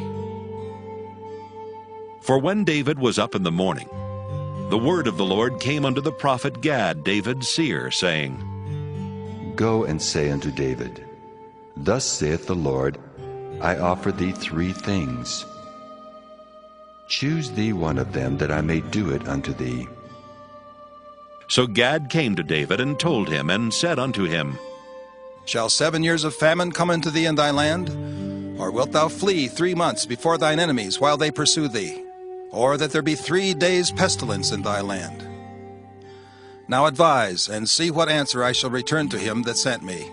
For when David was up in the morning, the word of the Lord came unto the prophet Gad, David's seer, saying, Go and say unto David, Thus saith the Lord, I offer thee 3 things. Choose thee one of them, that I may do it unto thee. So Gad came to David and told him, and said unto him, Shall 7 years of famine come into thee in thy land? Or wilt thou flee 3 months before thine enemies while they pursue thee? Or that there be 3 days' pestilence in thy land? Now advise, and see what answer I shall return to him that sent me.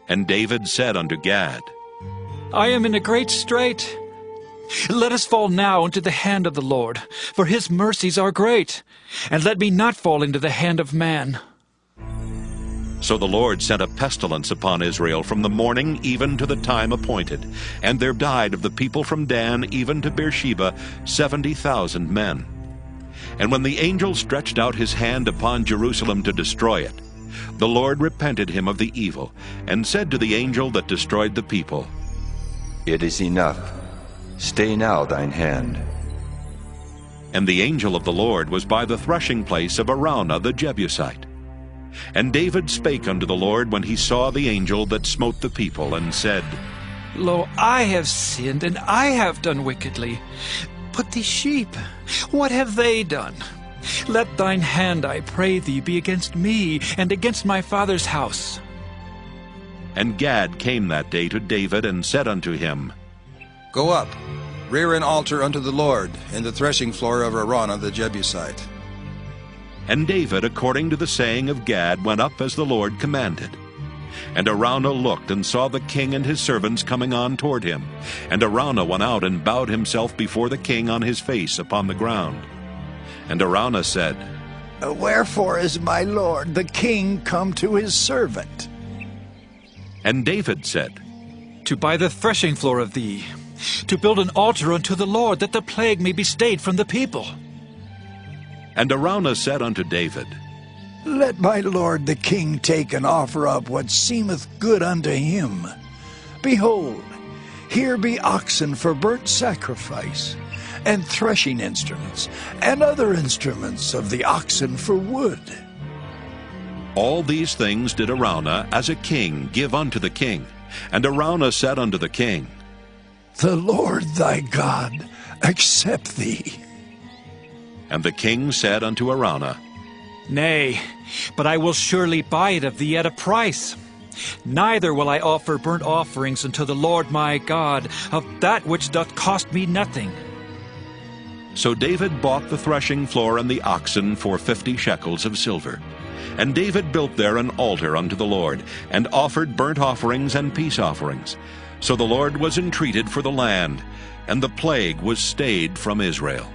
And David said unto Gad, I am in a great strait. Let us fall now into the hand of the Lord, for his mercies are great, and let me not fall into the hand of man. So the Lord sent a pestilence upon Israel from the morning even to the time appointed, and there died of the people from Dan even to Beersheba 70,000 men. And when the angel stretched out his hand upon Jerusalem to destroy it, the Lord repented him of the evil, and said to the angel that destroyed the people, It is enough. Stay now thine hand. And the angel of the Lord was by the threshing place of Araunah the Jebusite. And David spake unto the Lord when he saw the angel that smote the people, and said, Lo, I have sinned, and I have done wickedly. But these sheep, what have they done? Let thine hand, I pray thee, be against me, and against my father's house. And Gad came that day to David, and said unto him, Go up, rear an altar unto the Lord in the threshing floor of Araunah the Jebusite. And David, according to the saying of Gad, went up as the Lord commanded. And Araunah looked, and saw the king and his servants coming on toward him. And Araunah went out, and bowed himself before the king on his face upon the ground. And Araunah said, Wherefore is my lord the king come to his servant? And David said, To buy the threshing floor of thee, to build an altar unto the Lord, that the plague may be stayed from the people. And Araunah said unto David, Let my lord the king take and offer up what seemeth good unto him. Behold, here be oxen for burnt sacrifice, and threshing instruments, and other instruments of the oxen for wood. All these things did Araunah as a king give unto the king. And Araunah said unto the king, The Lord thy God accept thee. And the king said unto Araunah, Nay, but I will surely buy it of thee at a price. Neither will I offer burnt offerings unto the Lord my God of that which doth cost me nothing. So David bought the threshing floor and the oxen for 50 shekels of silver. And David built there an altar unto the Lord, and offered burnt offerings and peace offerings. So the Lord was entreated for the land, and the plague was stayed from Israel.